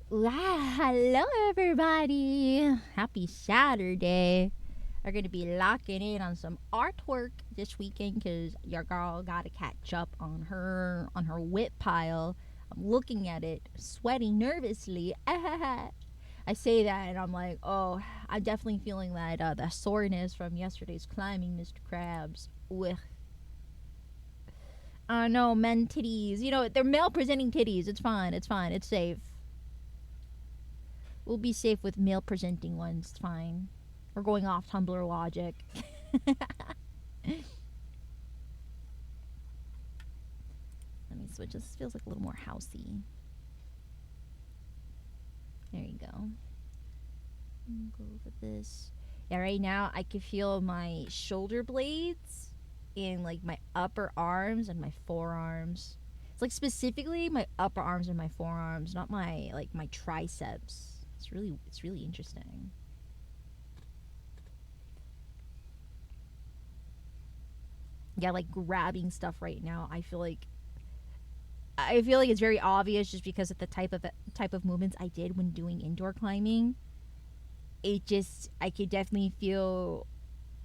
Hello everybody! Happy Saturday! We're gonna be locking in on some artwork this weekend because your girl gotta catch up on her wit pile. I'm looking at it, sweating nervously. I say that and I'm like, oh, I'm definitely feeling that the soreness from yesterday's climbing, Mr. Krabs. Ugh. No, men titties. You know, they're male presenting titties. It's fine. It's fine. It's safe. We'll be safe with male presenting ones. It's fine. We're going off Tumblr logic. Let me switch. This feels like a little more housey. There you go. Go over this. Yeah, right now I can feel my shoulder blades in like my upper arms and my forearms. It's like specifically my upper arms and my forearms, not my my triceps. It's really interesting. Yeah, like grabbing stuff right now. I feel like it's very obvious just because of the type of movements I did when doing indoor climbing. I could definitely feel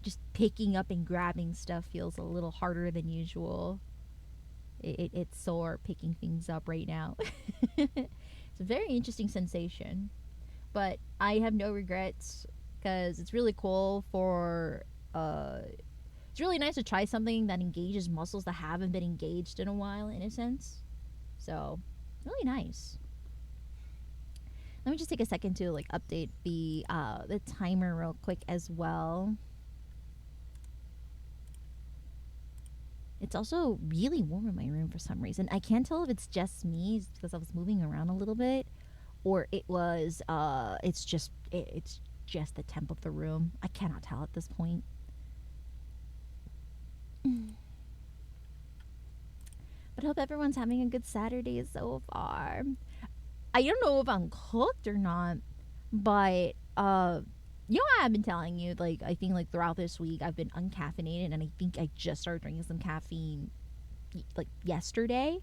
just picking up and grabbing stuff feels a little harder than usual. It's sore picking things up right now. It's a very interesting sensation. But I have no regrets because it's really cool for it's really nice to try something that engages muscles that haven't been engaged in a while, in a sense. So really nice. Let me just take a second to like update the timer real quick as well. It's also really warm in my room for some reason. I can't tell if it's just me because I was moving around a little bit, or it was it's just the temp of the room. I cannot tell at this point. But I hope everyone's having a good Saturday so far. I don't know if I'm cooked or not, but you know, I've been telling you, like, I think like throughout this week I've been uncaffeinated, and I think I just started drinking some caffeine like yesterday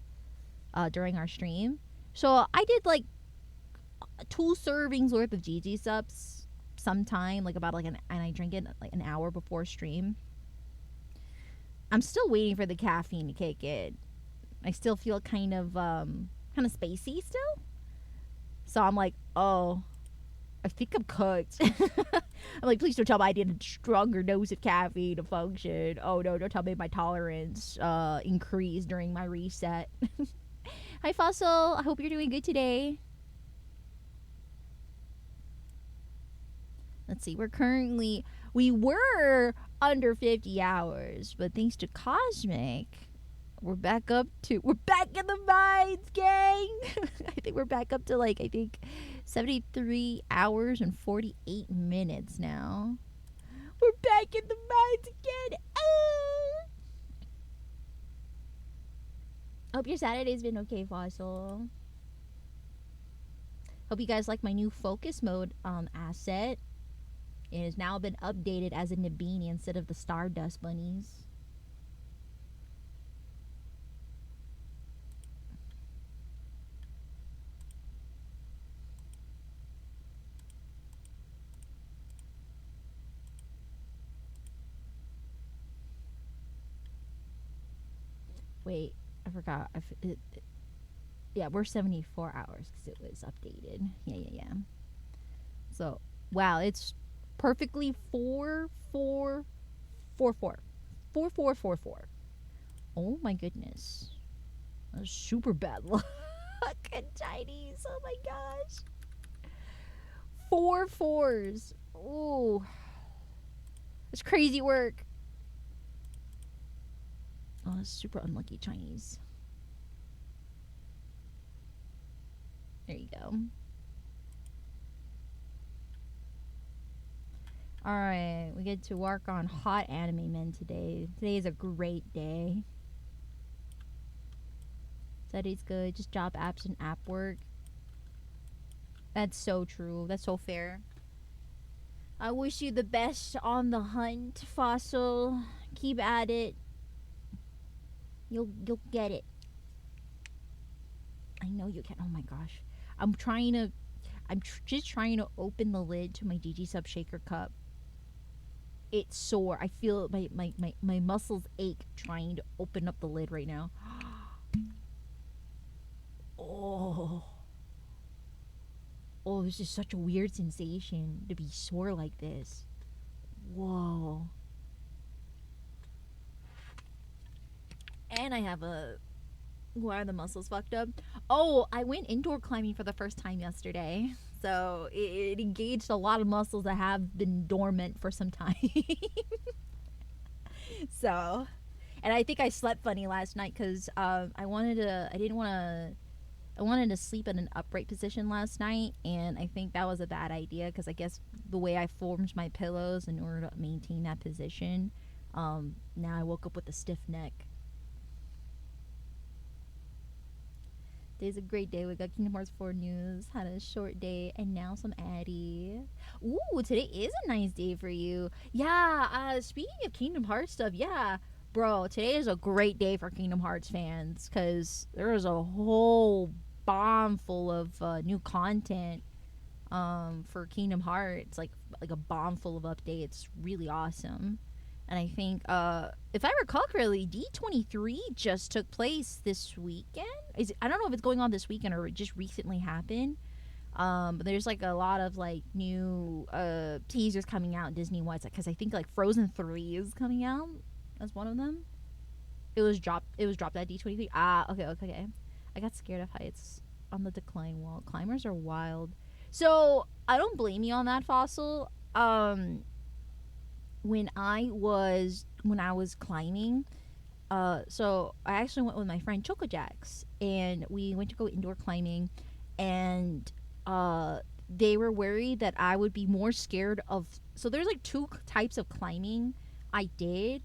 during our stream. So I did like 2 servings worth of GG subs sometime, like about like and I drank it like an hour before stream. I'm still waiting for the caffeine to kick in. I still feel kind of spacey still. So I'm like, oh, I think I'm cooked. I'm like, please don't tell me I need a stronger dose of caffeine to function. Oh no, don't tell me my tolerance increased during my reset. Hi Fossil, I hope you're doing good today. Let's see, we were under 50 hours, but thanks to Cosmic, we're back in the mines, gang. I think we're back up to like 73 hours and 48 minutes now. We're back in the mines again. Hope your Saturday's been okay, Fossil. Hope you guys like my new focus mode asset. It has now been updated as a Nabini instead of the Stardust bunnies. Wait, I forgot. Yeah, we're 74 hours because it was updated. Yeah. So, wow, it's perfectly 4444. 4444. Oh my goodness. That's super bad luck in Chinese. Oh my gosh. 4 4s. Ooh. It's crazy work. Oh, that's super unlucky Chinese. There you go. Alright, we get to work on hot anime men today. Today is a great day. Saturday's good. Just job apps and app work. That's so true. That's so fair. I wish you the best on the hunt, Fossil. Keep at it. You'll get it. I know you can. Oh my gosh. I'm trying to. Just trying to open the lid to my DG Sub Shaker cup. It's sore. I feel my muscles ache trying to open up the lid right now. Oh. Oh, this is such a weird sensation to be sore like this. Whoa. And I have a. Why are the muscles fucked up? Oh, I went indoor climbing for the first time yesterday. So it engaged a lot of muscles that have been dormant for some time. So, and I think I slept funny last night because I wanted to. I didn't want to. I wanted to sleep in an upright position last night, and I think that was a bad idea because I guess the way I formed my pillows in order to maintain that position, now I woke up with a stiff neck. Today's a great day. We got Kingdom Hearts 4 news, had a short day, and now some Addy. Ooh, today is a nice day for you. Yeah, speaking of Kingdom Hearts stuff, yeah, bro, today is a great day for Kingdom Hearts fans because there's a whole bomb full of new content for Kingdom Hearts, like a bomb full of updates. Really awesome. And I think, if I recall correctly, D23 just took place this weekend. I don't know if it's going on this weekend or it just recently happened. But there's like a lot of like new teasers coming out Disney wise, because I think like Frozen 3 is coming out as one of them. It was dropped. It was dropped at D23. Ah, okay. I got scared of heights on the decline wall. Climbers are wild. So I don't blame you on that, Fossil. When I was climbing, so I actually went with my friend Choco Jacks, and we went to go indoor climbing, and they were worried that I would be more scared of. So there's like two types of climbing I did.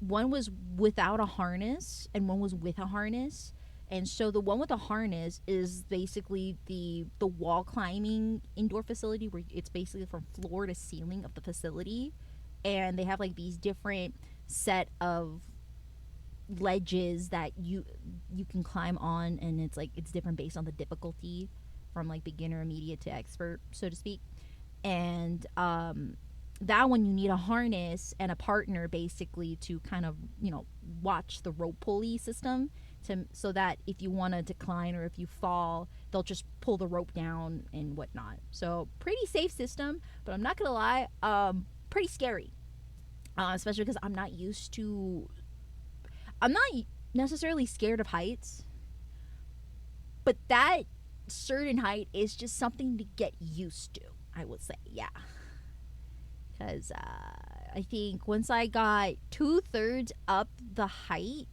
One was without a harness, and one was with a harness. And so the one with the harness is basically the wall climbing indoor facility where it's basically from floor to ceiling of the facility, and they have like these different set of ledges that you can climb on, and it's like it's different based on the difficulty from like beginner, immediate to expert, so to speak. And that one you need a harness and a partner basically to kind of watch the rope pulley system to so that if you want to decline or if you fall, they'll just pull the rope down and whatnot. So pretty safe system, but I'm not gonna lie, pretty scary, especially because I'm not used to. I'm not necessarily scared of heights, but that certain height is just something to get used to. I would say, yeah, because I think once I got 2/3 up the height,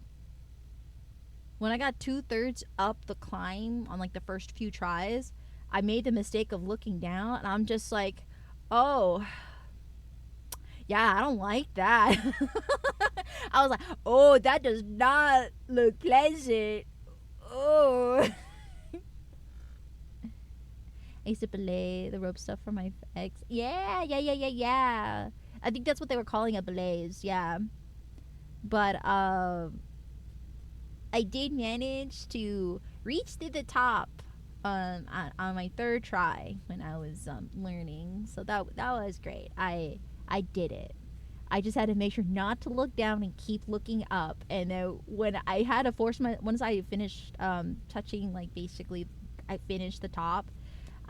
when I got 2/3 up the climb on like the first few tries, I made the mistake of looking down, and I'm just like, oh, yeah, I don't like that. I was like, oh, that does not look pleasant. Oh. I used to belay the rope stuff for my ex. Yeah. I think that's what they were calling it, belays. Yeah. But I did manage to reach to the top on my third try when I was learning. So that was great. I did it. I just had to make sure not to look down and keep looking up. And then when I had to force once I finished touching, like basically I finished the top,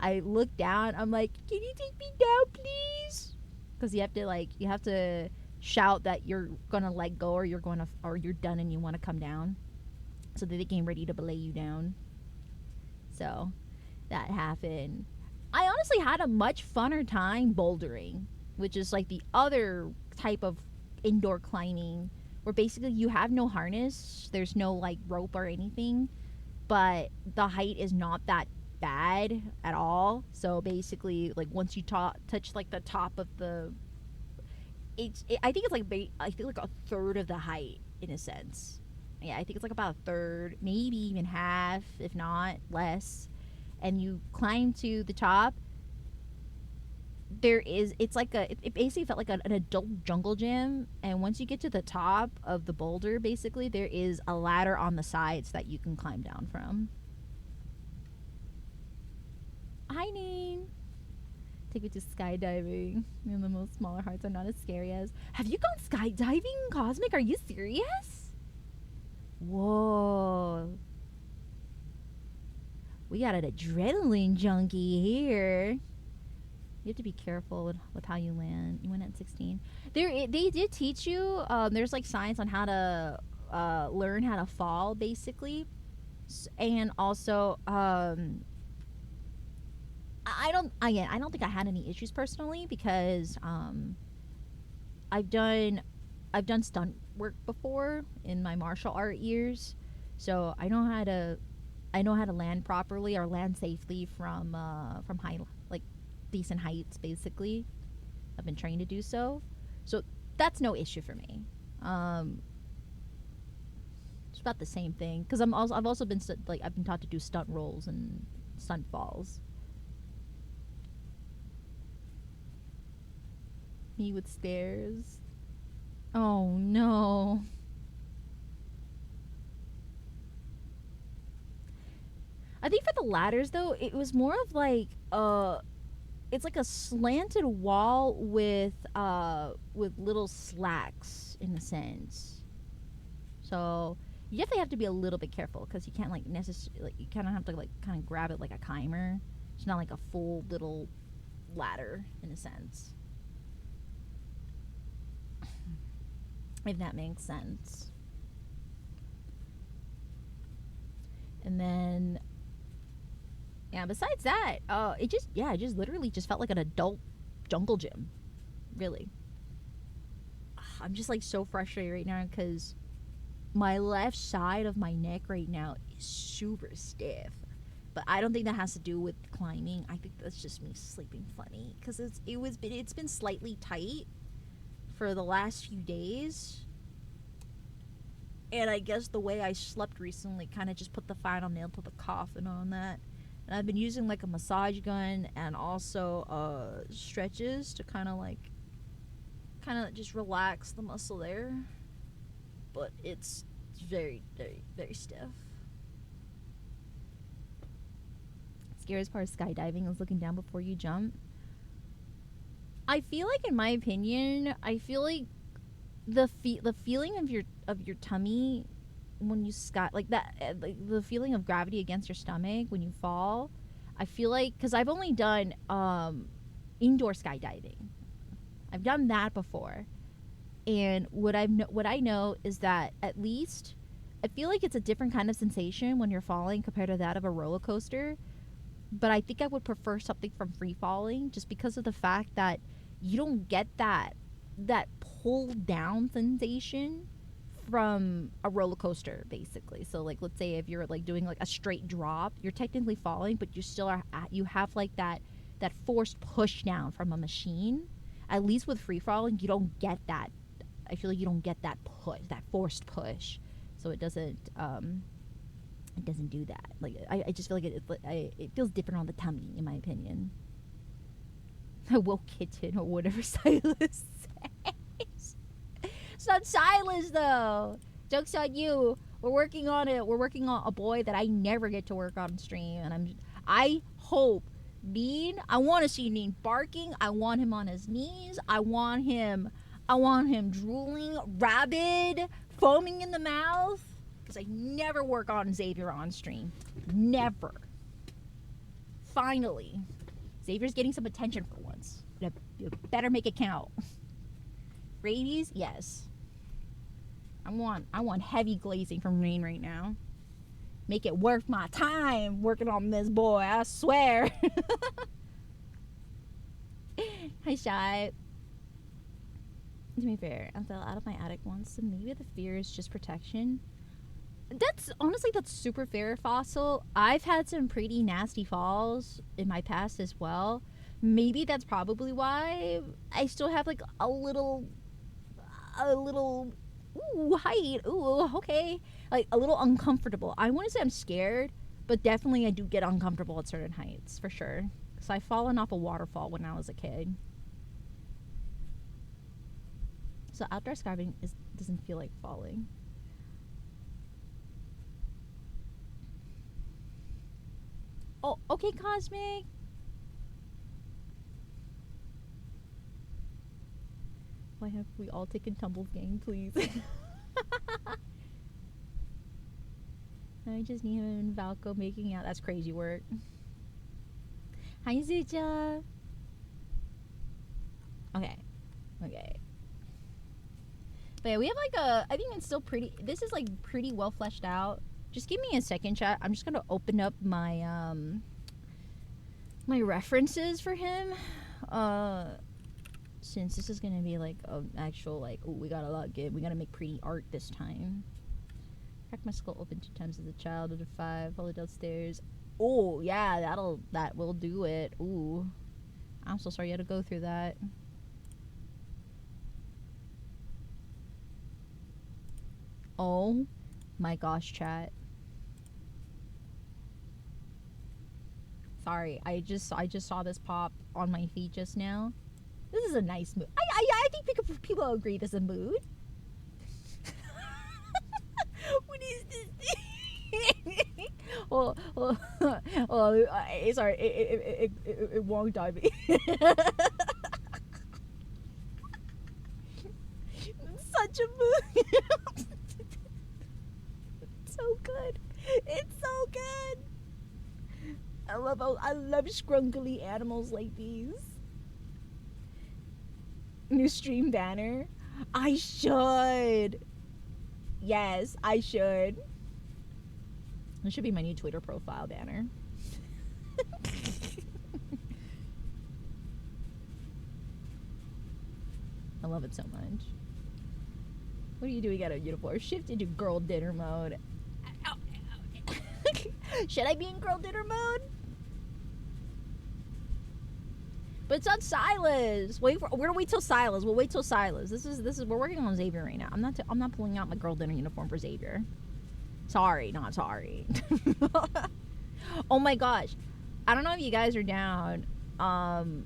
I looked down. I'm like, can you take me down, please? Because you have to shout that you're gonna let go or you're done and you want to come down, so that they get ready to belay you down. So that happened. I honestly had a much funner time bouldering, which is like the other type of indoor climbing where basically you have no harness, there's no like rope or anything, but the height is not that bad at all. So basically, like once you touch like the top of the, I think it's like I feel like a third of the height in a sense. Yeah, I think it's like about a third, maybe even half, if not less. And you climb to the top. there is, it's like it basically felt like an adult jungle gym, and once you get to the top of the boulder, basically there is a ladder on the sides that you can climb down from. Hi, Neen. Take me to skydiving. And the most smaller hearts are not as scary as. Have you gone skydiving, Cosmic? Are you serious? Whoa. We got an adrenaline junkie here. You have to be careful with how you land. You went at 16. They did teach you. There's like science on how to learn how to fall, basically, and also I don't think I had any issues personally because I've done stunt work before in my martial art years, so I know how to land properly or land safely from high, like decent heights. Basically, I've been trained to do so, so that's no issue for me. It's about the same thing because I've also been I've been taught to do stunt rolls and stunt falls. Me with stairs. Oh no. I think for the ladders though, it was more of like it's like a slanted wall with little slacks in a sense. So you definitely have to be a little bit careful because you can't like necessarily, like, you kind of have to like kind of grab it like a climber. It's not like a full little ladder in a sense. If that makes sense. And then yeah, besides that, it just literally just felt like an adult jungle gym. Really. I'm just like so frustrated right now because my left side of my neck right now is super stiff. But I don't think that has to do with climbing. I think that's just me sleeping funny because it's been slightly tight for the last few days. And I guess the way I slept recently kind of just put the final nail to the coffin on that. And I've been using like a massage gun and also stretches to kind of just relax the muscle there. But it's very, very, very stiff. Scariest part of skydiving is looking down before you jump. I feel like, in my opinion, the feeling of your tummy when you like that, like the feeling of gravity against your stomach when you fall. I feel like, because I've only done indoor skydiving. I've done that before, and what I know is that at least I feel like it's a different kind of sensation when you're falling compared to that of a roller coaster. But I think I would prefer something from free falling just because of the fact that you don't get that pull down sensation from a roller coaster, basically. So like, let's say if you're like doing like a straight drop, you're technically falling, but you still you have like that forced push down from a machine. At least with free falling, you don't get that. I feel like you don't get that push, that forced push. So it doesn't do that. Like I just feel like it feels different on the tummy, in my opinion. I woke kitten or whatever Silas says. It's not Silas though. Joke's on you. We're working on it. We're working on a boy that I never get to work on stream, and I hope Neen. I want to see Neen barking. I want him on his knees. I want him drooling, rabid, foaming in the mouth. Because I never work on Xavier on stream. Never. Finally, Xavier's getting some attention for once. You better make it count. Rabies, yes. I want heavy glazing from Rain right now. Make it worth my time working on this boy, I swear. Hi, Shy. To be fair, I fell out of my attic once, so maybe the fear is just protection. That's super fair, Fossil. I've had some pretty nasty falls in my past as well. Maybe that's probably why I still have like a little height. Ooh, okay. Like a little uncomfortable. I want to say I'm scared, but definitely I do get uncomfortable at certain heights for sure. So I've fallen off a waterfall when I was a kid. So outdoor skydiving doesn't feel like falling. Oh, okay, Cosmic. Why have we all taken tumbles gang, please? I just need him and Valko making out. That's crazy work. Hi, Zuja. Okay. But yeah, we have like I think it's still pretty, this is like pretty well fleshed out. Just give me a second, chat. I'm just gonna open up my my references for him. Since this is gonna be like an actual like, oh, we gotta log in. We gotta make pretty art this time. Cracked my skull open 2 times as a child out of 5. Followed downstairs. Oh yeah, that will do it. Ooh, I'm so sorry you had to go through that. Oh my gosh, chat. Sorry, I just saw this pop on my feed just now. This is a nice mood. I think people agree this is a mood. What is this? Sorry, it won't die me. Such a mood. It's so good. It's so good. I love scrunkly animals like these. New stream banner. I should. Yes, I should. This should be my new Twitter profile banner. I love it so much. What are you doing out of uniform? Shift into girl dinner mode. Should I be in girl dinner mode? But it's on Silas. We're gonna wait till Silas. We'll wait till Silas. This is we're working on Xavier right now. I'm not pulling out my girl dinner uniform for Xavier. Sorry, not sorry. Oh my gosh. I don't know if you guys are down. One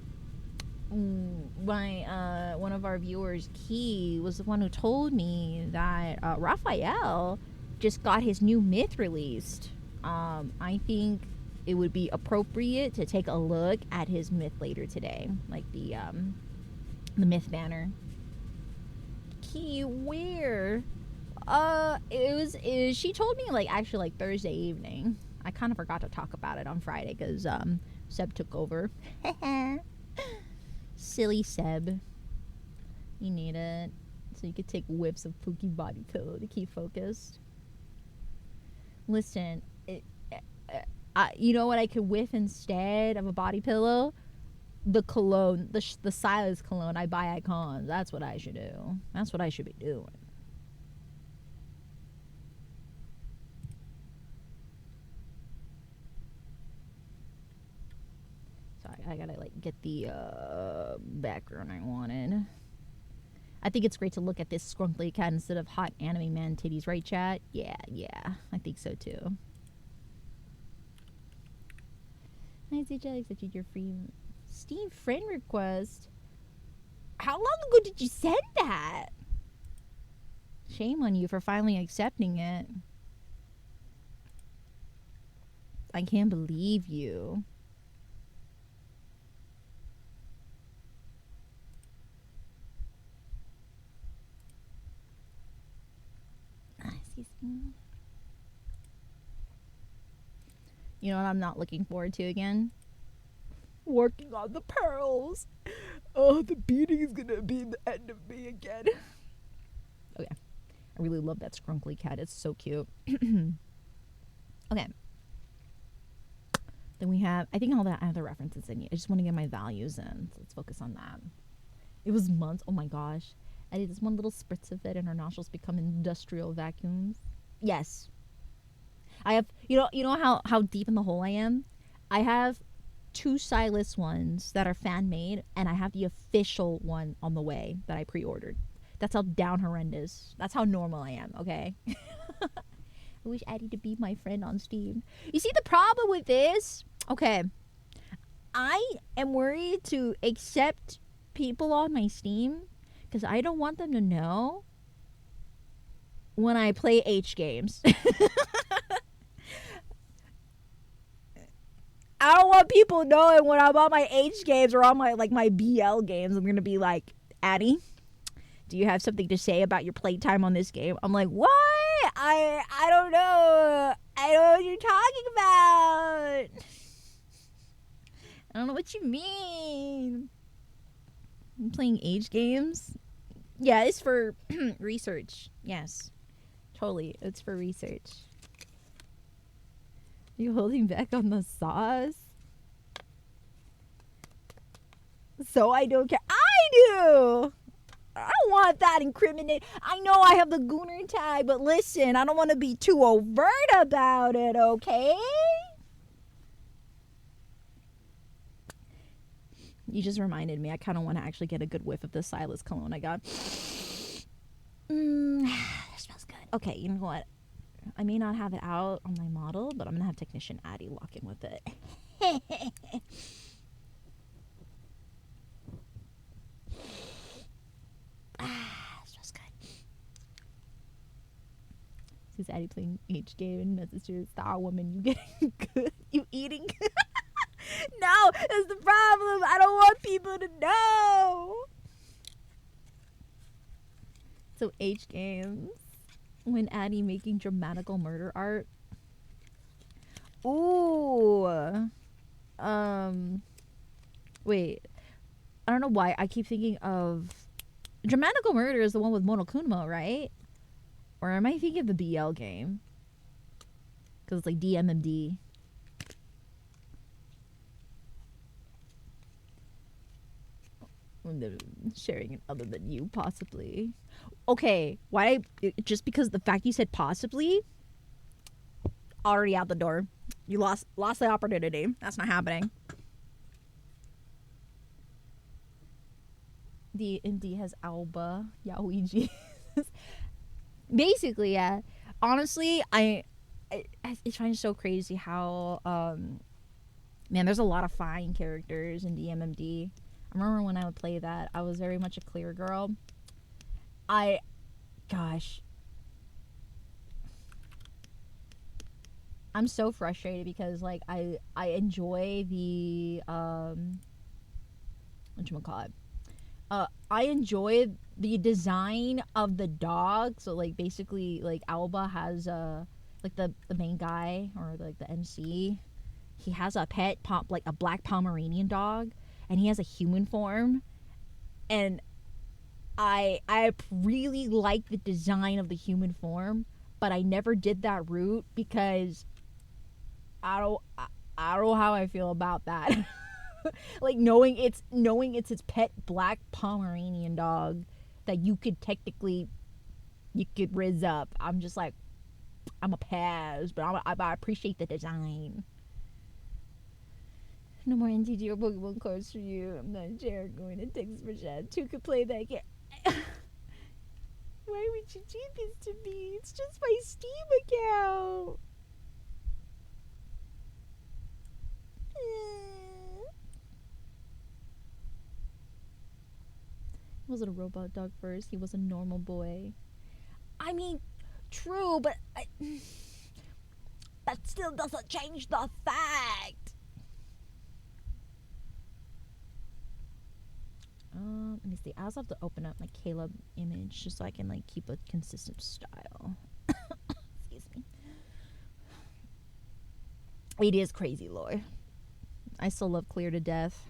of our viewers, Key, was the one who told me that Raphael just got his new myth released. I think it would be appropriate to take a look at his myth later today, like the myth banner. Key, where? She told me like actually like Thursday evening. I kind of forgot to talk about it on Friday because Seb took over. Silly Seb. You need it so you could take whiffs of Pookie body pillow to keep focused. Listen, you know what I could whiff instead of a body pillow? The cologne, the Silas cologne I buy at cons. That's what I should do. That's what I should be doing. Sorry, I gotta like get the background I wanted. I think it's great to look at this scrunkly cat instead of hot anime man titties, right, chat? Yeah, I think so too. Nice CJ, accepted your free Steam friend request. How long ago did you send that? Shame on you for finally accepting it. I can't believe you. Excuse me. You know what I'm not looking forward to again? Working on the pearls. Oh, the beating is gonna be the end of me again. Okay. I really love that scrunkly cat. It's so cute. Okay. Then we have, I think all the other references in you. I just want to get my values in. So let's focus on that. It was months. Oh my gosh. I did this one little spritz of it and her nostrils become industrial vacuums. Yes. I have, you know how deep in the hole I am? I have 2 Silas ones that are fan made, and I have the official one on the way that I pre-ordered. That's how down horrendous. That's how normal I am, okay? I wish Addie to be my friend on Steam. You see the problem with this? Okay. I am worried to accept people on my Steam because I don't want them to know when I play H games. I don't want people knowing when I'm on my H games or on my my BL games. I'm gonna be like, Addie, do you have something to say about your playtime on this game? I'm like, what? I don't know. I don't know what you're talking about. I don't know what you mean. I'm playing age games. Yeah, it's for research. Yes, totally. It's for research. You holding back on the sauce? So I don't care. I do. I don't want that incriminate. I know I have the Gooner tag, but listen, I don't want to be too overt about it, okay? You just reminded me. I kind of want to actually get a good whiff of the Silas cologne I got. That smells good. Okay, you know what? I may not have it out on my model, but I'm going to have technician Addie lock in with it. Smells good. Is Addie playing H game and message to Star Woman? You getting good? You eating? No, that's the problem. I don't want people to know. So H games. When Addie making dramatical murder art. Ooh. Wait. I don't know why I keep thinking of dramatical murder is the one with Monokuma, right? Or am I thinking of the BL game? Because it's like DMMD. Sharing it other than you, possibly. Okay, why? Just because the fact you said possibly, already out the door. You lost the opportunity. That's not happening. DMD has Alba Yaoiji. Basically, yeah. Honestly, I find it so crazy how man, there's a lot of fine characters in DMMD. I remember when I would play that, I was very much a clear girl. Gosh. I'm so frustrated because like I enjoy the whatchamacallit. I enjoy the design of the dog. So like basically like Alba has like the main guy or like the MC. He has a pet like a black Pomeranian dog, and he has a human form, and I really like the design of the human form, but I never did that route because I don't know how I feel about that. Like knowing it's its pet black Pomeranian dog that you could riz up. I'm just like, I'm a pass, but I appreciate the design. No more NTG or Pokemon cards for you. I'm not sure going to Texas for Shad. Two could play that game. Why would you do this to me? It's just my Steam account. He wasn't a robot dog first. He was a normal boy. I mean, true, but that still doesn't change the fact. Let me see. I also have to open up my Caleb image just so I can like keep a consistent style. Excuse me. It is crazy lore. I still love Clear to death.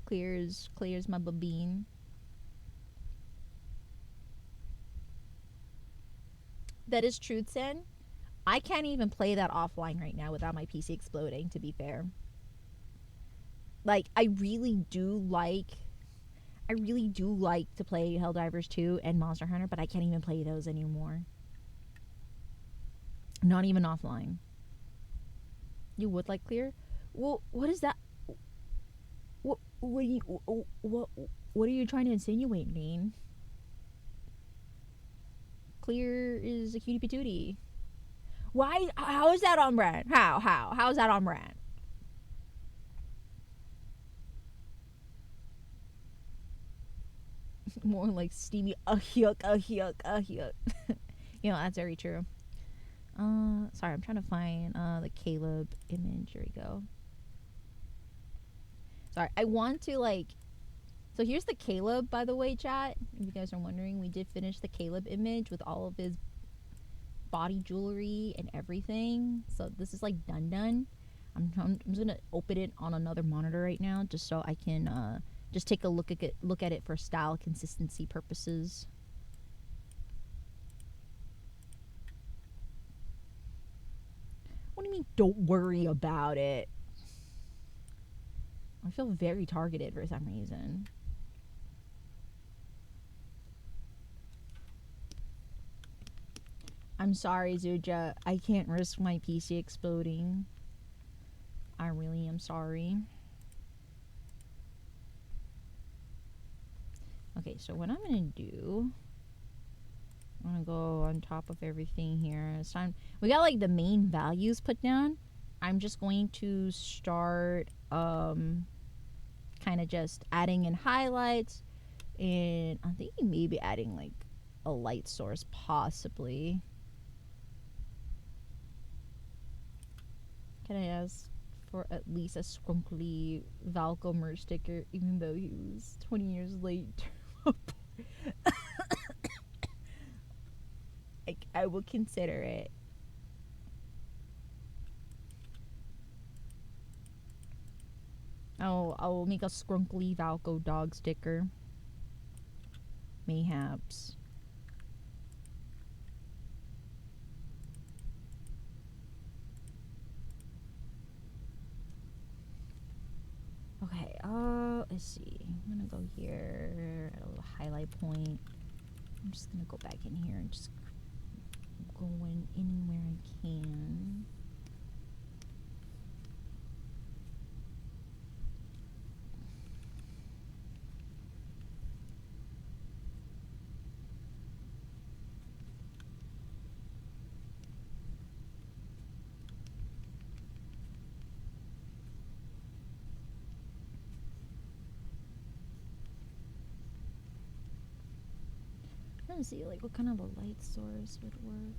Clear's my babine. That is truth, Sen. I can't even play that offline right now without my PC exploding, to be fair. Like, I really do like to play Helldivers 2 and Monster Hunter, but I can't even play those anymore. Not even offline. You would like Clear? Well, what is that? What are you trying to insinuate, Neen? Clear is a cutie patootie. Why? How is that on brand? How is that on brand? More like steamy. Yuck, yuck, yuck. That's very true. Sorry, I'm trying to find the Caleb image. Here we go. Sorry, I want to like. So here's the Caleb, by the way, chat. If you guys are wondering, we did finish the Caleb image with all of his body jewelry and everything. So this is like done. I'm just gonna open it on another monitor right now, just so I can just take a look at it for style consistency purposes. What do you mean? Don't worry about it. I feel very targeted for some reason. I'm sorry, Zuja. I can't risk my PC exploding. I really am sorry. Okay, so what I'm gonna do, I'm gonna go on top of everything here. It's time. We got like the main values put down. I'm just going to start kind of just adding in highlights, and I'm thinking maybe adding like a light source possibly. Can I ask for at least a scrunkly Valco merch sticker, even though he was 20 years late? I will consider it. I'll make a scrunkly Valco dog sticker. Mayhaps. Okay, let's see. I'm gonna go here at a little highlight point. I'm just gonna go back in here and just go in anywhere I can. I'm trying to see like what kind of a light source would work.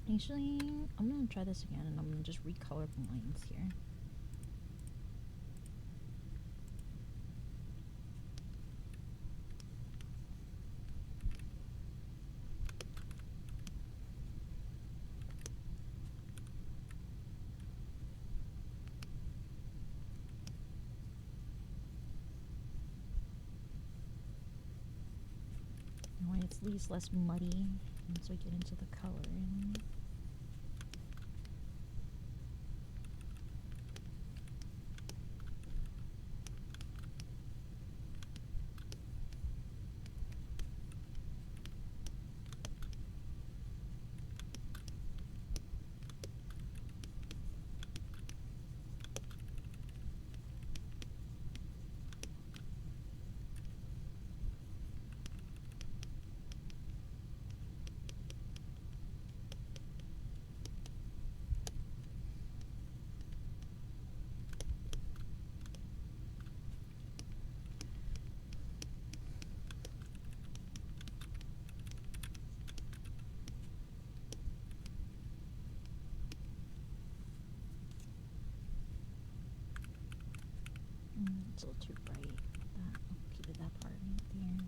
Actually, I'm gonna try this again and I'm gonna just recolor the lines here. it's at least less muddy once we get into the coloring. It's a little too bright. I'll keep it that part right there.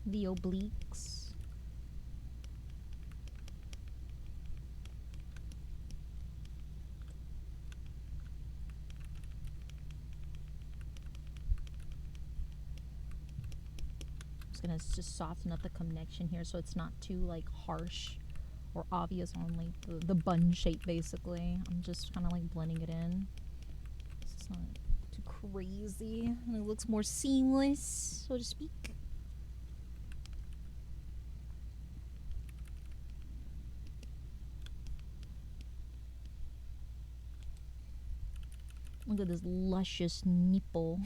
the obliques. I'm just gonna just soften up the connection here so it's not too like harsh or obvious on like the bun shape basically. I'm just kind of like blending it in. It's not too crazy and it looks more seamless, so to speak. Look at this luscious nipple.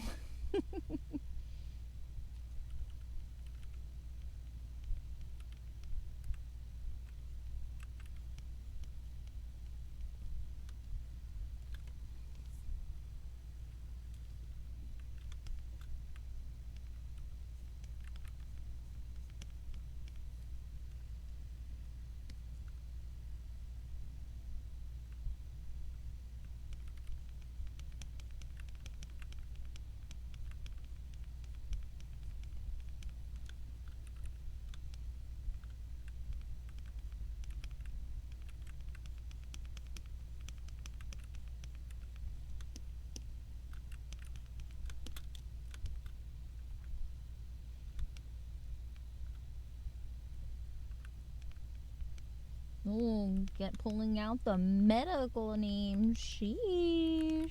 Oh, get pulling out the medical name. Sheesh.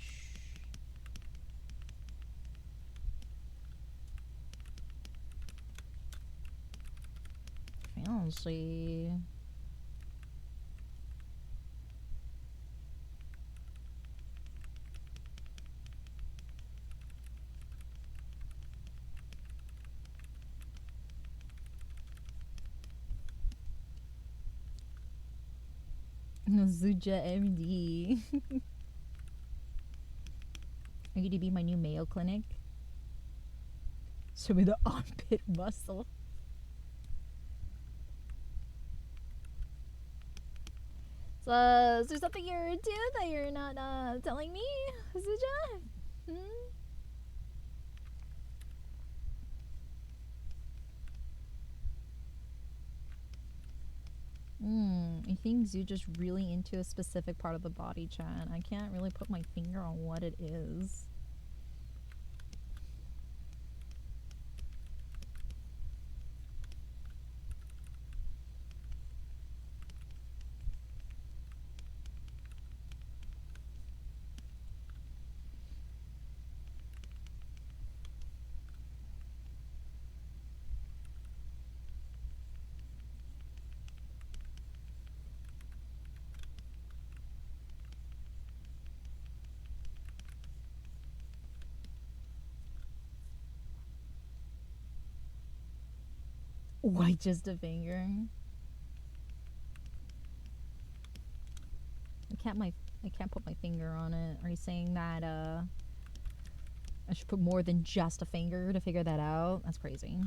Fancy. Zuja MD. Are you to be my new Mayo Clinic? Show me the armpit muscle. So, is there something you're into that you're not telling me, Zuja? I think Zuja's really into a specific part of the body, Chan. I can't really put my finger on what it is. Why just a finger? I can't put my finger on it. Are you saying that I should put more than just a finger to figure that out? That's crazy.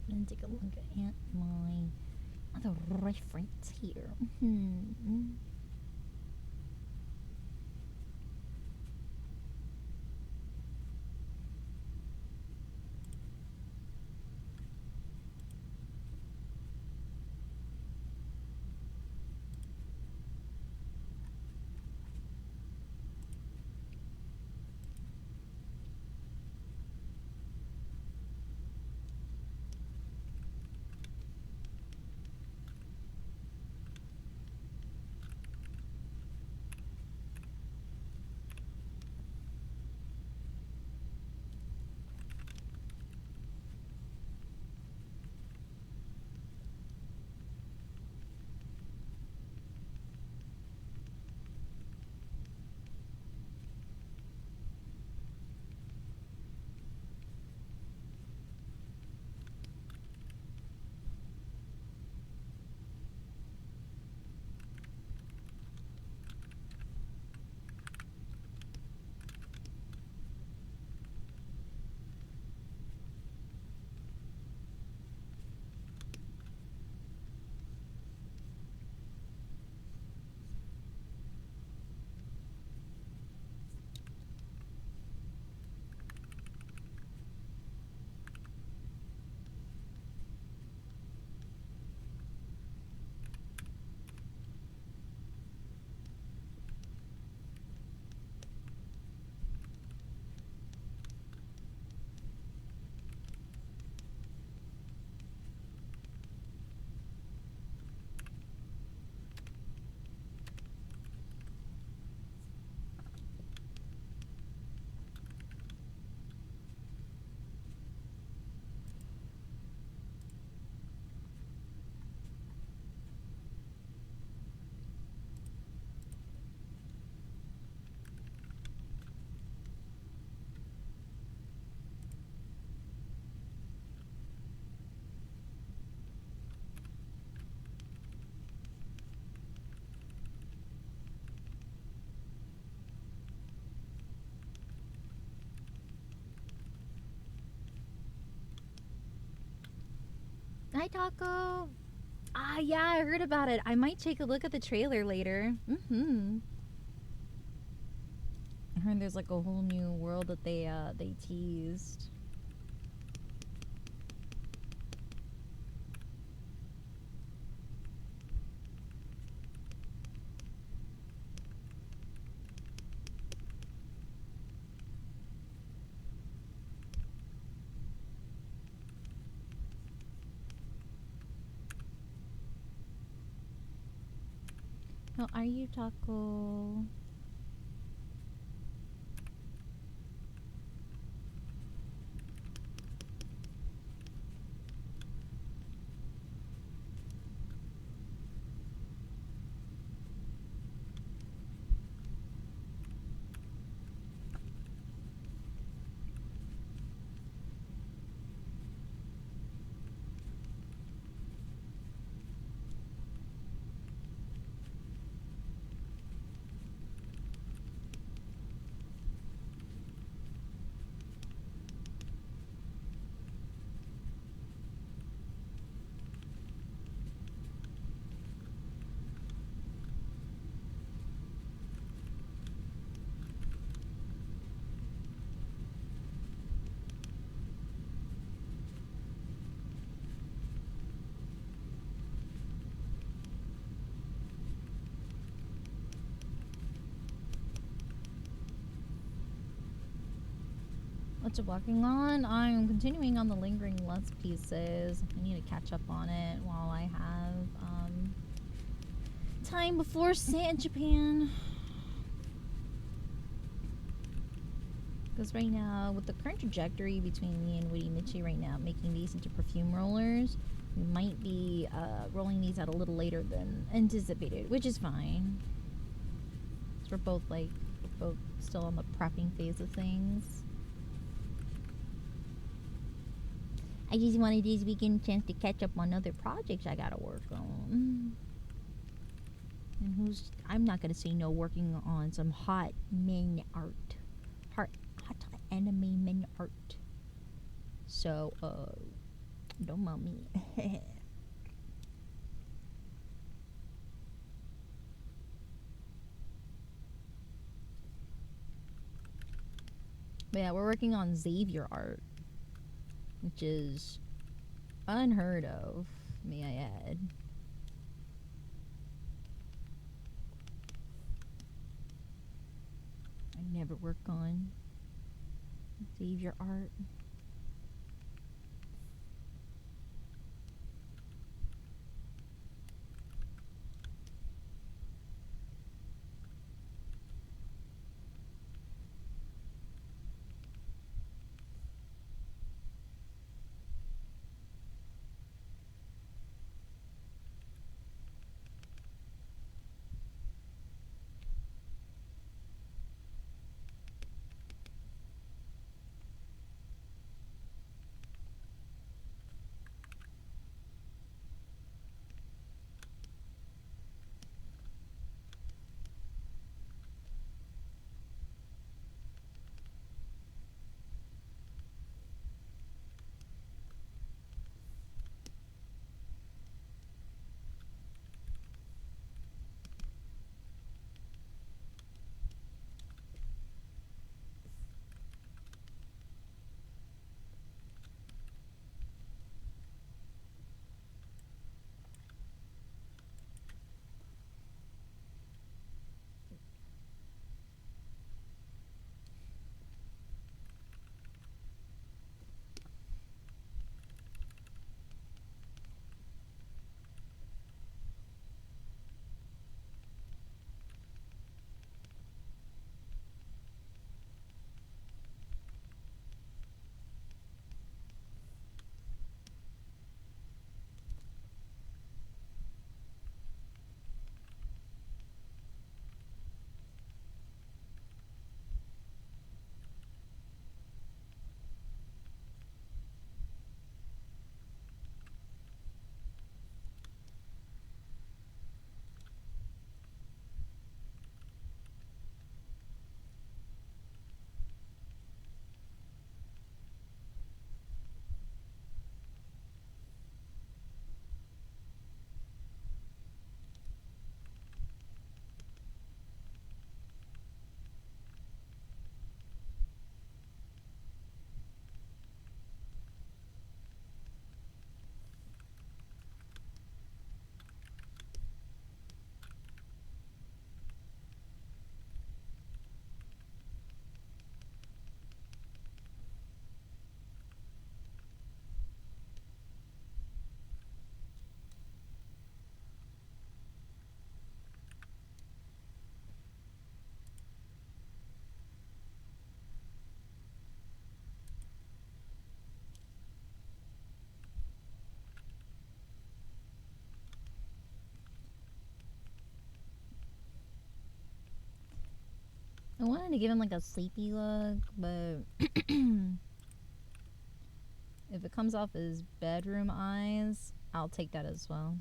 Then take a look at my other reference here. Hi, Taco. Ah, yeah, I heard about it. I might take a look at the trailer later. I heard there's like a whole new world that they teased. How are you, Taco? What's it working on? I'm continuing on the lingering lust pieces. I need to catch up on it while I have time before Santa Japan. Because right now, with the current trajectory between me and Witty Michi right now, making these into perfume rollers, we might be rolling these out a little later than anticipated, which is fine. So we're both still on the prepping phase of things. I just wanted this weekend chance to catch up on other projects I gotta work on. And I'm not gonna say no, working on some hot men art. Hot anime men art. So, don't mind me. But yeah, we're working on Xavier art, which is unheard of, may I add. I never work on Xavier art. I wanted to give him like a sleepy look, but if it comes off as bedroom eyes, I'll take that as well.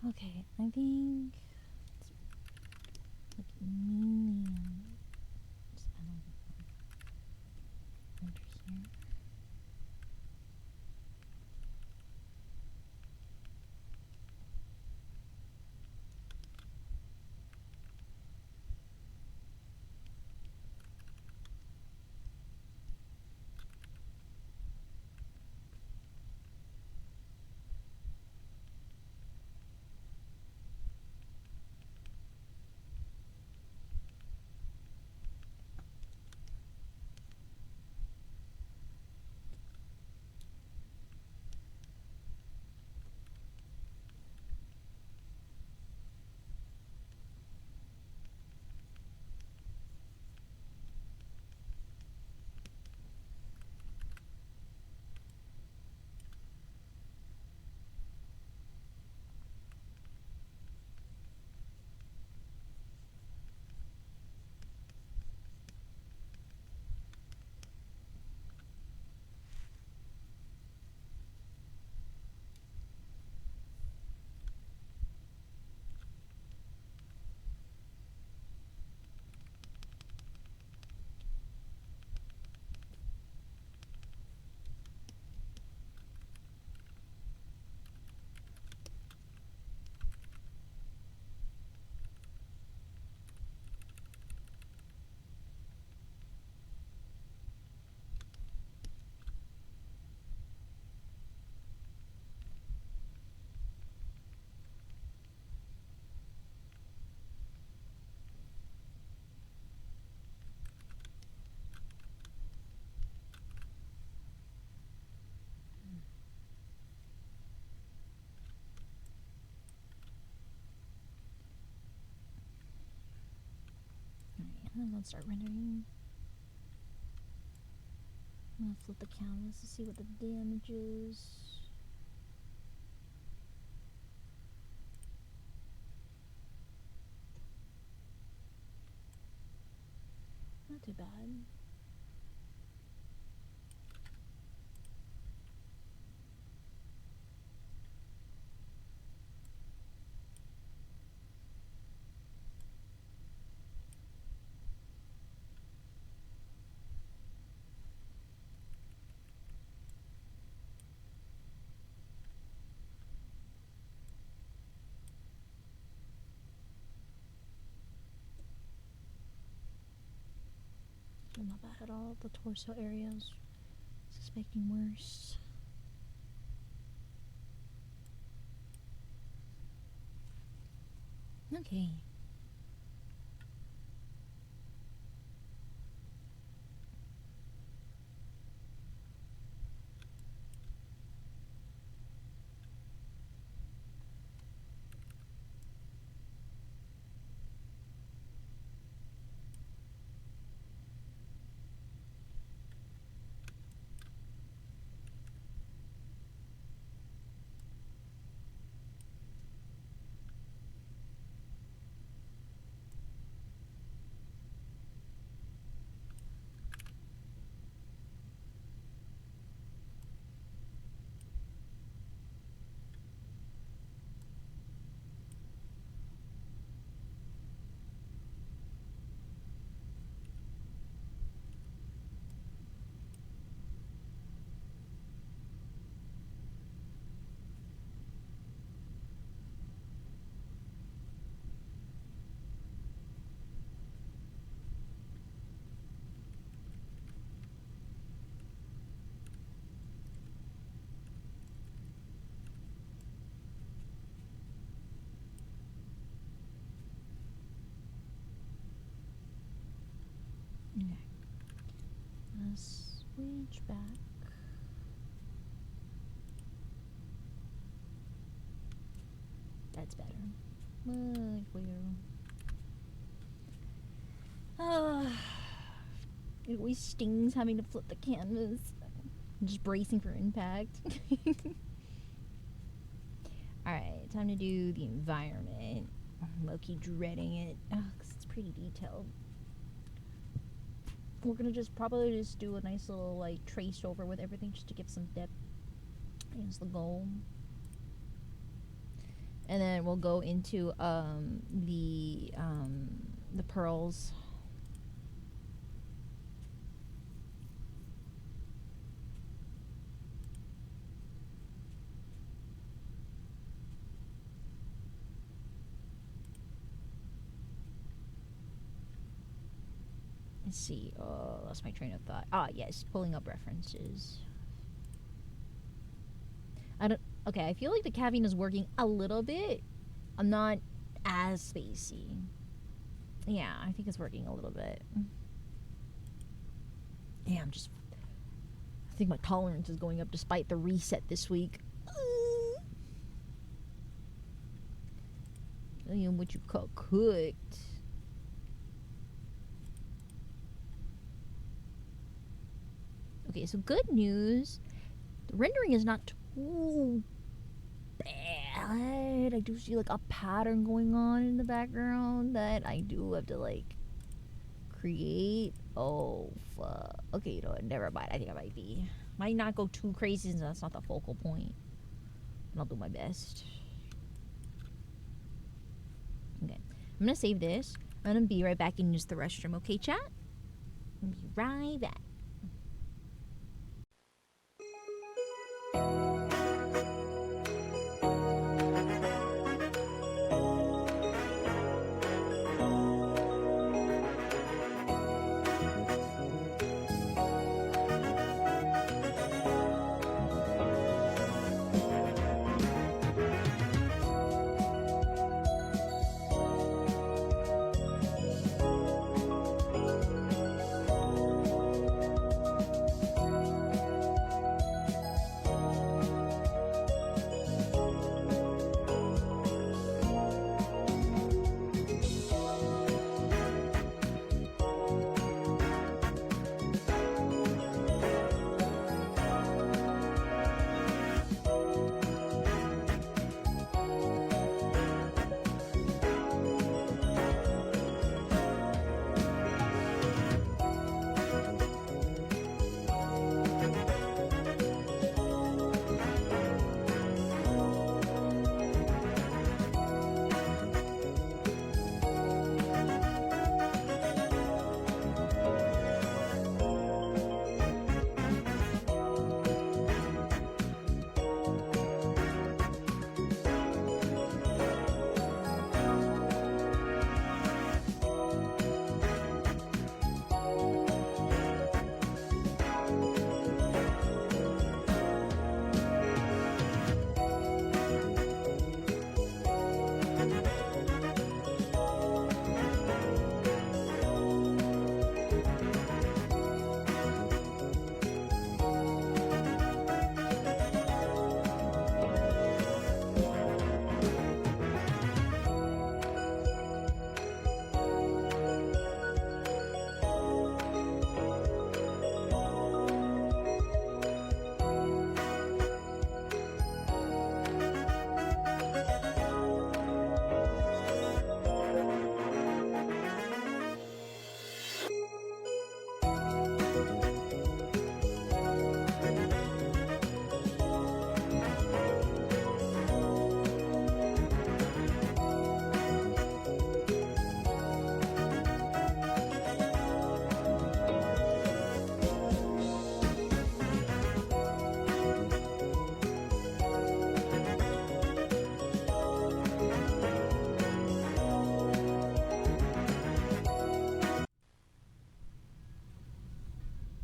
Okay, I think like mainly just kind of under here. Alright, and then let's start rendering. I'm gonna flip the canvas to see what the damage is. Not too bad. Not bad at all. The torso areas. Suspecting worse. Okay. Okay. Switch back. That's better. Much better. It always stings having to flip the canvas. I'm just bracing for impact. Alright, time to do the environment. I'm low-key dreading it. Because it's pretty detailed. We're gonna probably just do a nice little like trace over with everything just to give some depth. I think that's the goal. and then we'll go into the pearls. Let's see. Oh, lost my train of thought. Ah, yes, pulling up references. I don't. Okay, I feel like the caffeine is working a little bit. I'm not as spacey. Yeah, I think it's working a little bit. Yeah, I think my tolerance is going up despite the reset this week. What you call cooked. Okay, so good news. The rendering is not too bad. I do see like a pattern going on in the background that I do have to like create. Oh fuck. Okay, you know what? Never mind. I think I might not go too crazy since that's not the focal point. But I'll do my best. Okay, I'm gonna save this. I'm gonna be right back and use the restroom. Okay, chat? I'll be right back.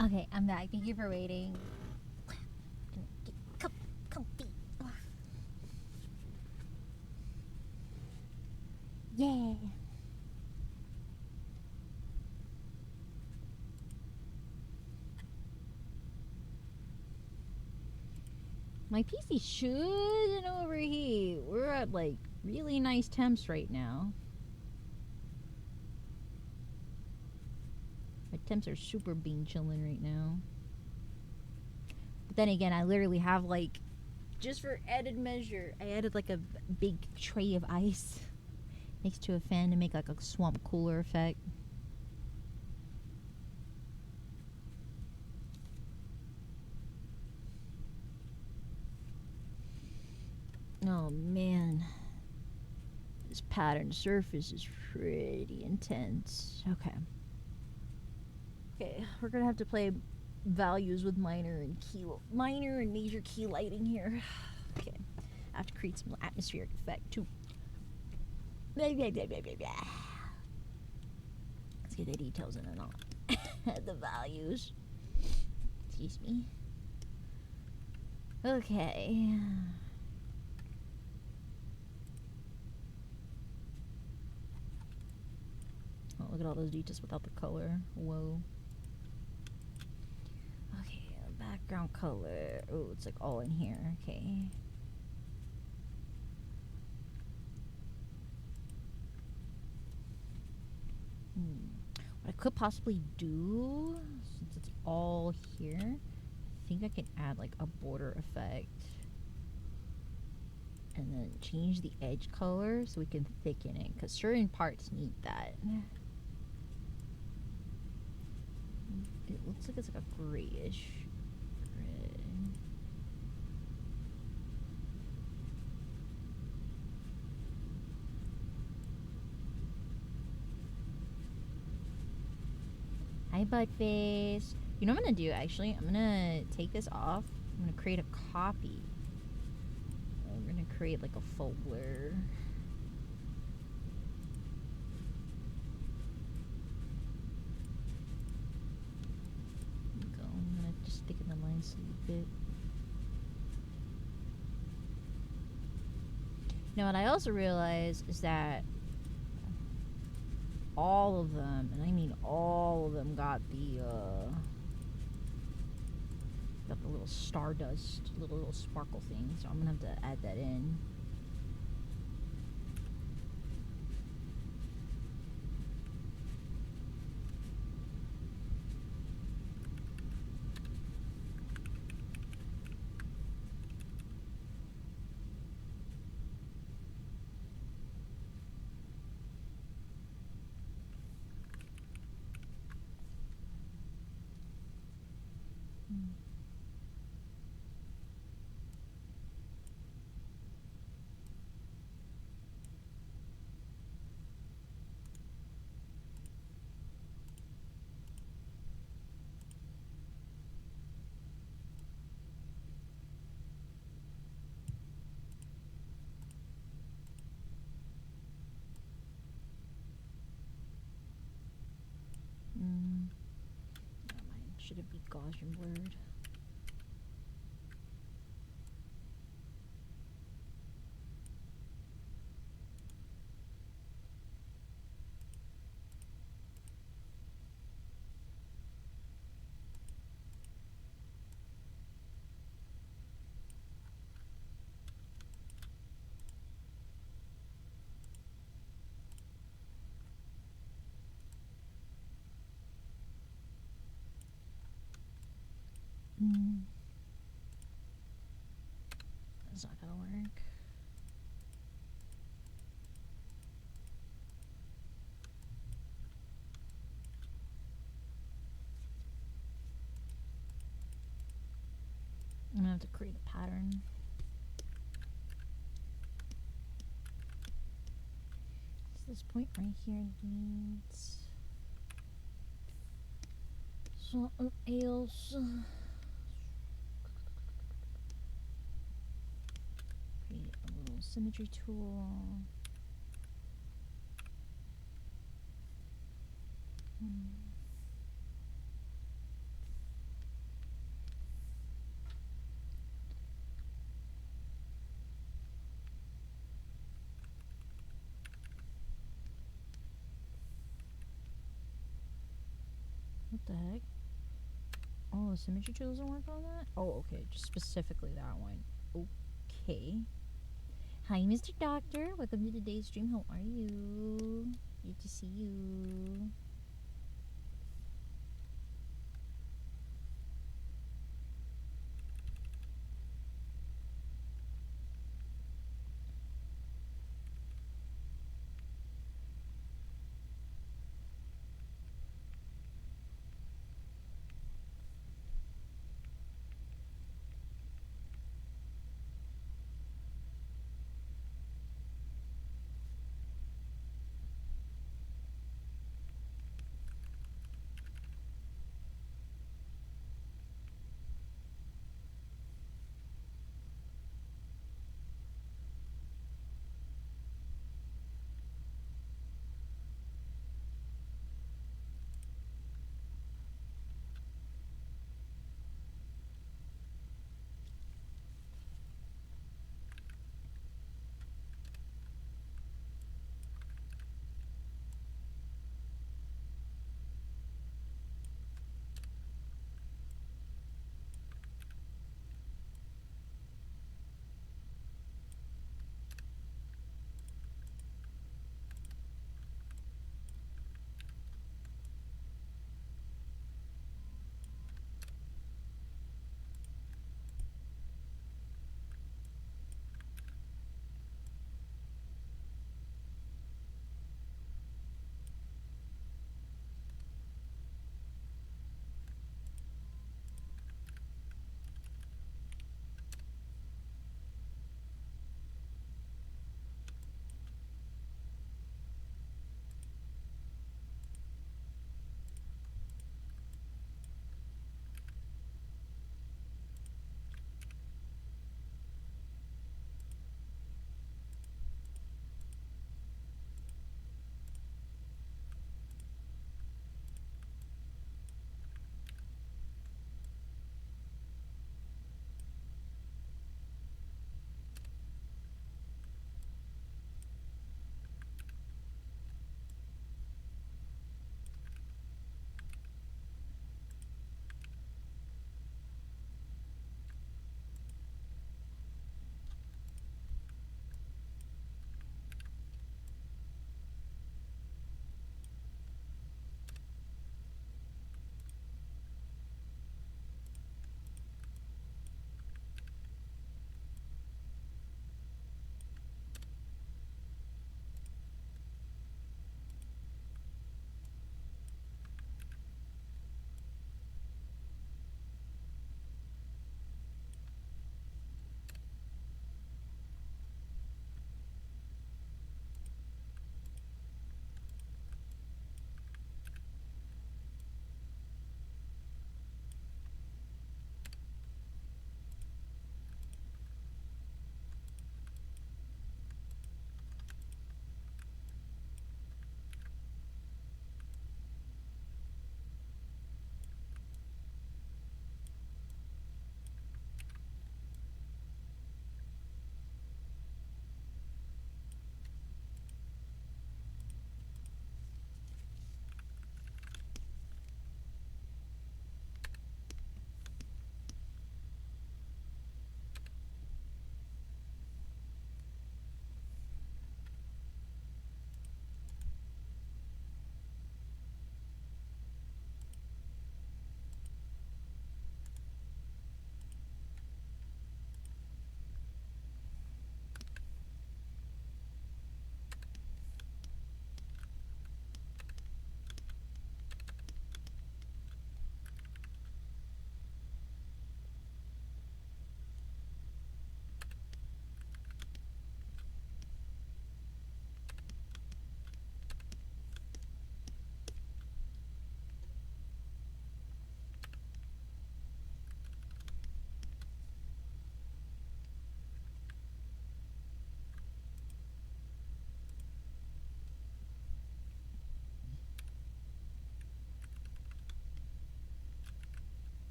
Okay, I'm back. Thank you for waiting. Get comfy. Yeah. My PC shouldn't overheat. We're at like really nice temps right now. My temps are super bean chilling right now. But then again, I literally have like, just for added measure, I added like a big tray of ice next to a fan to make like a swamp cooler effect. Oh man. pattern surface is pretty intense. Okay. Okay, we're gonna have to play values with minor and major key lighting here. Okay, I have to create some atmospheric effect too. Let's get the details in and out. The values. Excuse me. Okay. Oh, look at all those details without the color. Whoa. Okay, background color. Oh, it's like all in here. Okay. What I could possibly do, since it's all here, I think I can add like a border effect. And then change the edge color so we can thicken it, because certain parts need that. It looks like it's like a grayish red. Hi, butt face. You know what I'm gonna do actually? I'm gonna take this off. I'm gonna create a copy. I'm gonna create like a folder. Go. I'm gonna just stick in the lines a little bit. Now, what I also realized is that all of them, and I mean all of them, got the little stardust, little sparkle thing. So I'm gonna have to add that in. Mine shouldn't be Gaussian blurred. That's not gonna work. I'm gonna have to create a pattern. So this point right here needs something else. Create a little symmetry tool. What the heck? Oh, the symmetry tool doesn't work on that? Oh, okay. Just specifically that one. Okay. Hi, Mr. Doctor. Welcome to today's stream. How are you? Good to see you.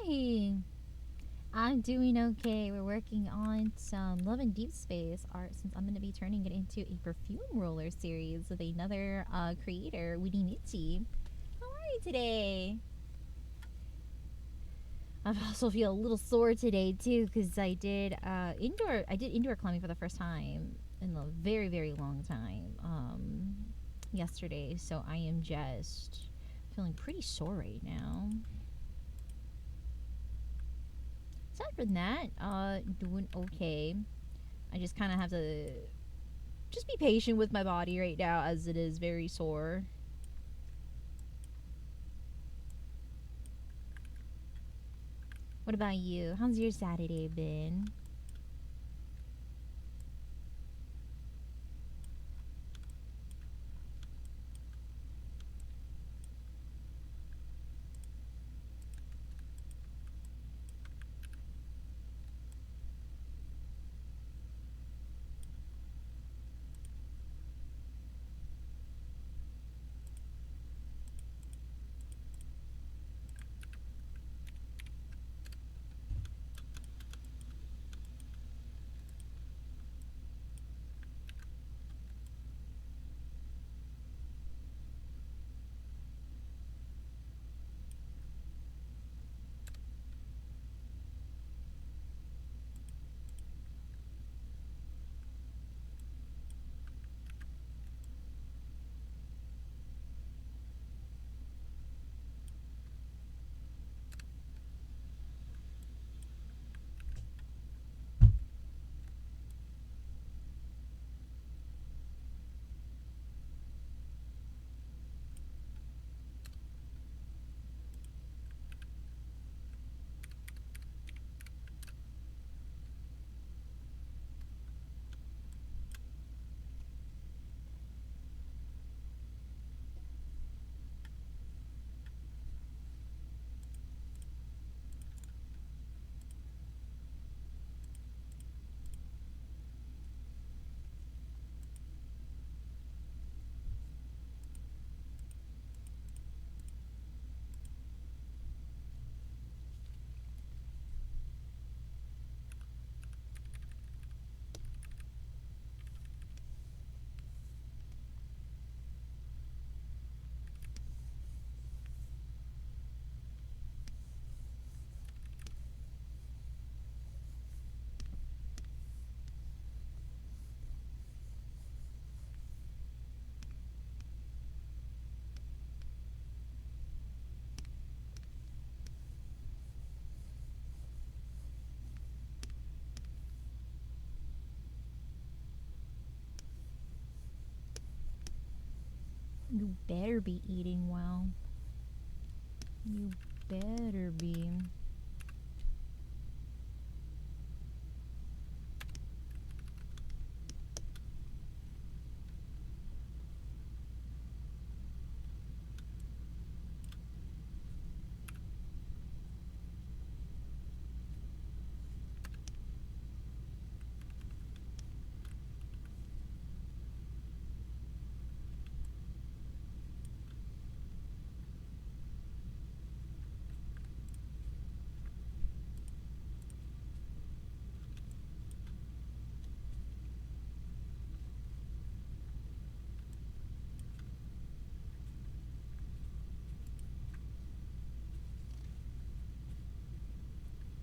Hi. I'm doing okay. We're working on some Love and Deep Space art since I'm going to be turning it into a perfume roller series with another creator, Winnie Nitty. How are you today? I also feel a little sore today too because I did indoor climbing for the first time in a very very long time yesterday, so I am just feeling pretty sore right now. Aside from that, doing okay. I just kind of have to just be patient with my body right now as it is very sore. What about you? How's your Saturday been? You better be eating well. You better be.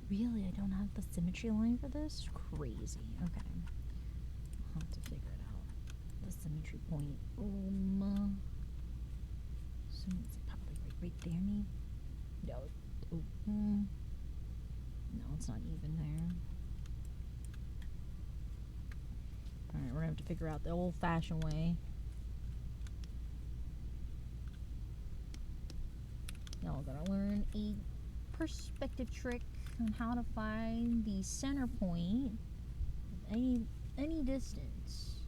Really, I don't have the symmetry line for this? Crazy. Okay. I'll have to figure it out. The symmetry point. So it's probably right there, maybe? No. Oh, no, it's not even there. Alright, we're gonna have to figure out the old fashioned way. Y'all gotta learn a perspective trick on how to find the center point of any distance.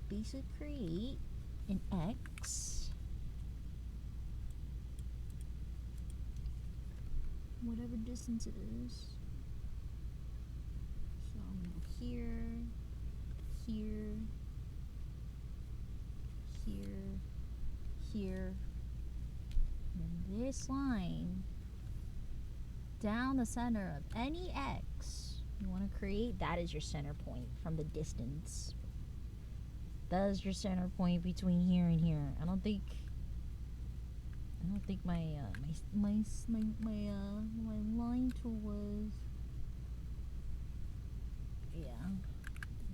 Basically create an X, whatever distance it is. So I'm gonna go here, here, here, here. And this line down the center of any X you want to create. That is your center point from the distance. That is your center point between here and here. I don't think my line tool was. Yeah,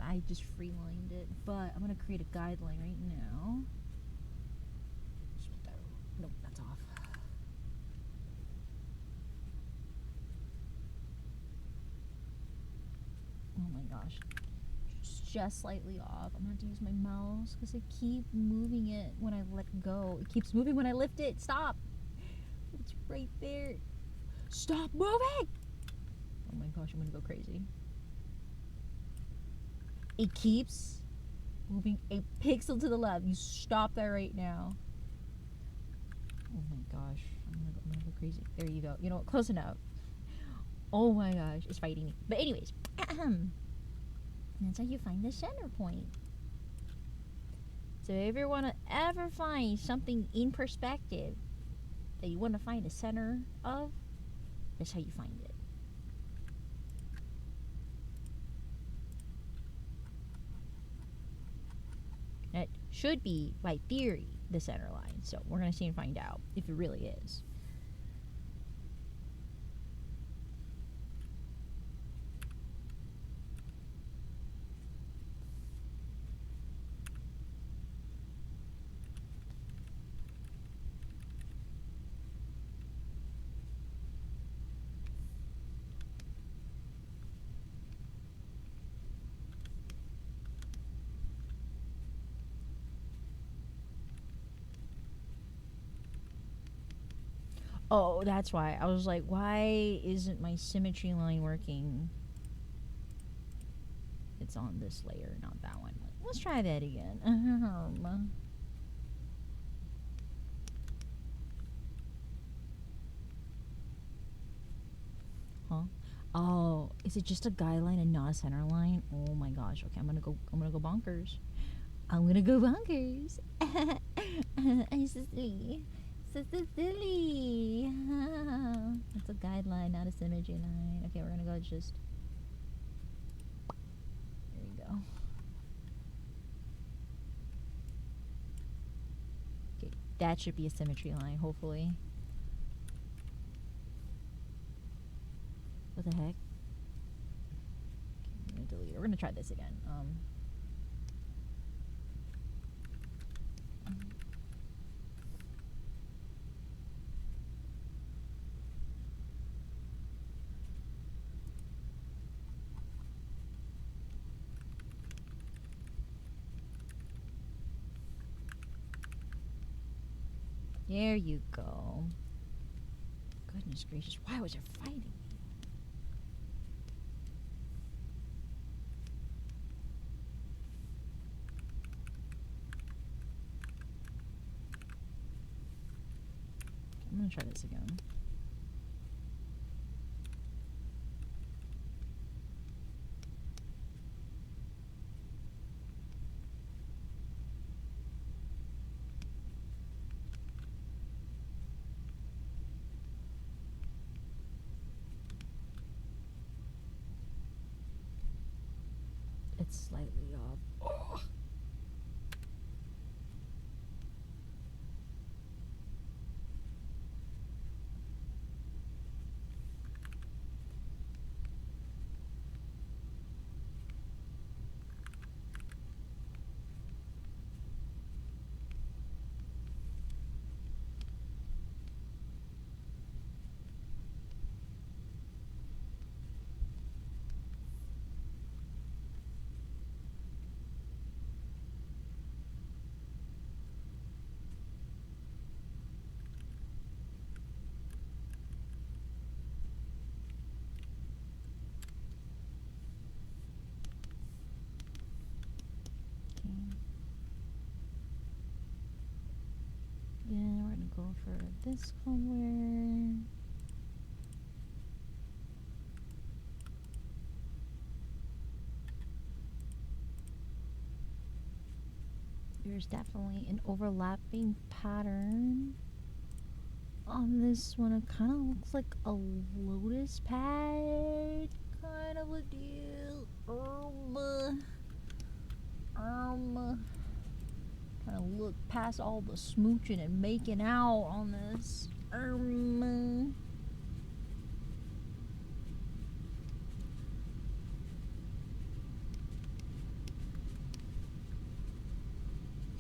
I just freelined it, but I'm gonna create a guideline right now. Nope, that's off. Oh my gosh, just slightly off. I'm gonna have to use my mouse because I keep moving it when I let go. It keeps moving when I lift it. Stop! It's right there. Stop moving! Oh my gosh, I'm gonna go crazy. It keeps moving a pixel to the left. You stop that right now. Oh my gosh, I'm gonna go crazy. There you go. You know what? Close enough. Oh my gosh, it's fighting me. But anyways, that's how you find the center point. So if you want to ever find something in perspective that you want to find the center of, that's how you find it. It should be, by theory, the center line. So we're going to see and find out if it really is. Oh, that's why. I was like, why isn't my symmetry line working? It's on this layer, not that one. Let's try that again. Huh? Oh, is it just a guideline and not a center line? Oh my gosh. Okay, I'm gonna go bonkers. I'm gonna go bonkers. I'm so silly. So silly. It's a guideline, not a symmetry line. Okay, we're gonna go just. There you go. Okay, that should be a symmetry line, hopefully. What the heck? Okay, I'm gonna delete it. We're gonna try this again. There you go. Goodness gracious, why was it fighting me? I'm gonna try this again. It's slightly off. Oh. Yeah, we're gonna go for this color. There's definitely an overlapping pattern On this one, it kind of looks like a lotus pad kind of a deal. Trying to look past all the smooching and making out on this.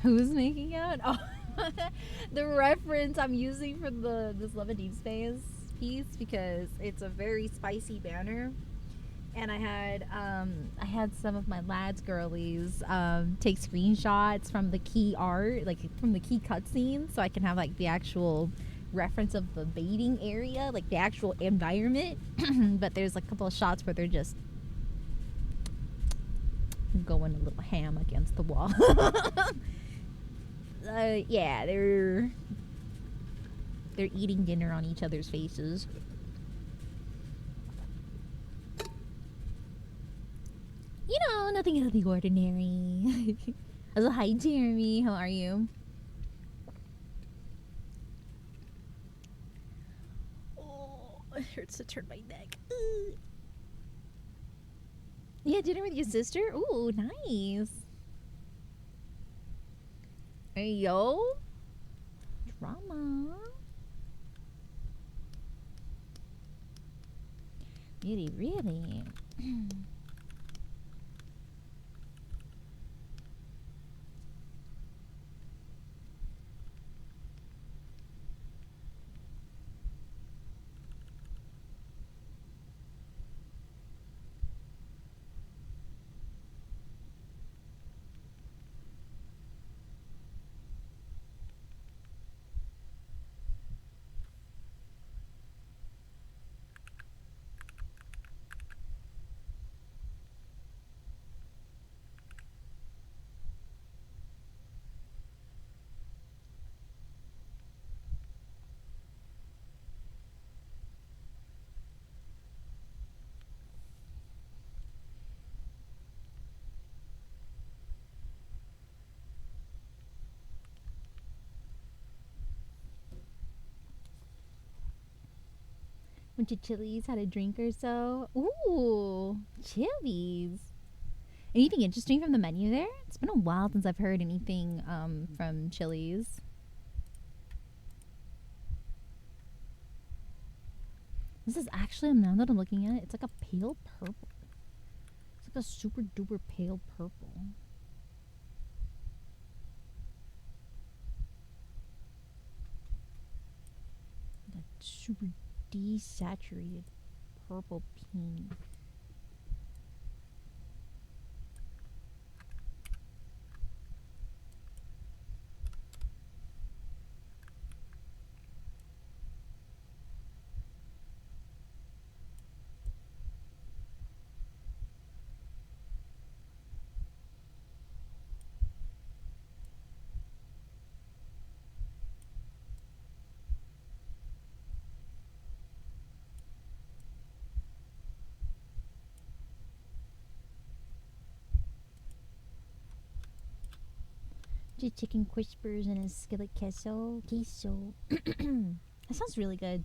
Who's making out? Oh, the reference I'm using for this Love and Deep Space piece because it's a very spicy banner, and I had some of my lads girlies take screenshots from the key art, like from the key cutscenes, so I can have like the actual reference of the baiting area, like the actual environment. But there's like a couple of shots where they're just going a little ham against the wall. Yeah, they're eating dinner on each other's faces. You know, nothing out of the ordinary. Also, hi Jeremy, how are you? Oh, it hurts to turn my neck. Yeah, dinner with your sister? Ooh, nice. Hey, yo. Drama. Really, really. Went to Chili's, had a drink or so. Ooh, Chili's. Anything interesting from the menu there? It's been a while since I've heard anything from Chili's. This is actually, now that I'm looking at it, it's like a pale purple. It's like a super duper pale purple. Like a super desaturated purple pink. Just chicken crispers and a skillet queso. Queso. That sounds really good.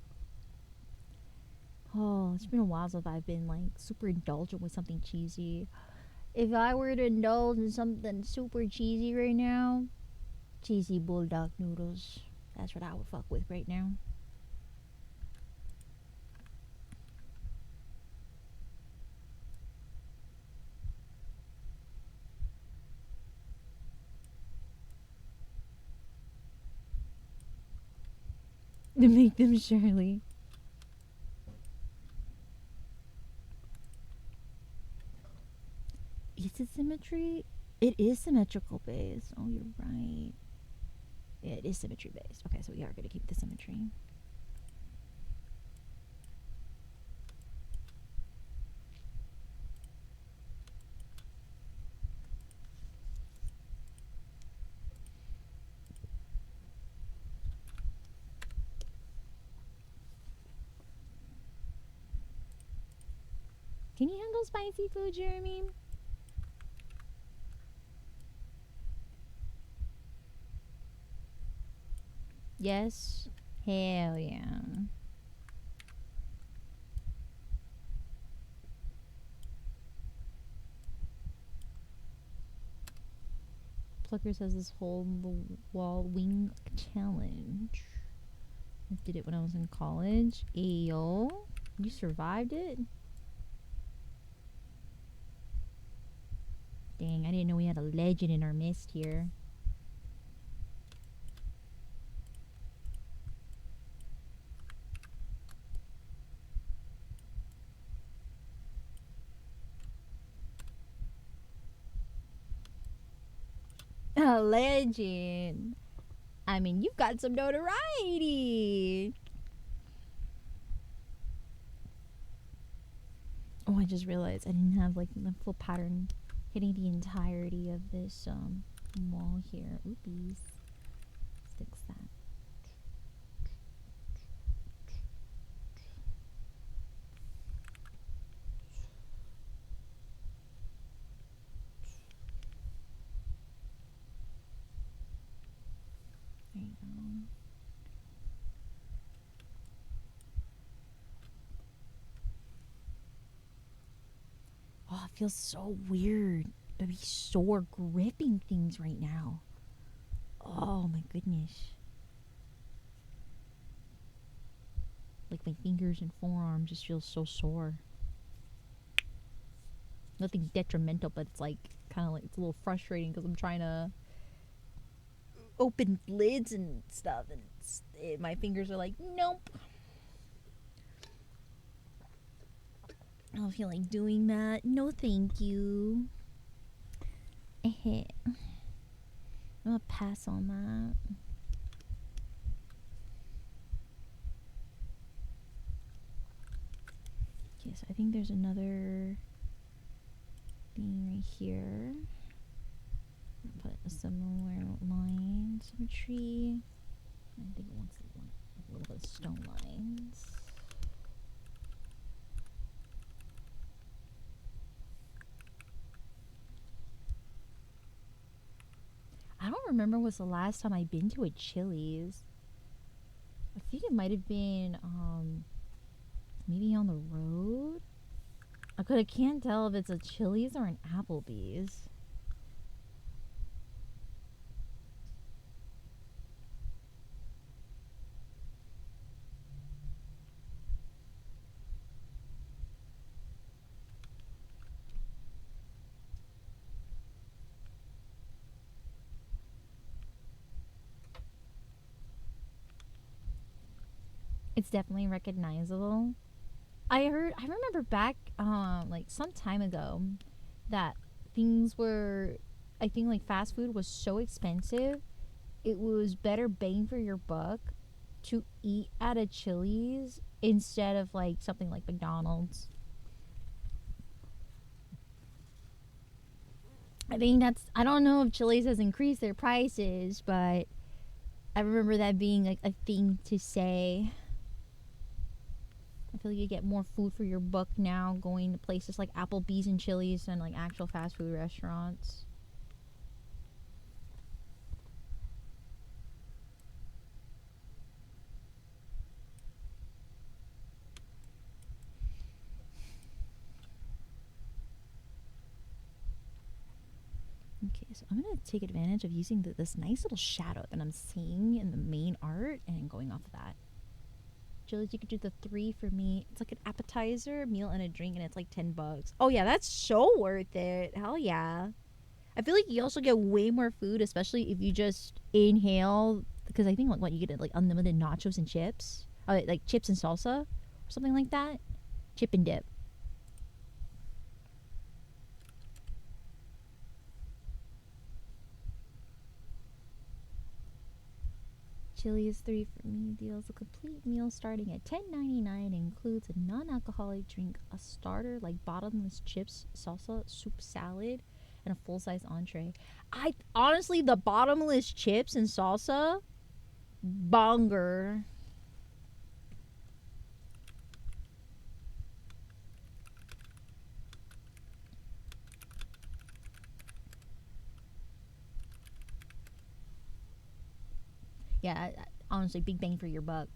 Oh, it's been a while since I've been like super indulgent with something cheesy. If I were to indulge in something super cheesy right now, cheesy bulldog noodles. That's what I would fuck with right now. To make them Shirley. Is it symmetry? It is symmetrical based. Oh, you're right. Yeah, it is symmetry based. Okay, so we are going to keep the symmetry. Can you handle spicy food, Jeremy? Yes. Hell yeah. Pluckers has this whole wall wing challenge. I did it when I was in college. Ayo. You survived it? Dang, I didn't know we had a legend in our midst here. A legend. I mean, you've got some notoriety. Oh, I just realized I didn't have like the full pattern hitting the entirety of this wall here. Oopies. Let's fix that. There you go. Oh, it feels so weird to be sore gripping things right now. Oh my goodness. Like my fingers and forearms just feel so sore. Nothing detrimental, but it's like kind of like it's a little frustrating because I'm trying to open lids and stuff, and my fingers are like, nope. I don't feel like doing that. No, thank you. I'm gonna pass on that. Okay, so I think there's another thing right here. Put a similar line symmetry. I think it wants a little bit of stone lines. I don't remember what's the last time I've been to a Chili's. I think it might have been maybe on the road. I can't tell if it's a Chili's or an Applebee's. It's definitely recognizable. I remember back like some time ago that things were, I think like fast food was so expensive, it was better bang for your buck to eat at a Chili's instead of like something like McDonald's. I think that's, I don't know if Chili's has increased their prices, but I remember that being like a thing to say. I feel like you get more food for your buck now going to places like Applebee's and Chili's than like actual fast food restaurants. Okay, so I'm going to take advantage of using this nice little shadow that I'm seeing in the main art and going off of that. Chili's, you could do the 3 for me. It's like an appetizer, meal, and a drink, and it's like $10. Oh yeah, that's so worth it. Hell yeah. I feel like you also get way more food, especially if you just inhale. Because I think like what you get like unlimited nachos and chips, like chips and salsa, or something like that. Chip and dip. Chili's 3 for me deals a complete meal starting at $10.99. Includes a non-alcoholic drink, a starter like bottomless chips, salsa, soup, salad, and a full-size entree. I honestly, the bottomless chips and salsa, bonger. Yeah, Honestly, big bang for your buck.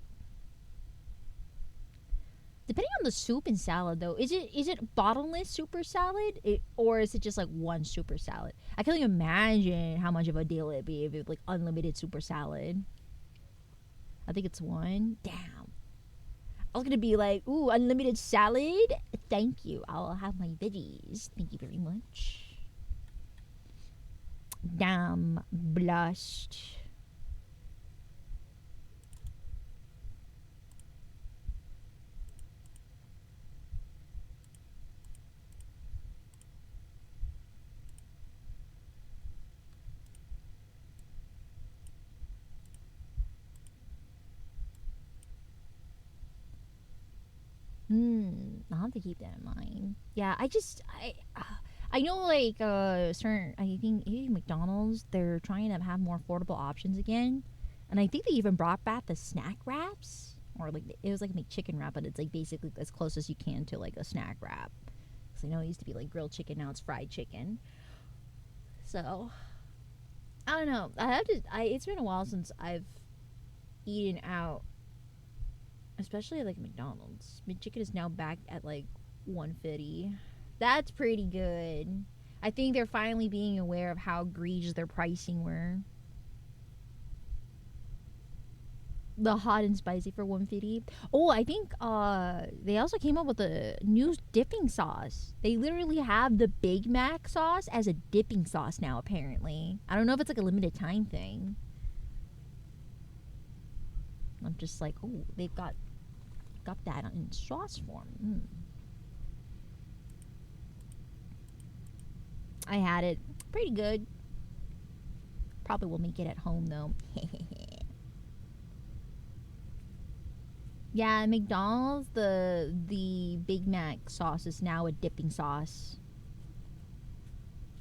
Depending on the soup and salad, though, is it bottomless super salad, or is it just like one super salad? I can only imagine how much of a deal it'd be if it was like unlimited super salad. I think it's one. Damn. I was gonna be like, ooh, unlimited salad. Thank you. I'll have my veggies. Thank you very much. Damn, blushed. I'll have to keep that in mind. Yeah, I know like certain I think McDonald's they're trying to have more affordable options again, and I think they even brought back the snack wraps or like it was like a McChicken wrap, but it's like basically as close as you can to like a snack wrap. Because I know it used to be like grilled chicken, now it's fried chicken. So I don't know. I have to. It's been a while since I've eaten out, especially like McDonald's. McChicken is now back at like 150. That's pretty good. I think they're finally being aware of how egregious their pricing were. The hot and spicy for 150. Oh, I think they also came up with a new dipping sauce. They literally have the Big Mac sauce as a dipping sauce now apparently. I don't know if it's like a limited time thing. I'm just like, oh, they've got that in sauce form. I had it. Pretty good. Probably will make it at home though. Yeah, McDonald's the Big Mac sauce is now a dipping sauce.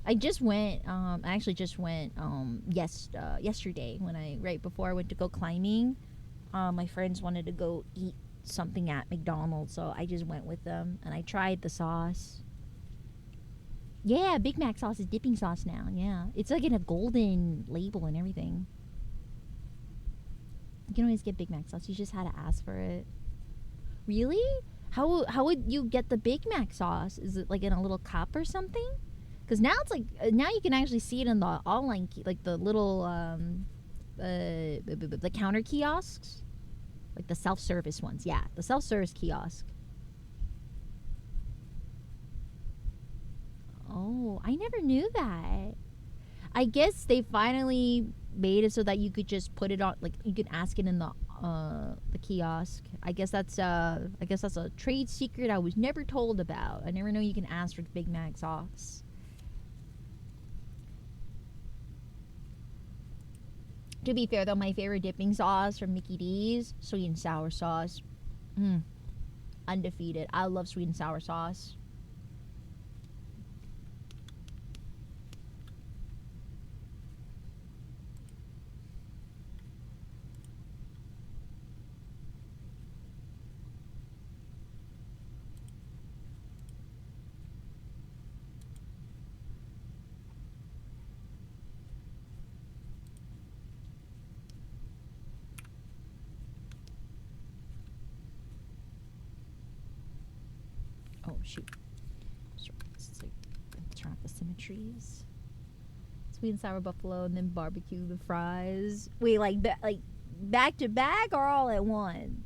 I just went. I actually just went. Yesterday when right before I went to go climbing. My friends wanted to go eat something at McDonald's, so I just went with them and I tried the sauce. Yeah, Big Mac sauce is dipping sauce now. Yeah, it's like in a golden label and everything. You can always get Big Mac sauce. You just had to ask for it. Really? How would you get the Big Mac sauce? Is it like in a little cup or something? Because now it's like now you can actually see it in the online like the little the counter kiosks, like the self-service ones. Yeah, the self-service kiosk. Oh, I never knew that. I guess they finally made it so that you could just put it on, like you can ask it in the kiosk. I guess that's a trade secret I was never told about. I never know you can ask for Big Mac sauce. To be fair though, my favorite dipping sauce from Mickey D's, sweet and sour sauce. Mm, undefeated. I love sweet and sour sauce. Oh shoot. Let's like turn off the symmetries. Sweet and sour buffalo, and then barbecue the fries. Wait, like back to back or all at once?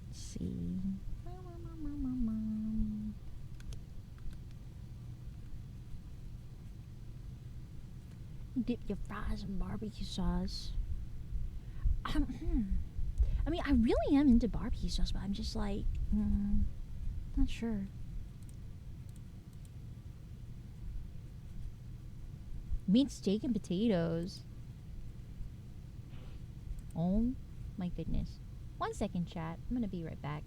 Let's see. Dip your fries in barbecue sauce. I mean, I really am into barbecue sauce, but I'm just like, not sure. Meat, steak, and potatoes. Oh My goodness. 1 second, chat. I'm gonna be right back.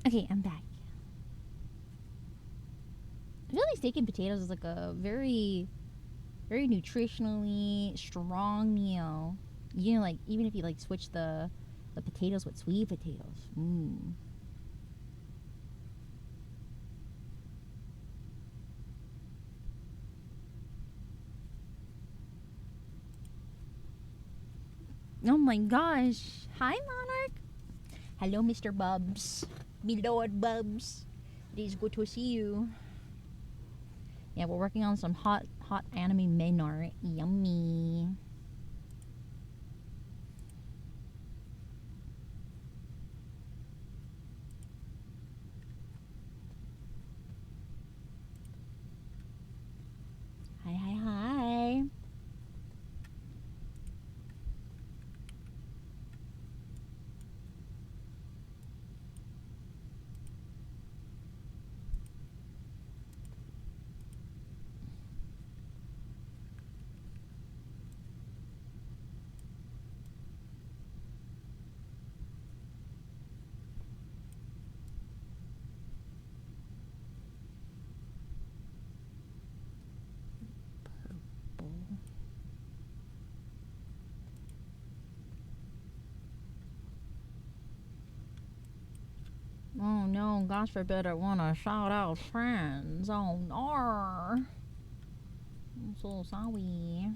Okay, I'm back. I feel like steak and potatoes is like a very nutritionally strong meal. You know, like even if you like switch the potatoes with sweet potatoes. Mmm. Oh my gosh. Hi, Monarch. Hello, Mr. Bubs. Me Lord Bubs. It is good to see you. Yeah, we're working on some hot anime men art. Yummy. Hi, hi, hi. Oh no, gosh forbid I want to shout out friends. Oh no. I'm so sorry.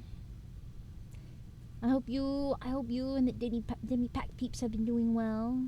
I hope you and the Demi Pack peeps have been doing well.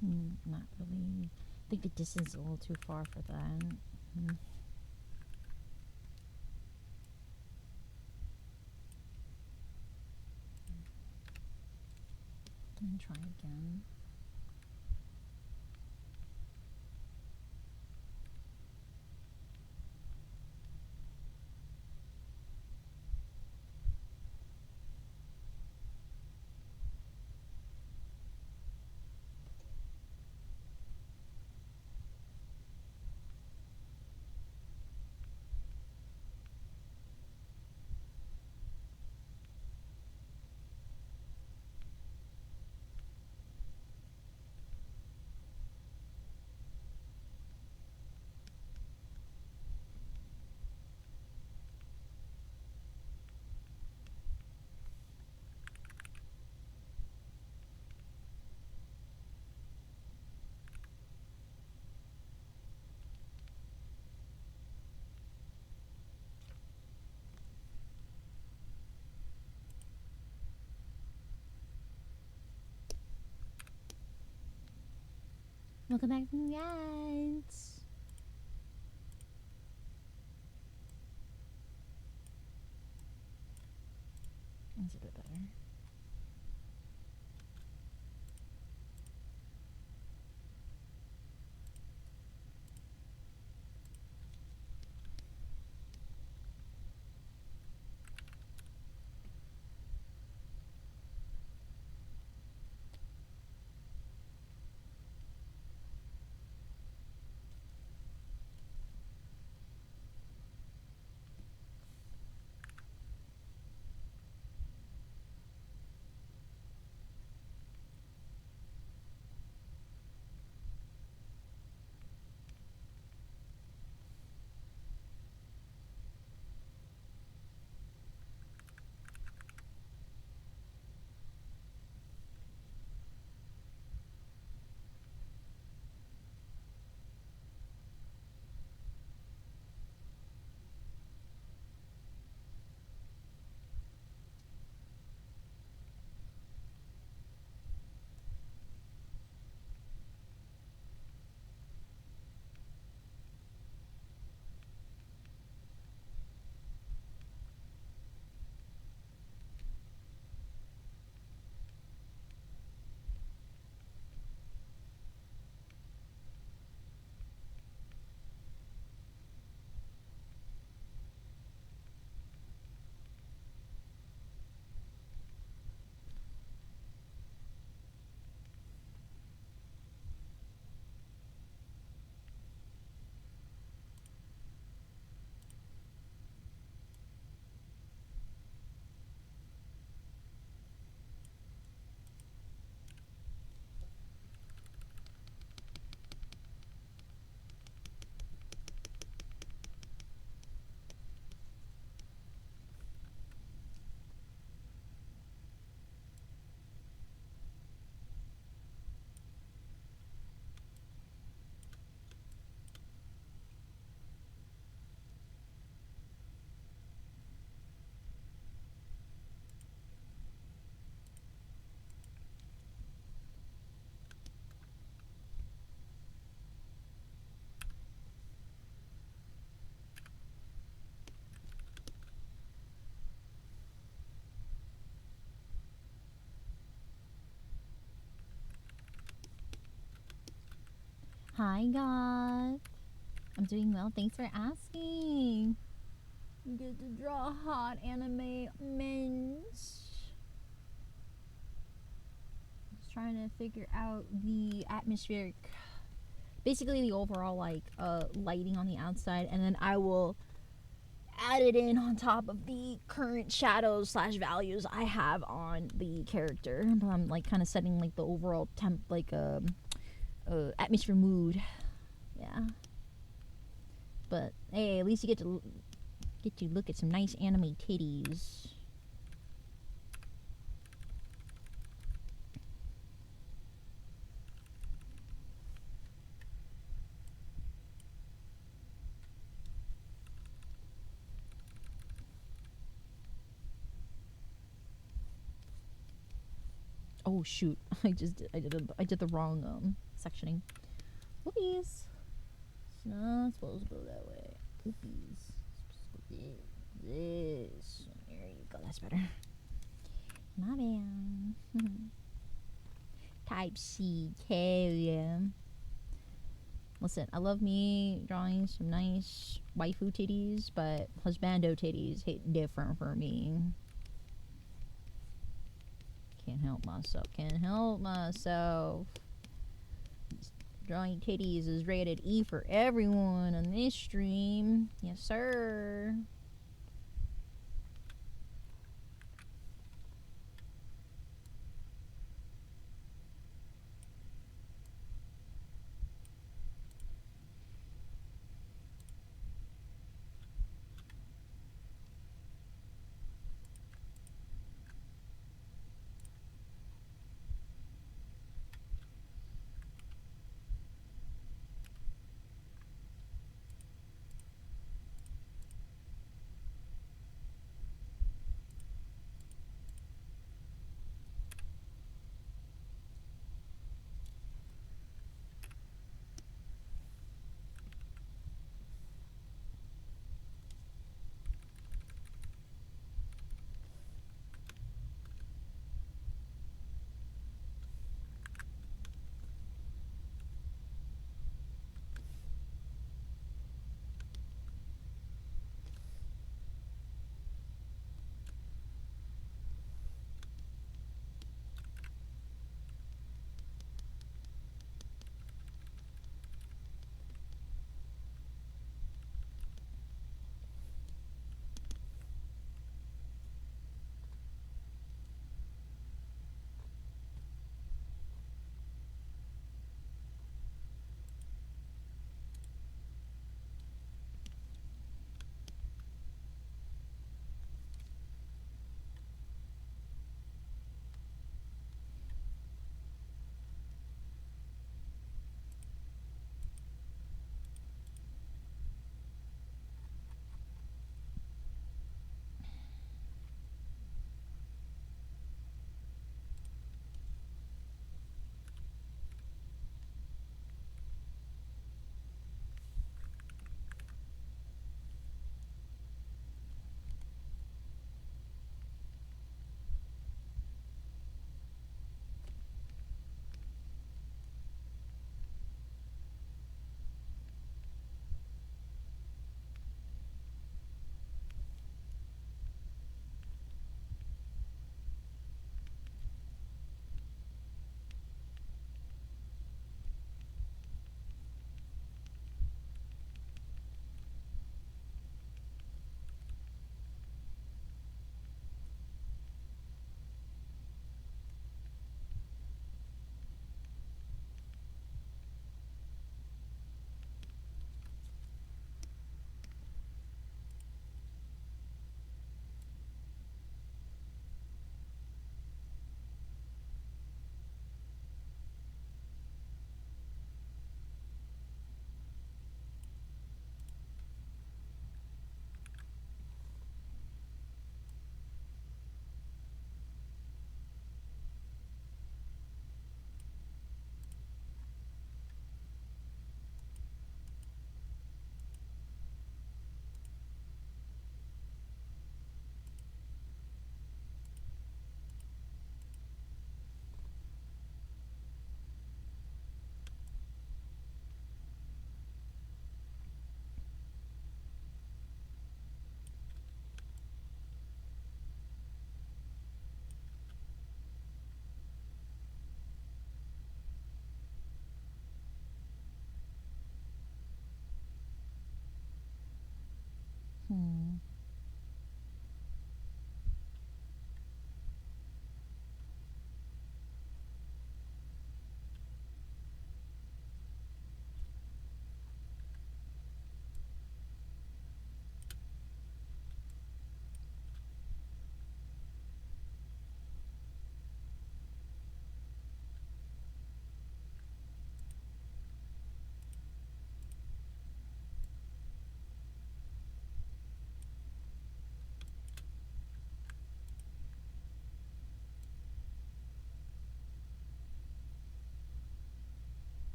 Not really. I think the distance is a little too far for that. And try again. Welcome back from the ads. That's a bit better. Hi, God. I'm doing well. Thanks for asking. You get to draw hot anime men's. Just trying to figure out the atmospheric, basically the overall lighting on the outside, and then I will add it in on top of the current shadows slash values I have on the character. But I'm like kind of setting like the overall atmosphere mood. Yeah. But hey, at least you get to look at some nice anime titties. Oh shoot! I did the wrong sectioning. Whoopies. It's not supposed to go that way. Whoopies. This. There you go. That's better. My bad. Type C. Carrier. Listen, I love me drawing some nice waifu titties, but husbando titties hit different for me. Can't help myself. Can't help myself. Drawing titties is rated E for everyone on this stream. Yes, sir.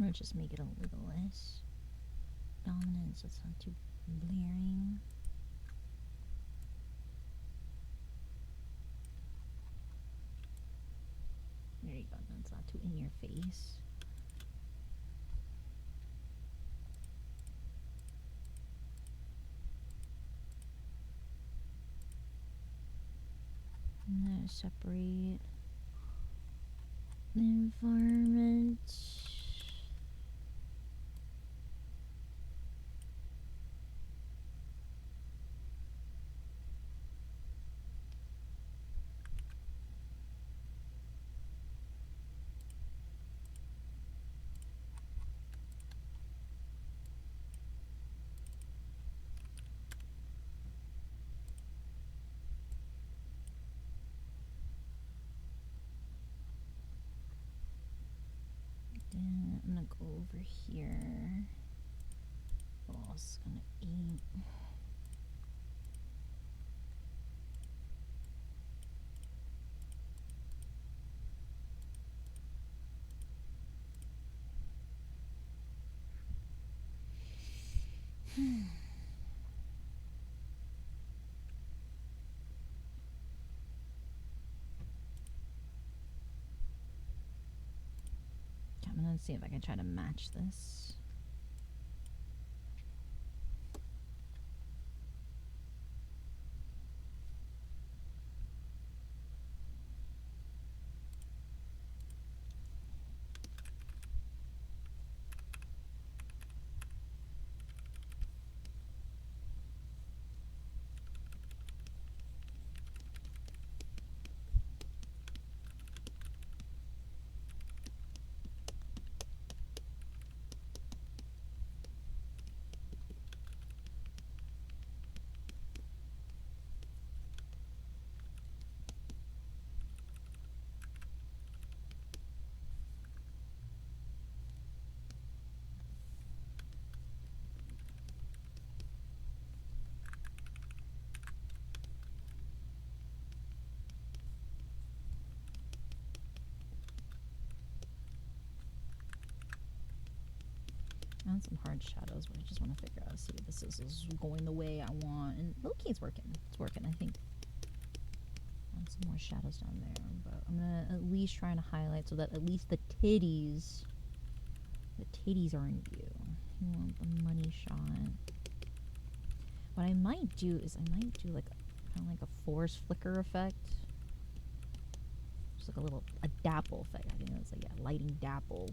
I'm gonna just make it a little less dominant so it's not too blaring. There you go, then it's not too in your face. I'm gonna separate the environment. Then I'm gonna go over here. What else is gonna eat? I'm gonna see if I can try to match this. And some hard shadows, but I just want to figure out, see if this is going the way I want. And okay, it's working. It's working, I think. And some more shadows down there, but I'm gonna at least try and highlight so that at least the titties are in view. You want the money shot. What I might do is I might do like kind of like a force flicker effect. Just like a dapple effect. I think that's like, yeah, lighting dapple.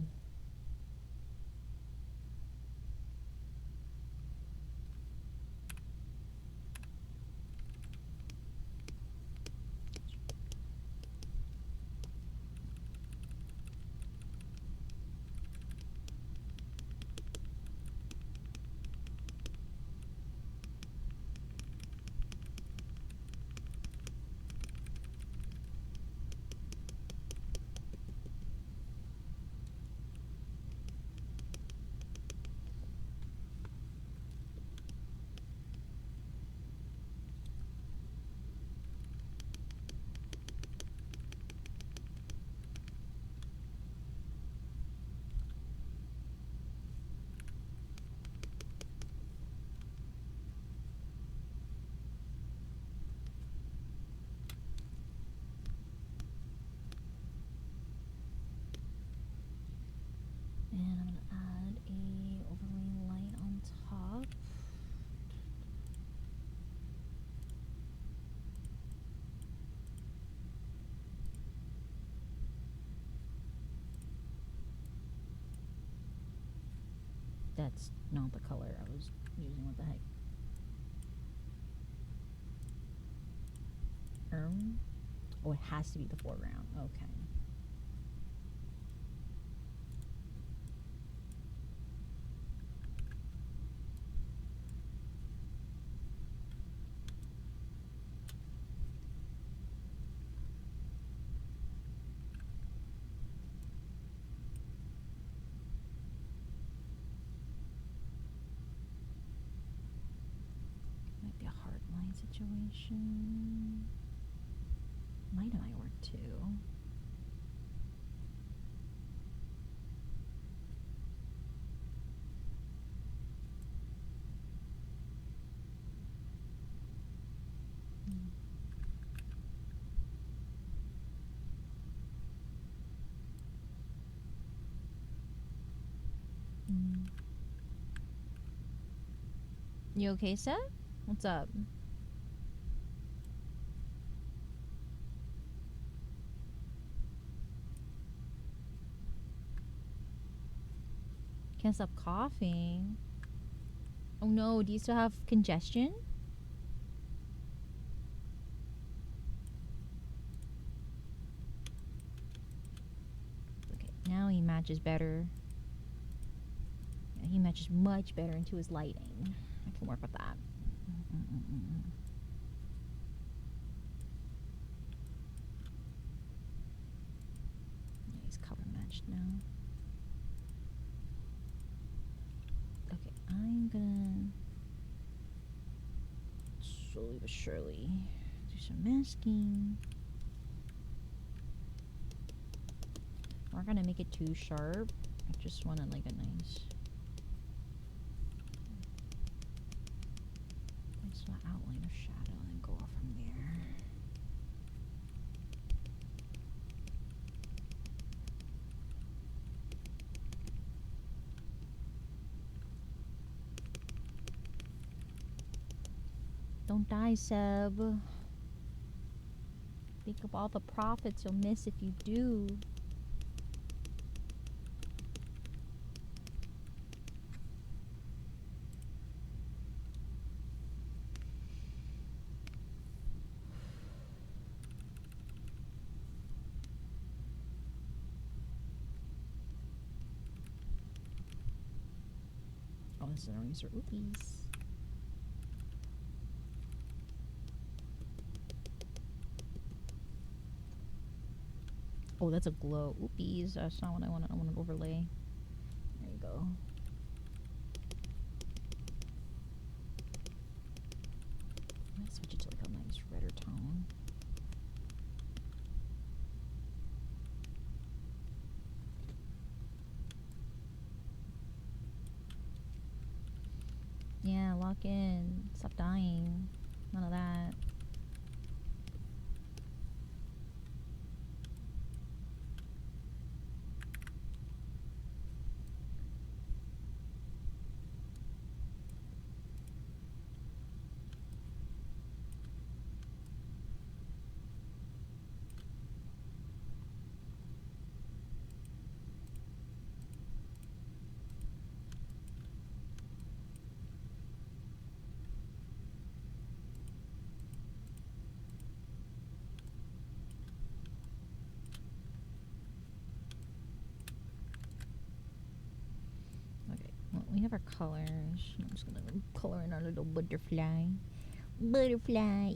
And I'm gonna add a overlay light on top. That's not the color I was using. What the heck? Oh, it has to be the foreground. Okay. Might be a hard line situation. Light might work too. You okay, Seb? What's up? Can't stop coughing. Oh no, do you still have congestion? Okay, now he matches better. Yeah, he matches much better into his lighting. I can work with that. Yeah, he's color matched now. Okay, I'm gonna slowly but surely do some masking. We're not gonna make it too sharp. I just wanted like a nice outline of shadow and then go off from there. Don't die, Seb. Think of all the profits you'll miss if you do. Oh, this is an eraser. Oopies. Oh, that's a glow. Oopies. That's not what I want. I want an overlay. There you go. I'm gonna switch it to like a nice redder tone. Yeah, lock in. Stop dying. None of that. Well, we have our colors. I'm just gonna color in our little butterfly. Butterfly.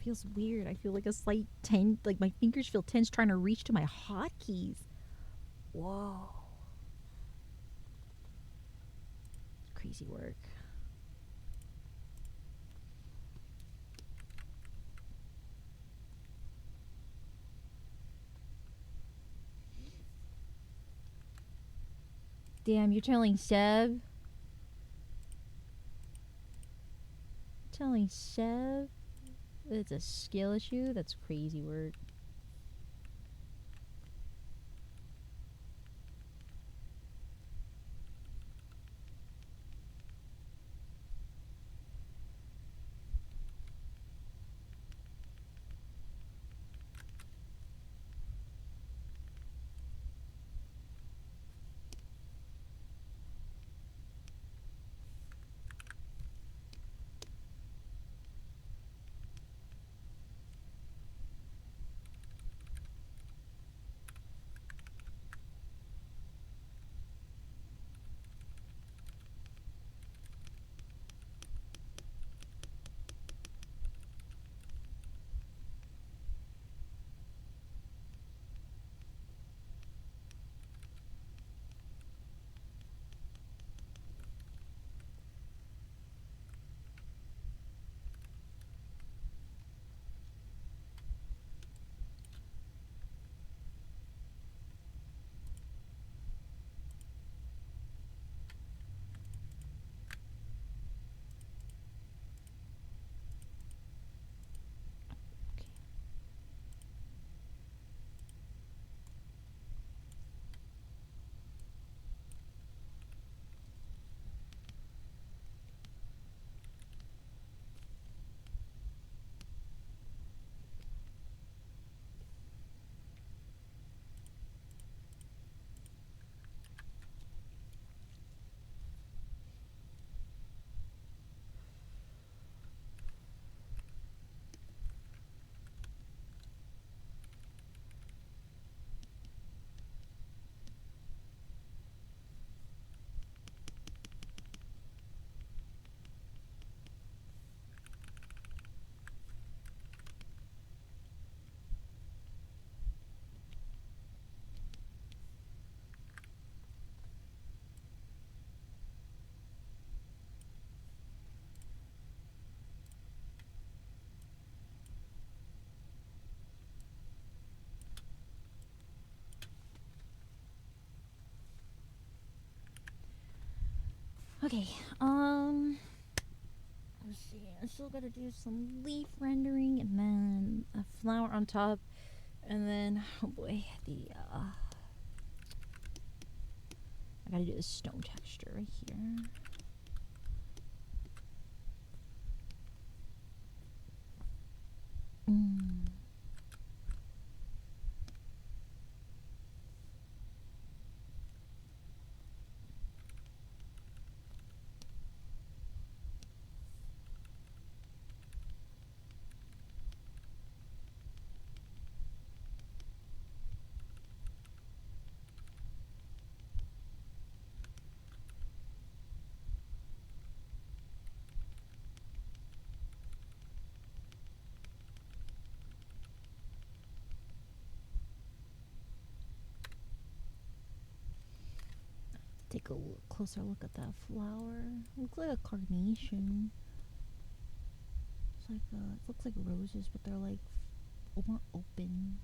feels weird. I feel like a slight tense, like my fingers feel tense trying to reach to my hotkeys. Whoa. Crazy work. Damn, you're telling Sev? Telling Sev it's a skill issue? That's crazy work. Okay, let's see. I still gotta do some leaf rendering and then a flower on top, and then oh boy, I gotta do the stone texture right here. Mm. Take a closer look at that flower. Looks like a carnation. It's like it looks like roses, but they're like more open.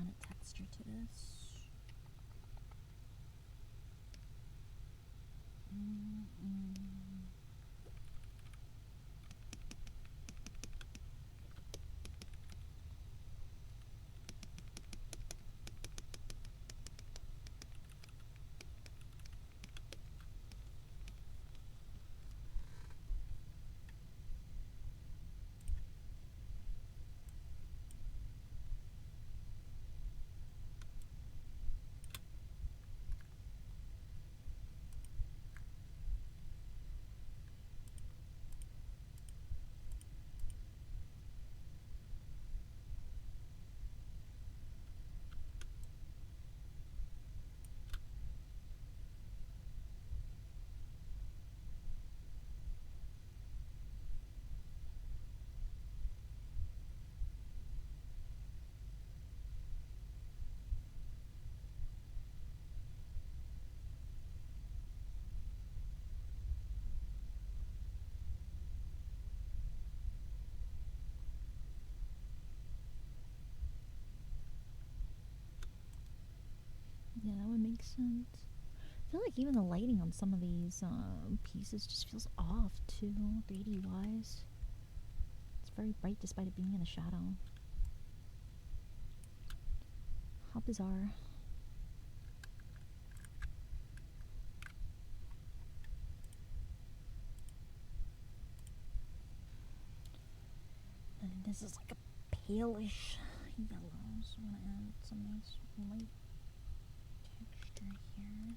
add a texture to this. Yeah, that would make sense. I feel like even the lighting on some of these pieces just feels off too, 3D wise. It's very bright despite it being in the shadow. How bizarre. And this is like a palish yellow, so I'm gonna add some nice light texture here.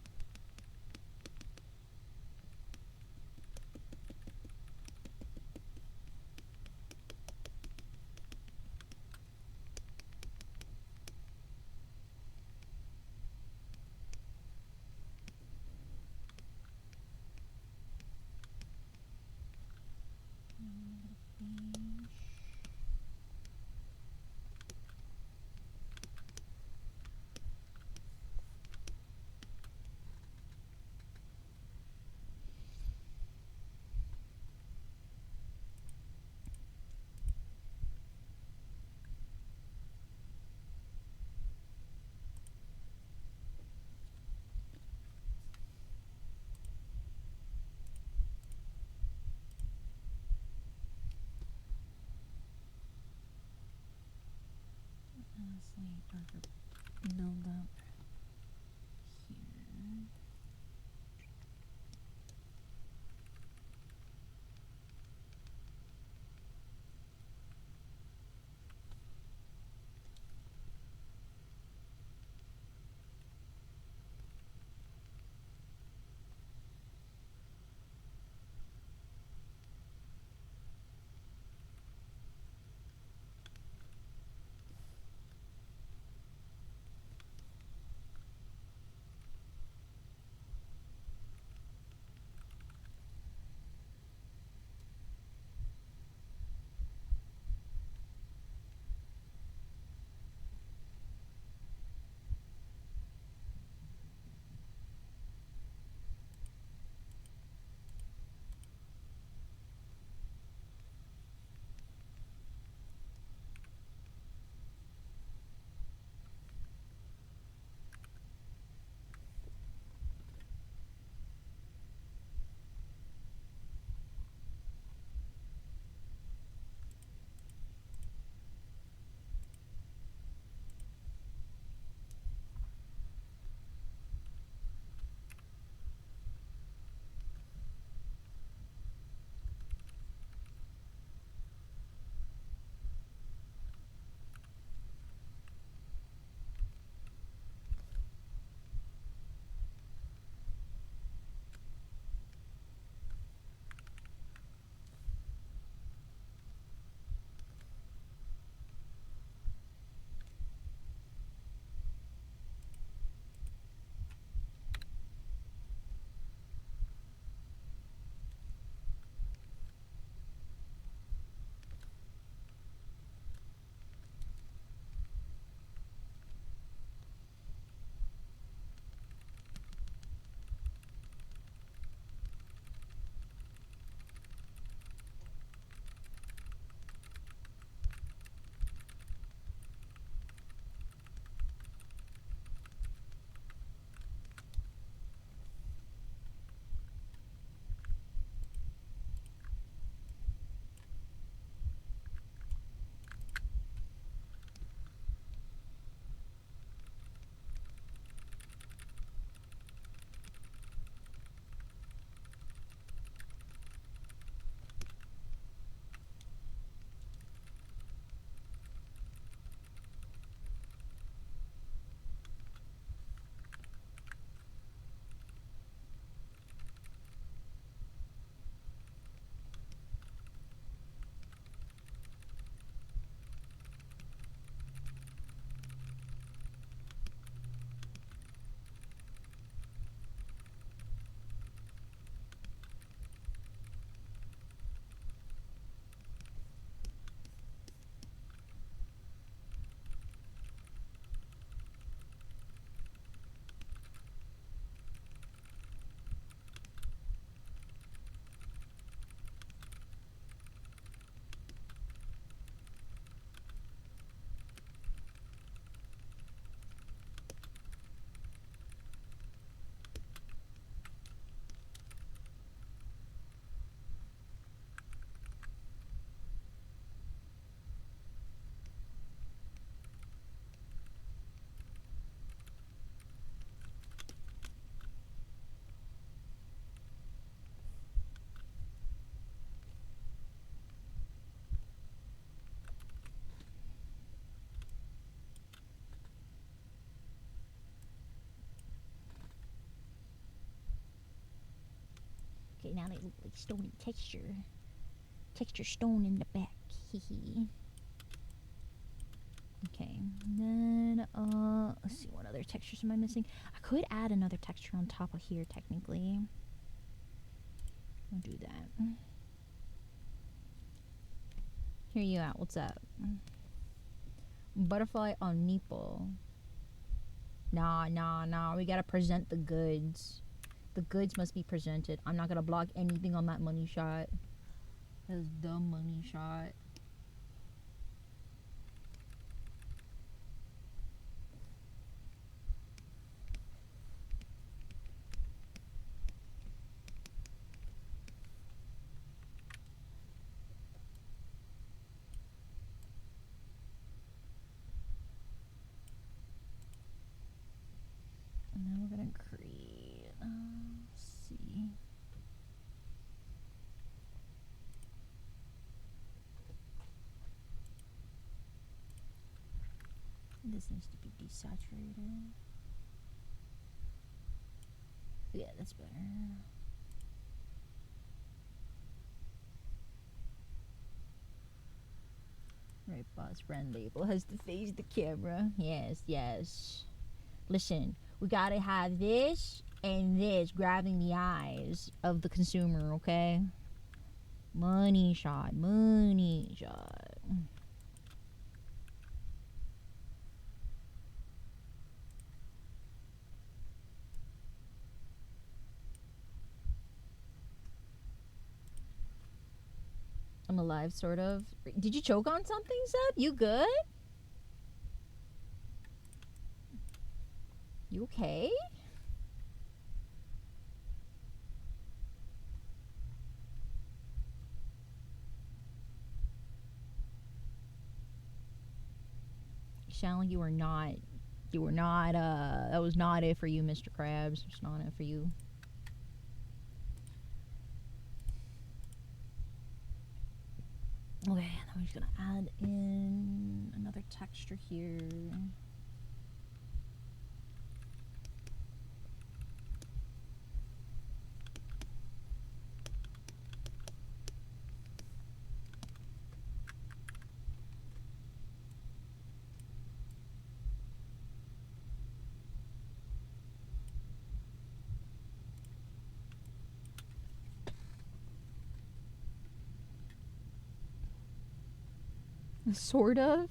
Honestly, darker build up here. Okay, now they look like stony texture. Texture stone in the back. Hee. Okay, then let's see, what other textures am I missing? I could add another texture on top of here technically. I'll do that. Hear you out. What's up? Butterfly on nipple. Nah. We gotta present the goods. The goods must be presented. I'm not gonna block anything on that money shot. That's dumb money shot. And then we're gonna create. Let's see. This needs to be desaturated. Yeah, that's better. Right, boss friend label has to face the camera. Yes. Listen, we gotta have this and this grabbing the eyes of the consumer, okay? Money shot. I'm alive, sort of. Did you choke on something, Seb? You good? You okay? You sound like you were not. That was not it for you, Mr. Krabs. It's not it for you. Okay, now we're just gonna add in another texture here. Sort of.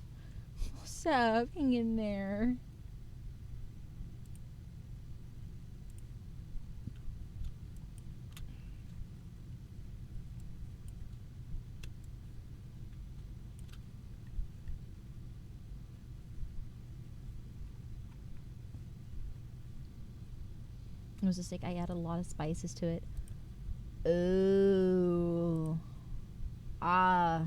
Seb, hang in there. It was just like I added a lot of spices to it. Oh. Ah.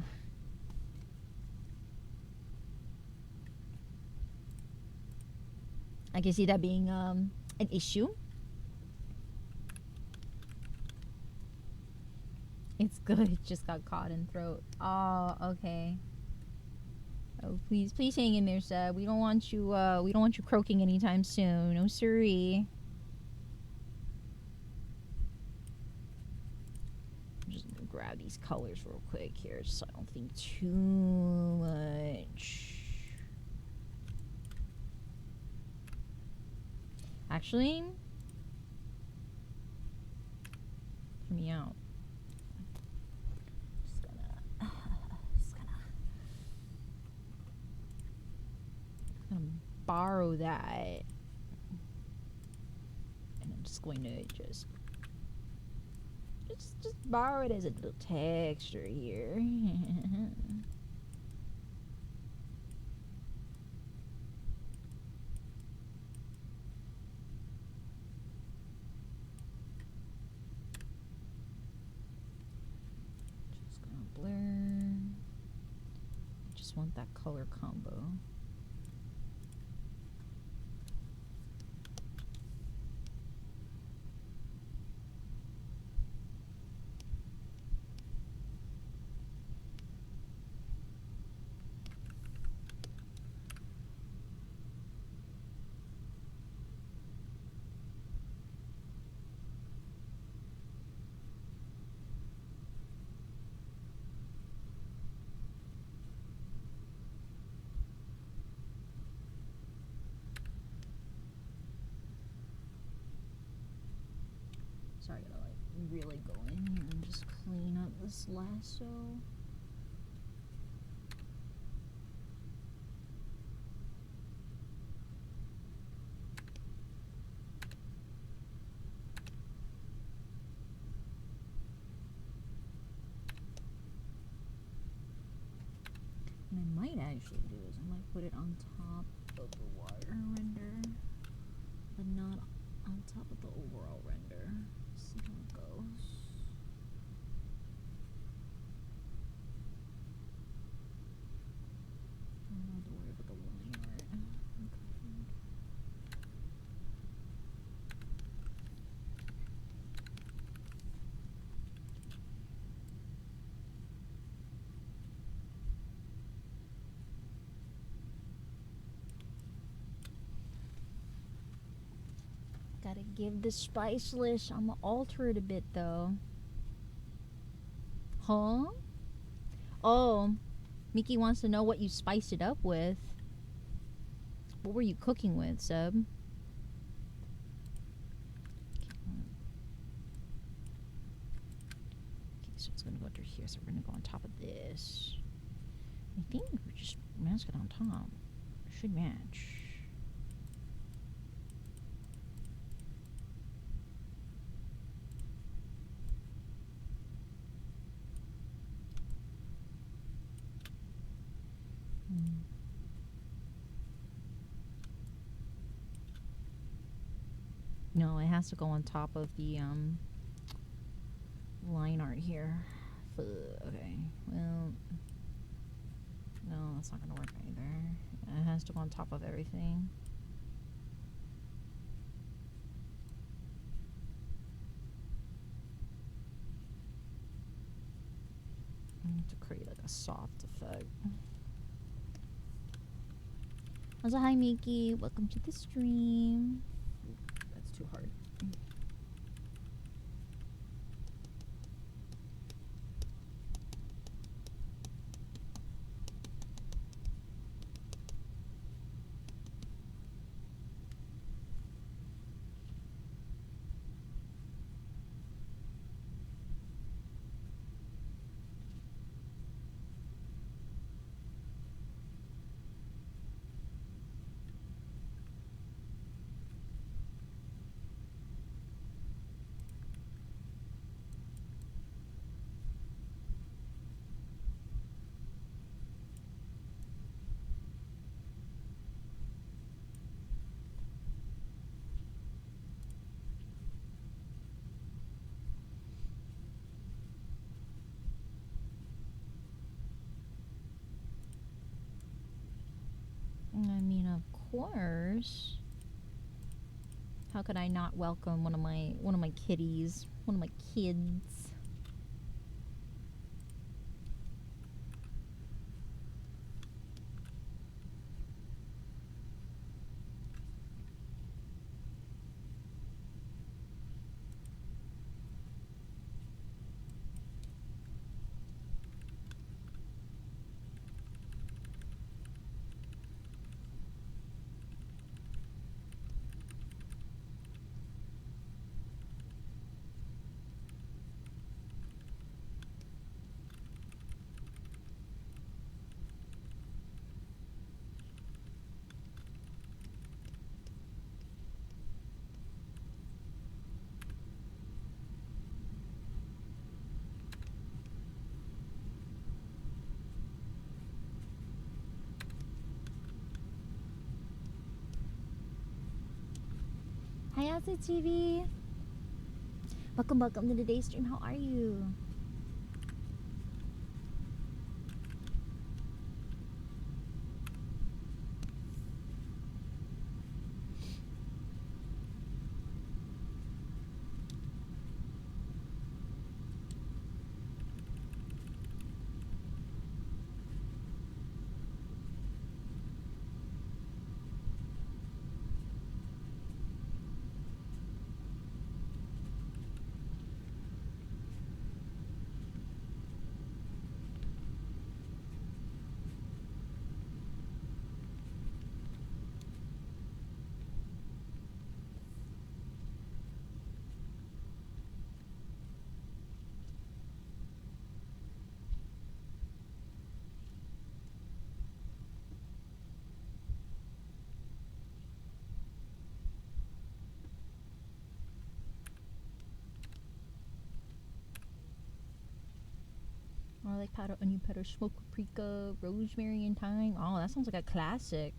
I can see that being an issue. It's good. It just got caught in throat. Oh, okay. Oh, please hang in there, Seb. We don't want you croaking anytime soon. No siree. I'm just gonna grab these colors real quick here so I don't think too much. Actually, hear me out. Just gonna borrow that, and I'm just going to just borrow it as a little texture here. Just gonna blur. Just want that color combo. Sorry, I gotta like really go in here and just clean up this lasso. What I might actually do is I might put it on top of the water render, but not on top of the overall render. See how it goes. I don't have to worry about the line art. Okay. Gotta give the spice list. I'm gonna alter it a bit though. Huh? Oh, Mickey wants to know what you spiced it up with. What were you cooking with, Seb? Okay, so it's gonna go under here. So we're gonna go on top of this. I think we're just mask it on top. Should match. No, it has to go on top of the line art here. Okay, well, no, that's not gonna work either. It has to go on top of everything. I need to create like a soft effect. Also, hi Miki, welcome to the stream. That's too hard. I mean, of course. How could I not welcome one of my kitties, one of my kids? Hi, Asa TV. Welcome to today's stream. How are you? garlic powder, onion powder, smoked paprika, rosemary, and thyme. Oh, that sounds like a classic.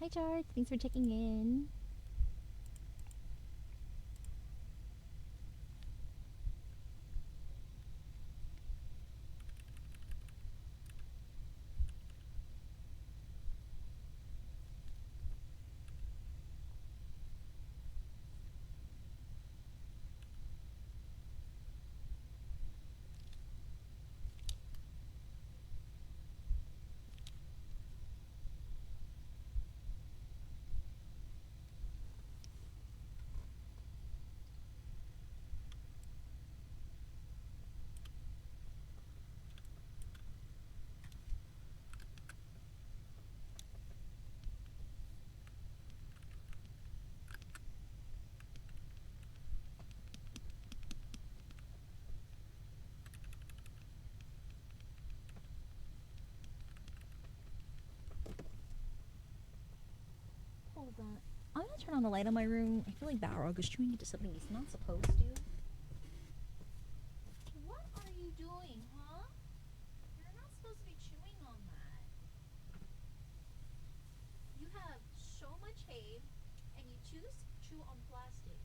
Hi, Charles. Thanks for checking in. What was that? I'm gonna turn on the light in my room. I feel like Balrog is chewing into something he's not supposed to. What are you doing, huh? You're not supposed to be chewing on that. You have so much hay, and you choose to chew on plastic.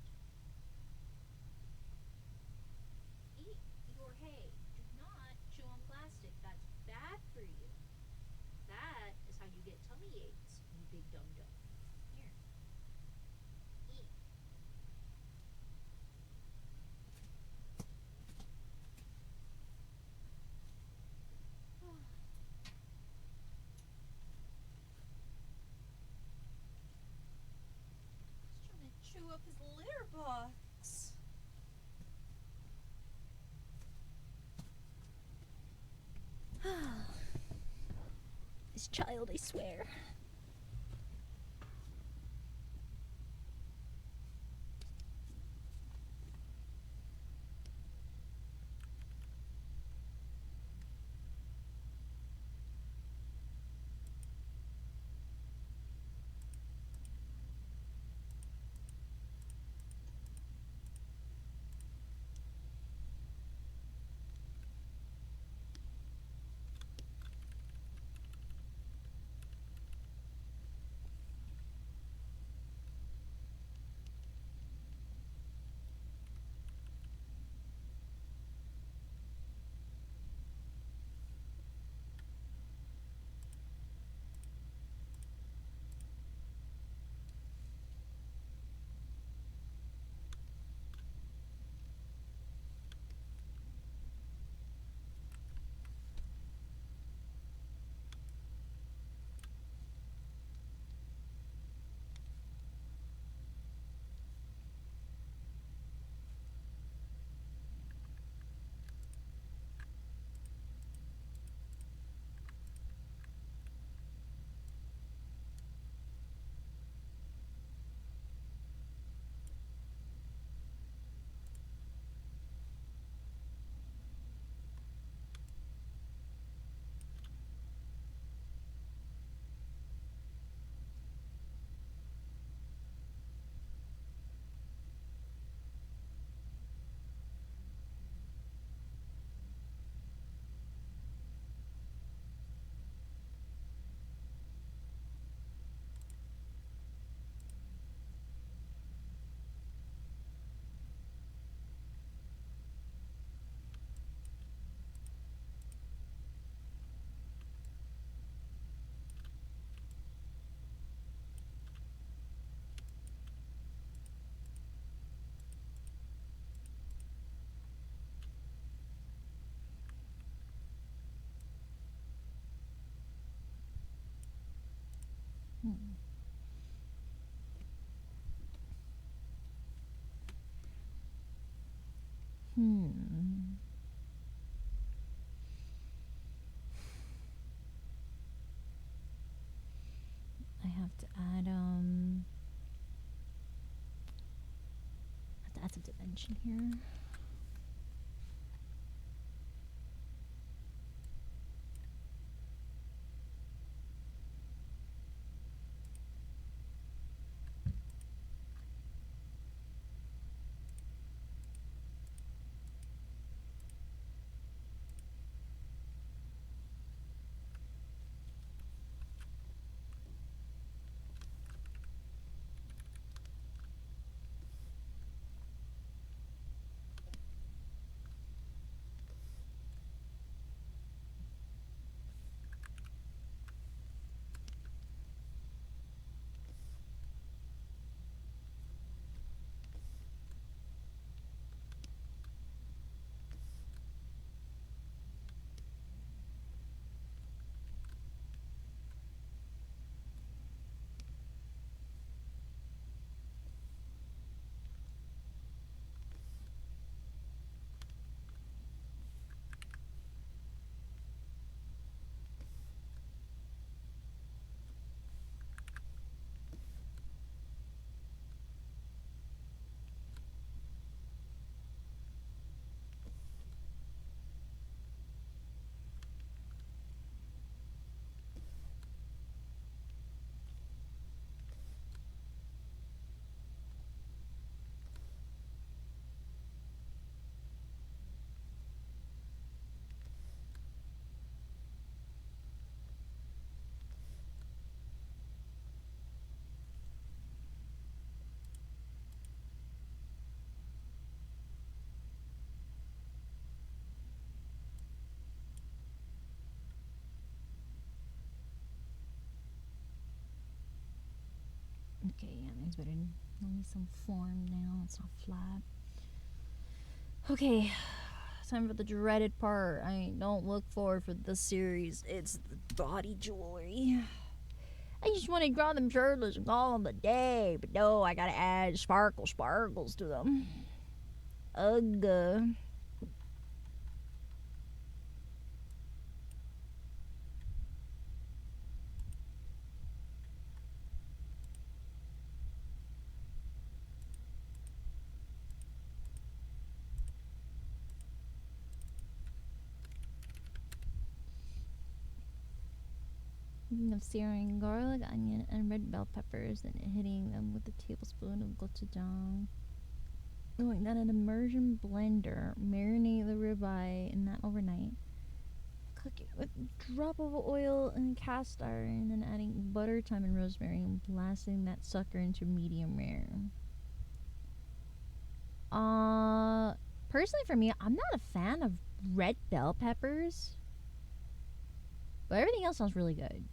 Eat your hay. Do not chew on plastic. That's bad for you. That is how you get tummy aches, you big dum-dum. Here. Eat. He's trying to chew up his litter box. This child, I swear. Hmm. I have to add have to add some dimension here. Okay, yeah, there's better. Only some form now. It's not flat. Okay, time for the dreaded part. I don't look forward for this series. It's the body jewelry. I just want to draw them shirtless and call them a day, but no, I gotta add sparkles to them. Ugh. Thinking of searing garlic, onion, and red bell peppers, and hitting them with a tablespoon of gochujang. Doing that in an immersion blender. Marinate the ribeye in that overnight. Cook it with a drop of oil and cast iron, and adding butter, thyme, and rosemary, and blasting that sucker into medium rare. Personally for me, I'm not a fan of red bell peppers, but everything else sounds really good.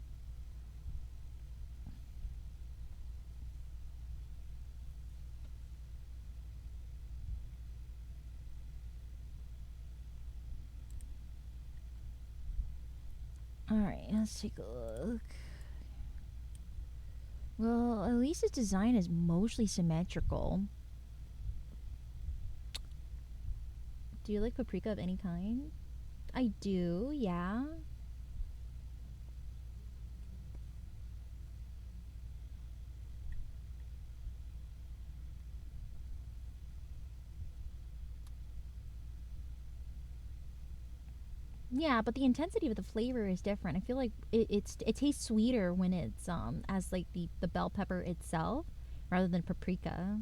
Alright, let's take a look. Well, at least its design is mostly symmetrical. Do you like paprika of any kind? I do, yeah. Yeah, but the intensity of the flavor is different. I feel like it tastes sweeter when it's as like the bell pepper itself rather than paprika.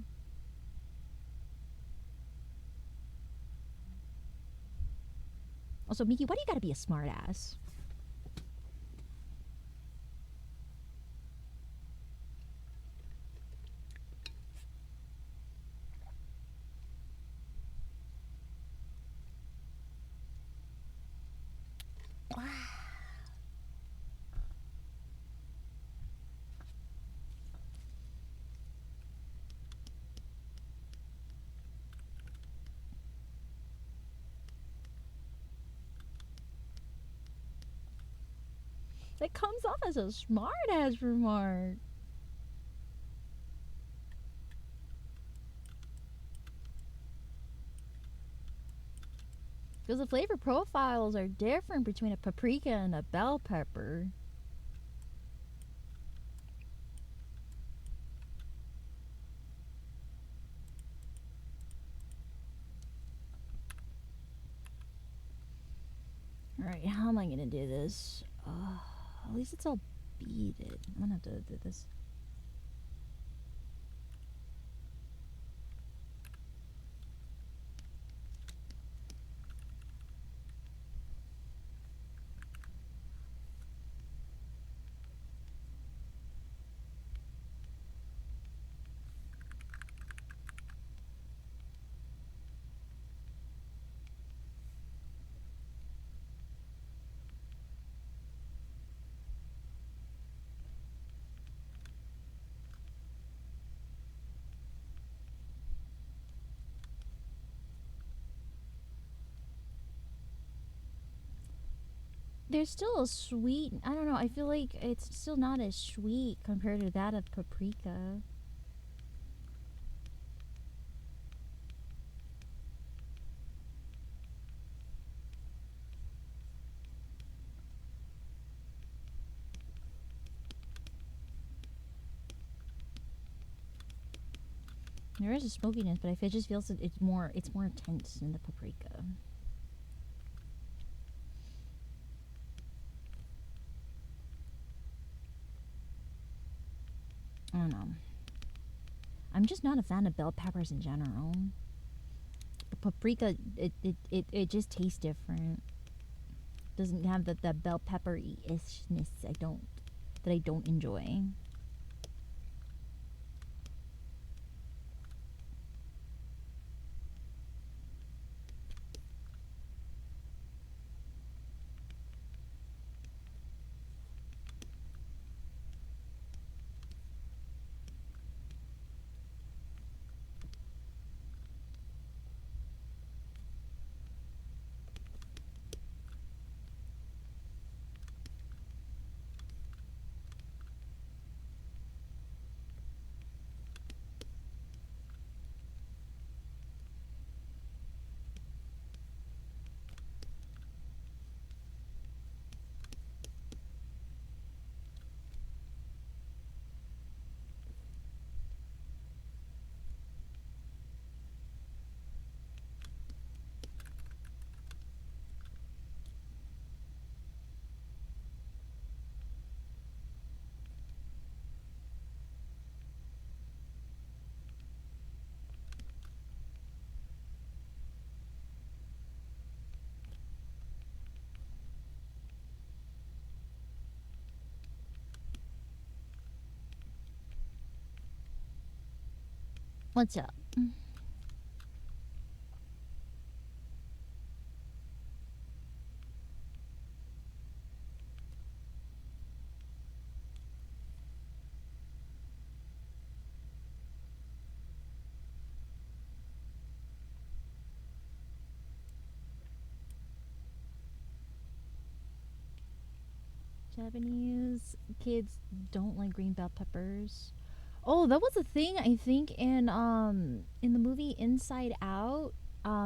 Also, Miki, why do you gotta be a smartass? That comes off as a smartass remark. Because the flavor profiles are different between a paprika and a bell pepper. Alright, how am I gonna do this? At least it's all beaded. I'm gonna have to do this. There's still a sweet. I don't know. I feel like it's still not as sweet compared to that of paprika. There is a smokiness, but it just feels it's more intense in the paprika. I don't know. I'm just not a fan of bell peppers in general. But paprika, it just tastes different. Doesn't have the bell pepper-ishness that I don't enjoy. What's up? Japanese kids don't like green bell peppers. Oh, that was a thing I think in the movie Inside Out.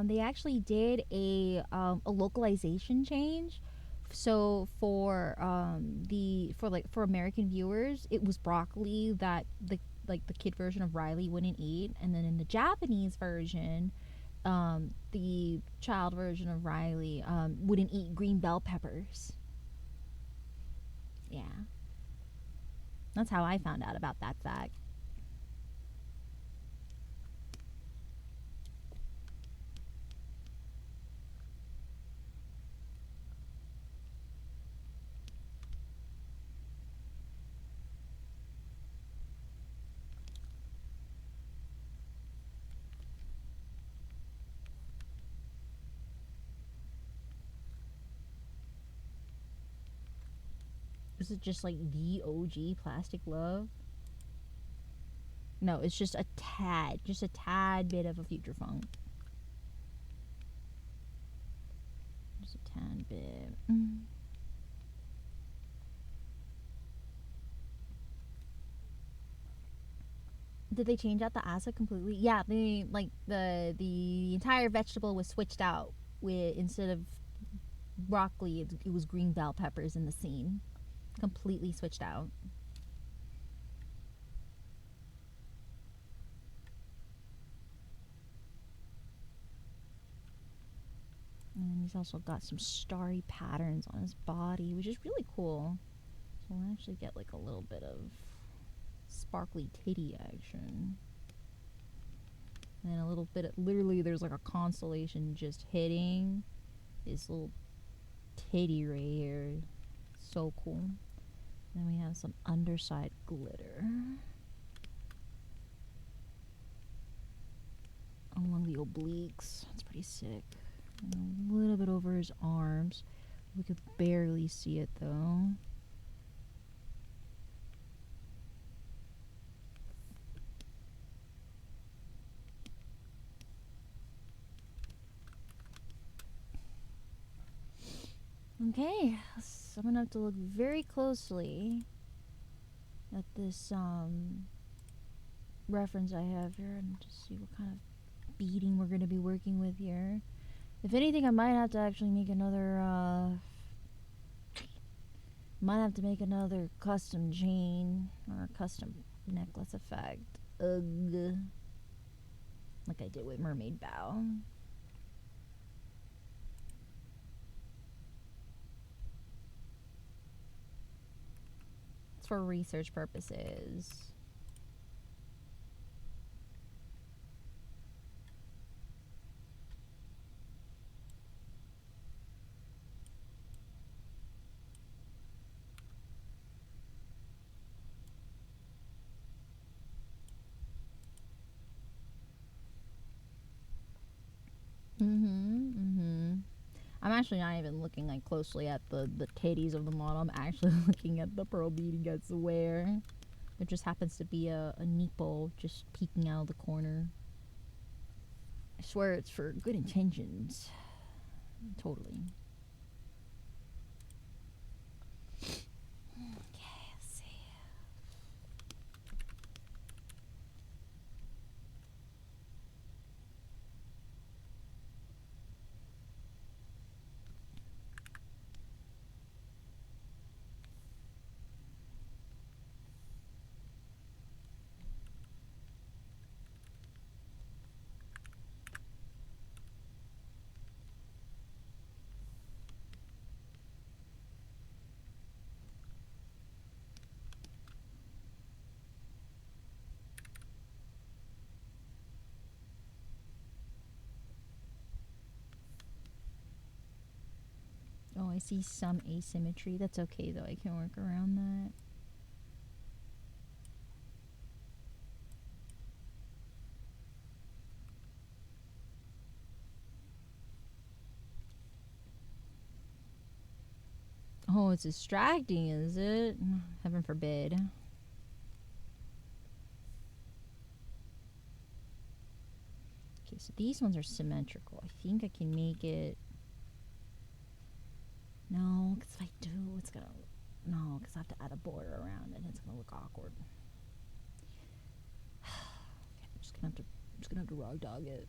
They actually did a localization change. So for American viewers, it was broccoli that the kid version of Riley wouldn't eat, and then in the Japanese version, the child version of Riley wouldn't eat green bell peppers. Yeah, that's how I found out about that fact. Is it just like the OG Plastic Love? No, it's just a tad bit of a Future Funk. Just a tad bit. Did they change out the acid completely? Yeah, the entire vegetable was switched out with instead of broccoli, it was green bell peppers in the scene. Completely switched out. And then he's also got some starry patterns on his body, which is really cool. So we'll actually get like a little bit of sparkly titty action. And then a little bit of, literally there's like a constellation just hitting this little titty right here. So cool. Then we have some underside glitter along the obliques. That's pretty sick. And a little bit over his arms. We could barely see it though. Okay, so I'm gonna have to look very closely at this reference I have here and just see what kind of beading we're gonna be working with here. If anything, I might have to actually make another custom chain or custom necklace effect. Ugh. Like I did with Mermaid Bow. It's for research purposes. I'm actually not even looking like closely at the titties of the model. I'm actually looking at the pearl bead he gets to wear. There just happens to be a nipple just peeking out of the corner. I swear it's for good intentions. Totally. Okay, let's see. Oh, I see some asymmetry. That's okay though. I can work around that. Oh, it's distracting, is it? Heaven forbid. Okay, so these ones are symmetrical. I think I can make it. No, because if I do, it's gonna. No, because I have to add a border around it. It's gonna look awkward. Okay, I'm just gonna have to raw dog it.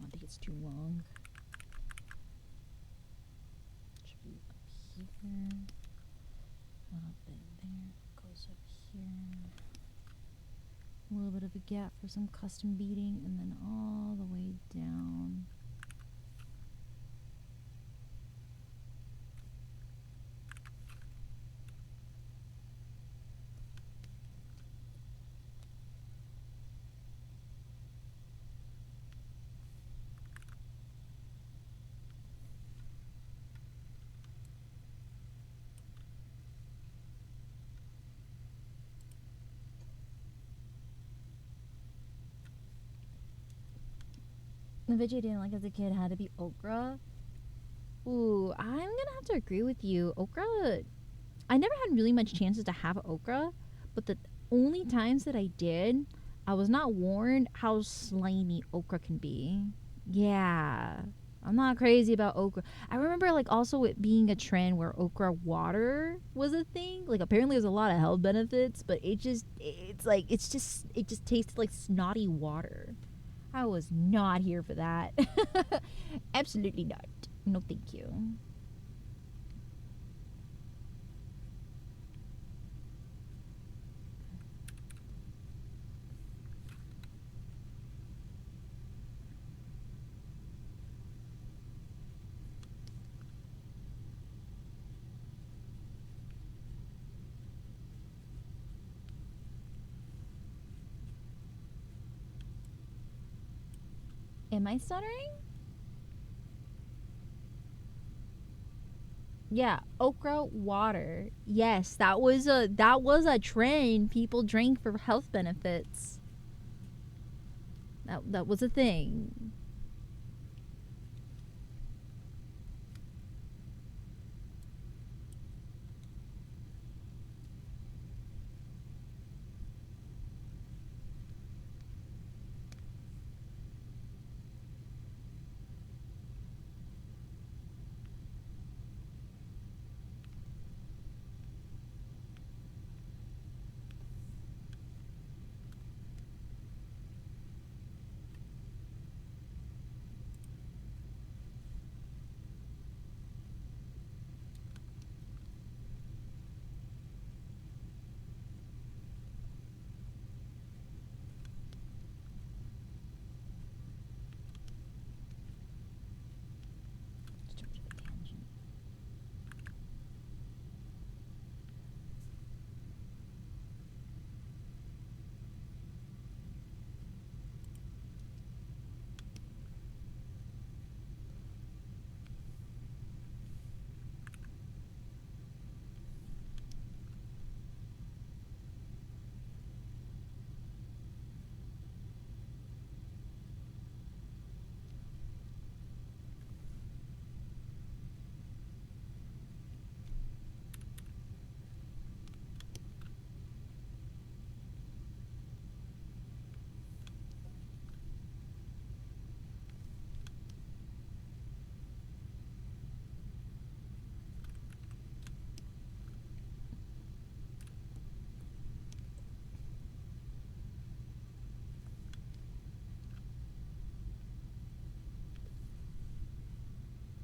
I think it's too long. Should be up here. A little bit there. Goes up here. A little bit of a gap for some custom beading, and then all the way down. The veggie I didn't like as a kid had to be okra. Ooh, I'm gonna have to agree with you. Okra, I never had really much chances to have okra, but the only times that I did, I was not warned how slimy okra can be. Yeah. I'm not crazy about okra. I remember like also it being a trend where okra water was a thing. Like apparently there's a lot of health benefits, but it just tasted like snotty water. I was not here for that. Absolutely not. No, thank you. Am I stuttering? Yeah, okra water. Yes, that was a trend people drank for health benefits. That was a thing.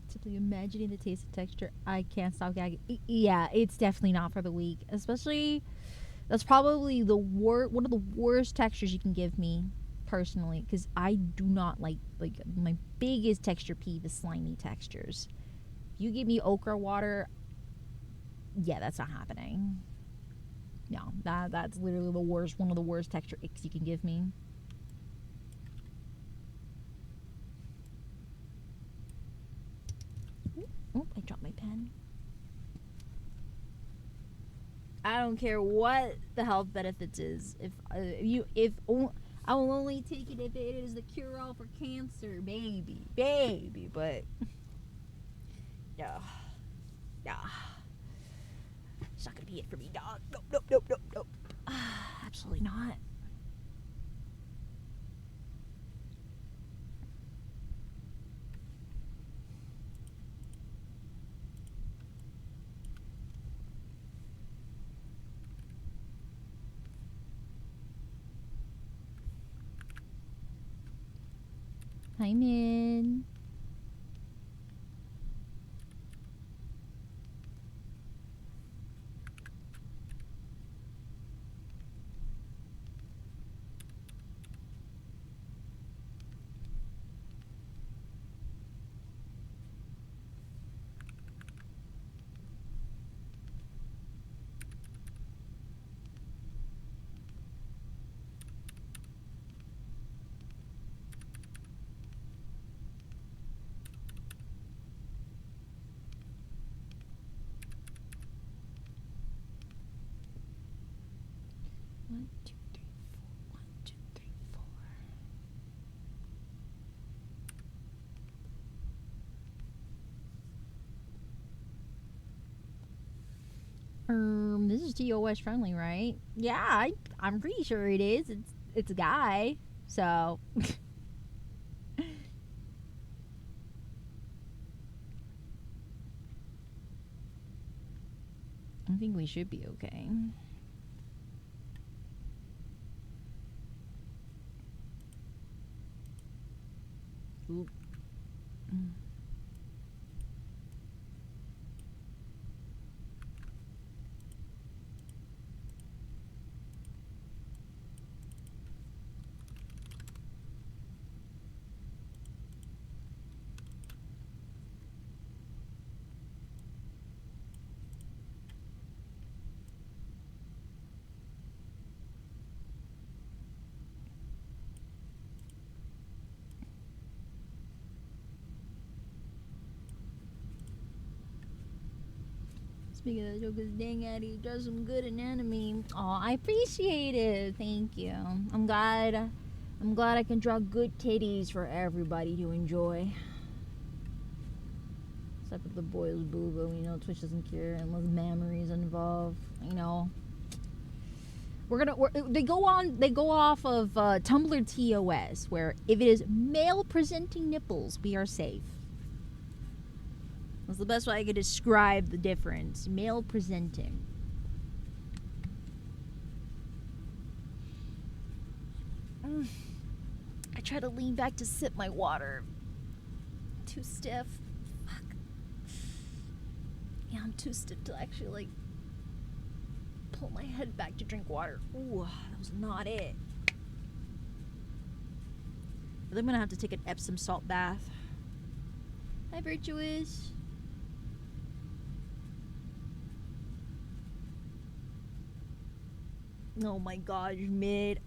Simply imagining the taste of texture, I can't stop gagging. Yeah, it's definitely not for the weak. Especially, that's probably one of the worst textures you can give me personally, because I do not like my biggest texture peeve is slimy textures. If you give me okra water, yeah, that's not happening. No, that's literally the worst. One of the worst texture icks you can give me. Oh, I dropped my pen. I don't care what the health benefits is. If I will only take it if it is the cure all for cancer, baby. But yeah, yeah, it's not gonna be it for me, dog. Nope. Absolutely not. Hi, man. One, two, three, four. 1, 2, 3, 4. This is TOS friendly, right? Yeah, I'm pretty sure it is. It's a guy, so I think we should be okay. Oop. Speaking of jokers, dang Addy does some good anatomy. Oh, I appreciate it. Thank you. I'm glad. I'm glad I can draw good titties for everybody to enjoy. Except for the boys boo boo, you know, Twitch doesn't care unless memories involved. You know, they go off of Tumblr TOS, where if it is male presenting nipples, we are safe. That's the best way I could describe the difference. Male presenting. I try to lean back to sip my water. Too stiff. Fuck. Yeah, I'm too stiff to actually like pull my head back to drink water. Ooh, that was not it. But I'm gonna have to take an Epsom salt bath. Hi, Virtuous. Oh my gosh, mid.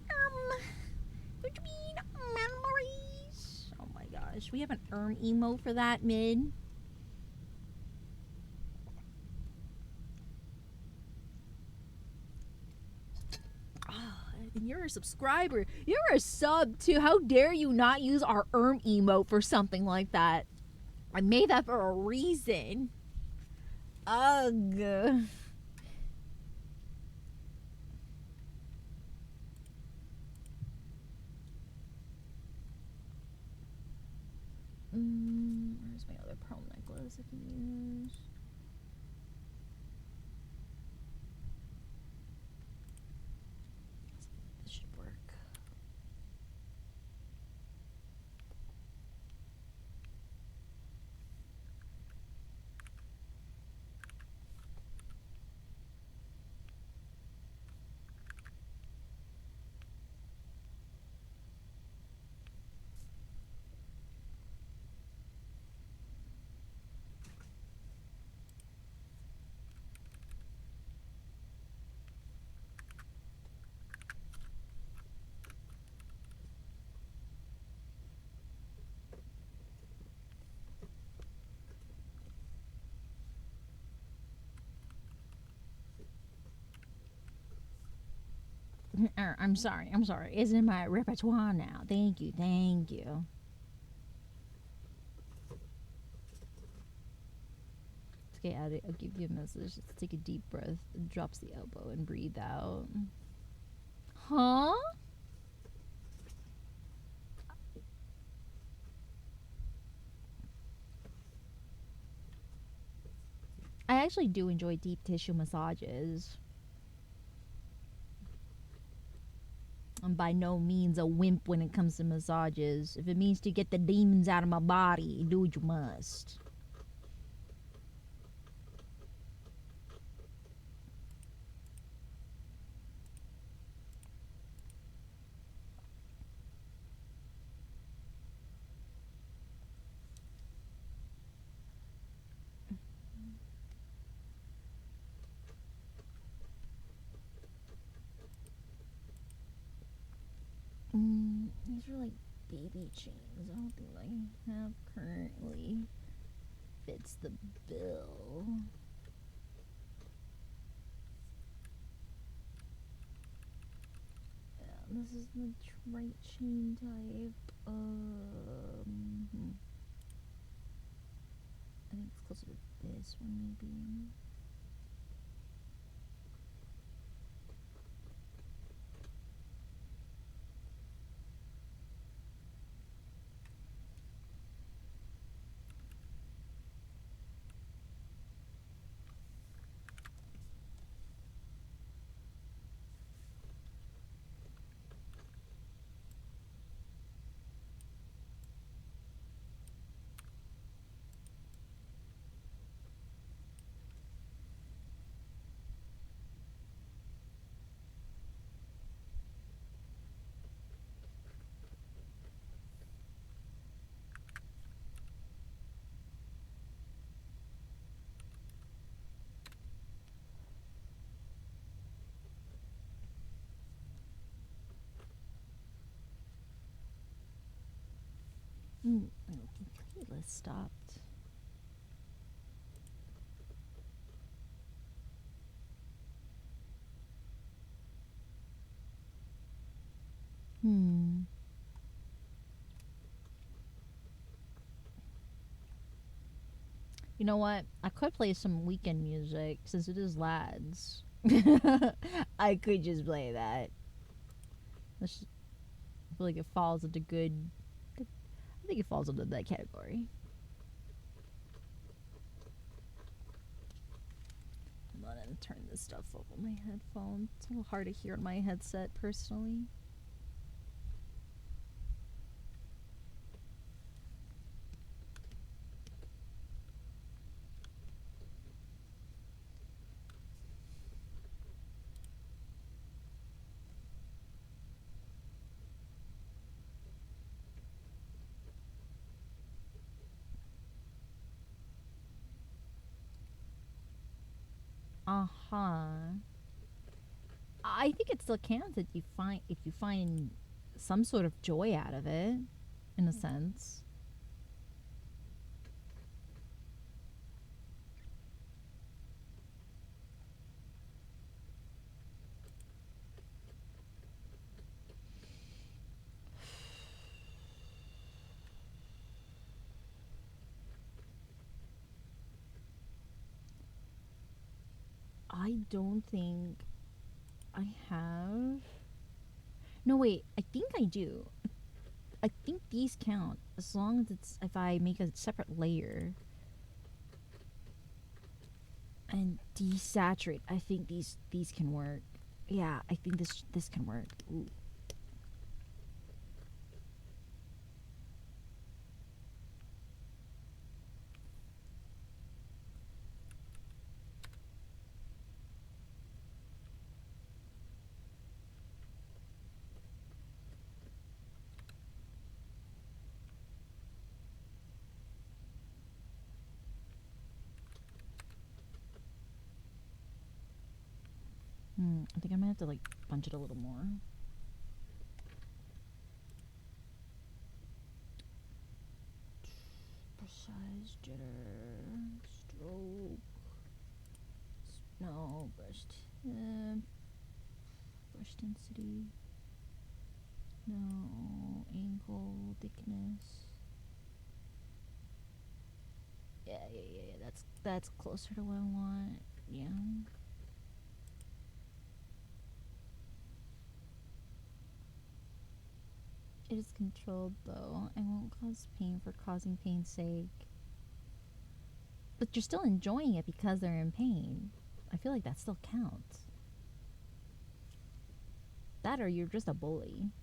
What do you mean, memories? Oh my gosh, we have an emo for that, mid. And you're a subscriber. You're a sub too. How dare you not use our emote for something like that? I made that for a reason. Ugh. Where's my other pearl necklace I can use? This should work. I'm sorry. It's in my repertoire now. Thank you. Okay, Addy, I'll give you a message. Just take a deep breath, drops the elbow, and breathe out. Huh? I actually do enjoy deep tissue massages. I'm by no means a wimp when it comes to massages. If it means to get the demons out of my body, do what you must. These are like baby chains. I don't think I have currently fits the bill. Yeah, this is the right chain type. I think it's closer to this one maybe. Oh, the playlist stopped. Hmm. You know what? I could play some weekend music since it is lads. I could just play that. I feel like it falls into good. I think it falls into that category. Hold on, and turn this stuff up on my headphones. It's a little hard to hear on my headset personally. Uh-huh. I think it still counts if you find some sort of joy out of it, in a sense. I don't think I have. No, wait. I think I do. I think these count as long as it's if I make a separate layer and desaturate. I think these can work. Yeah, I think this can work. Ooh. I think I might have to like bunch it a little more. Precise jitter, stroke. No, brush density. No, angle, thickness. Yeah. That's closer to what I want. Yeah. It is controlled though. I won't cause pain for causing pain's sake. But you're still enjoying it because they're in pain. I feel like that still counts. That or you're just a bully.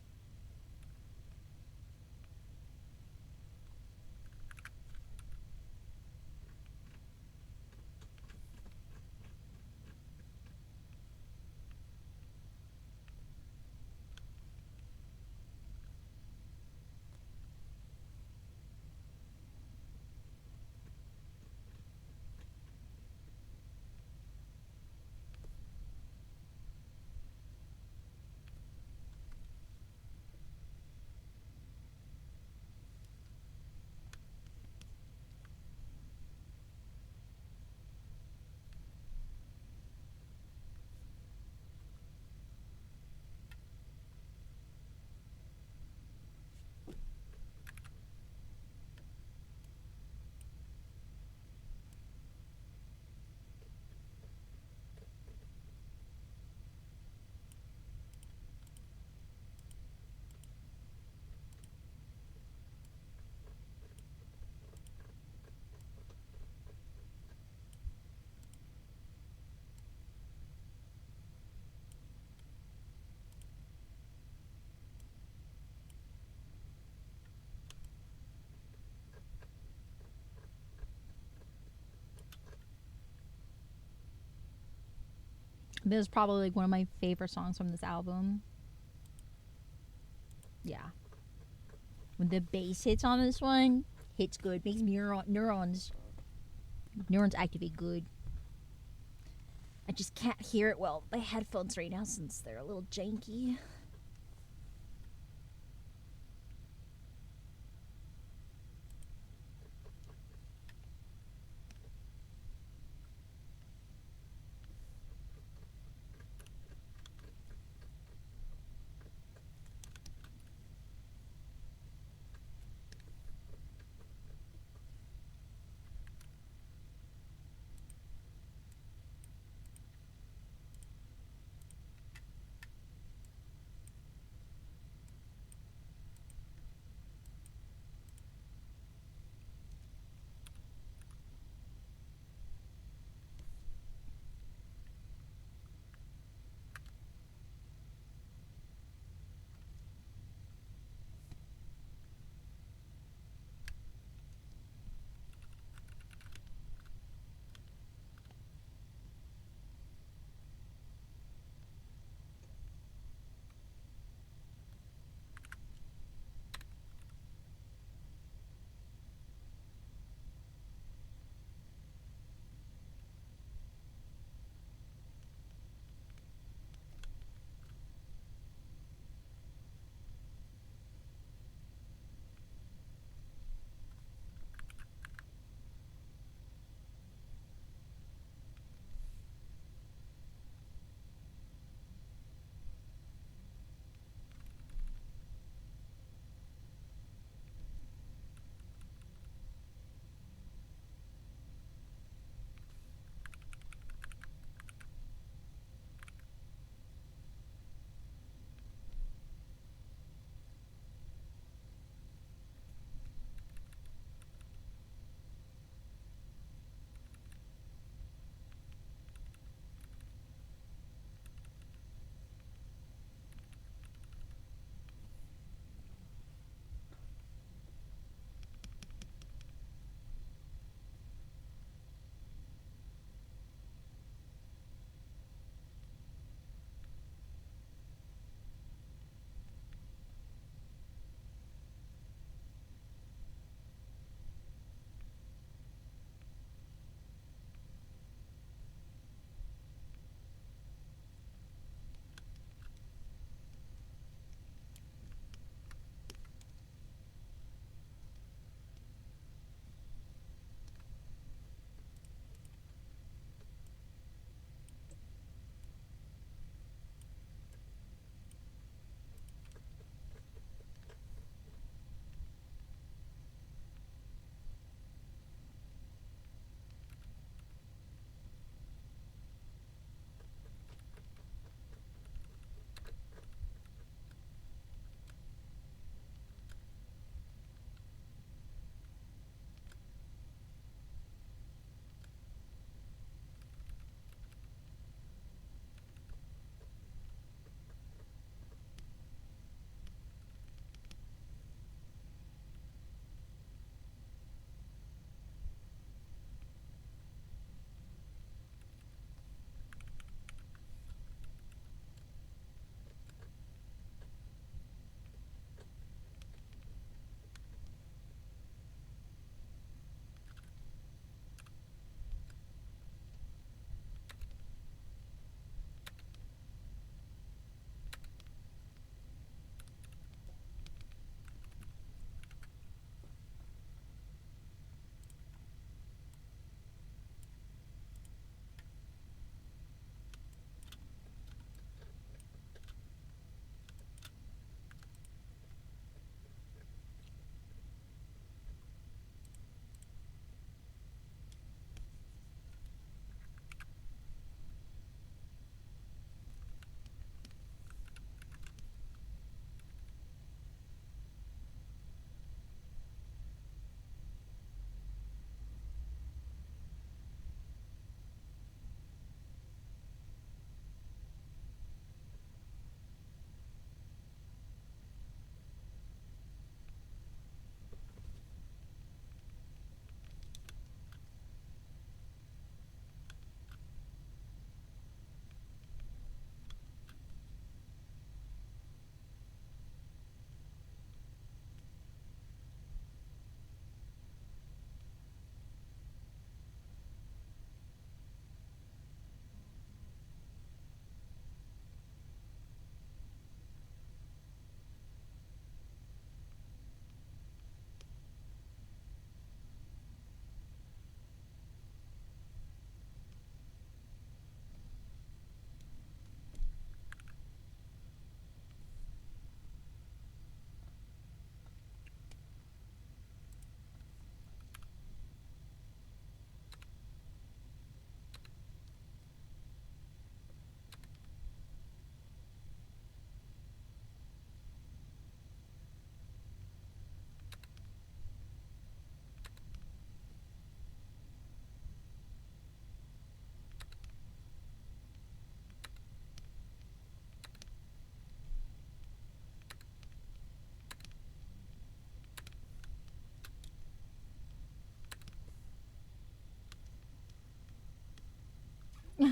This is probably like one of my favorite songs from this album. Yeah. When the bass hits on this one, hits good. Makes neurons activate good. I just can't hear it well by headphones right now since they're a little janky.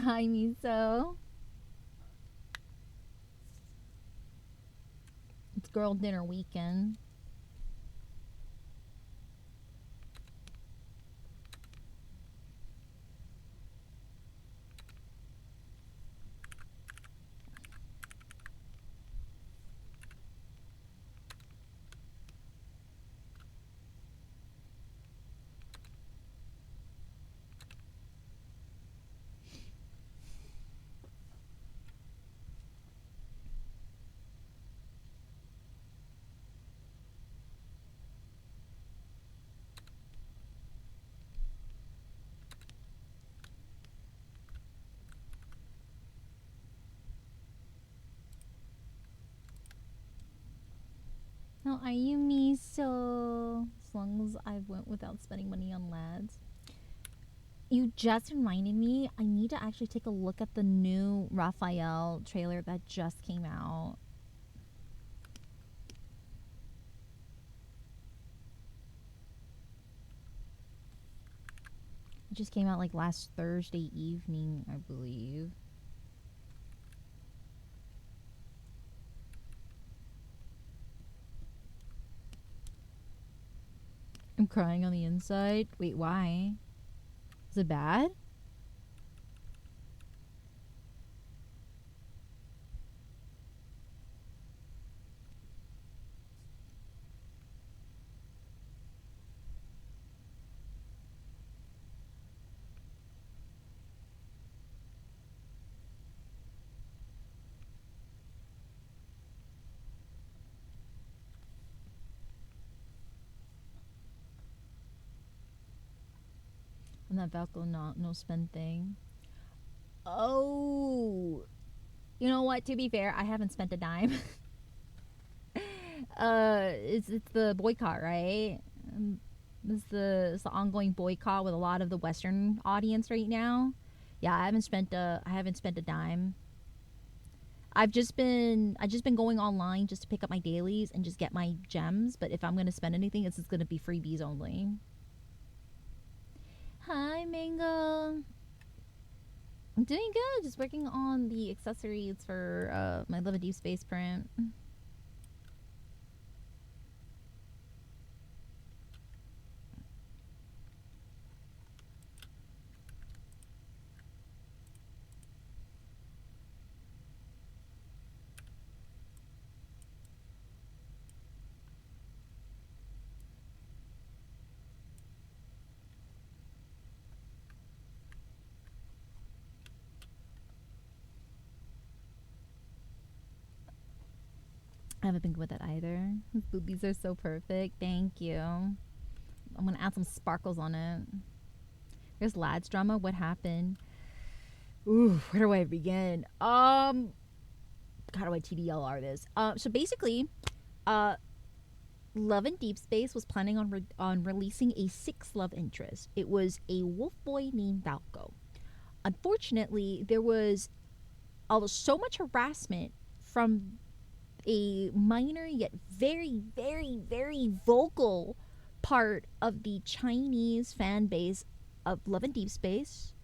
Hi, Miso. It's girl dinner weekend. How are you, Miso? As long as I went without spending money on lads. You just reminded me, I need to actually take a look at the new Raphael trailer that just came out. It just came out like last Thursday evening, I believe. I'm crying on the inside. Wait, why? Is it bad? And that Valko no spend thing. Oh, you know what? To be fair, I haven't spent a dime. It's the boycott, right? It's the ongoing boycott with a lot of the Western audience right now. Yeah, I haven't spent a dime. I just been going online just to pick up my dailies and just get my gems. But if I'm gonna spend anything, it's just gonna be freebies only. Hi, Mango. I'm doing good. Just working on the accessories for my Live a Deep Space print. I haven't been good with that either. His boobies are so perfect. Thank you. I'm gonna add some sparkles on it. There's lads drama. What happened? Ooh, where do I begin? How do I TDLR this? So basically, uh, Love and Deep Space was planning on releasing a sixth love interest. It was a wolf boy named Valko. Unfortunately, there was so much harassment from a minor yet very, very, very vocal part of the Chinese fan base of Love and Deep Space.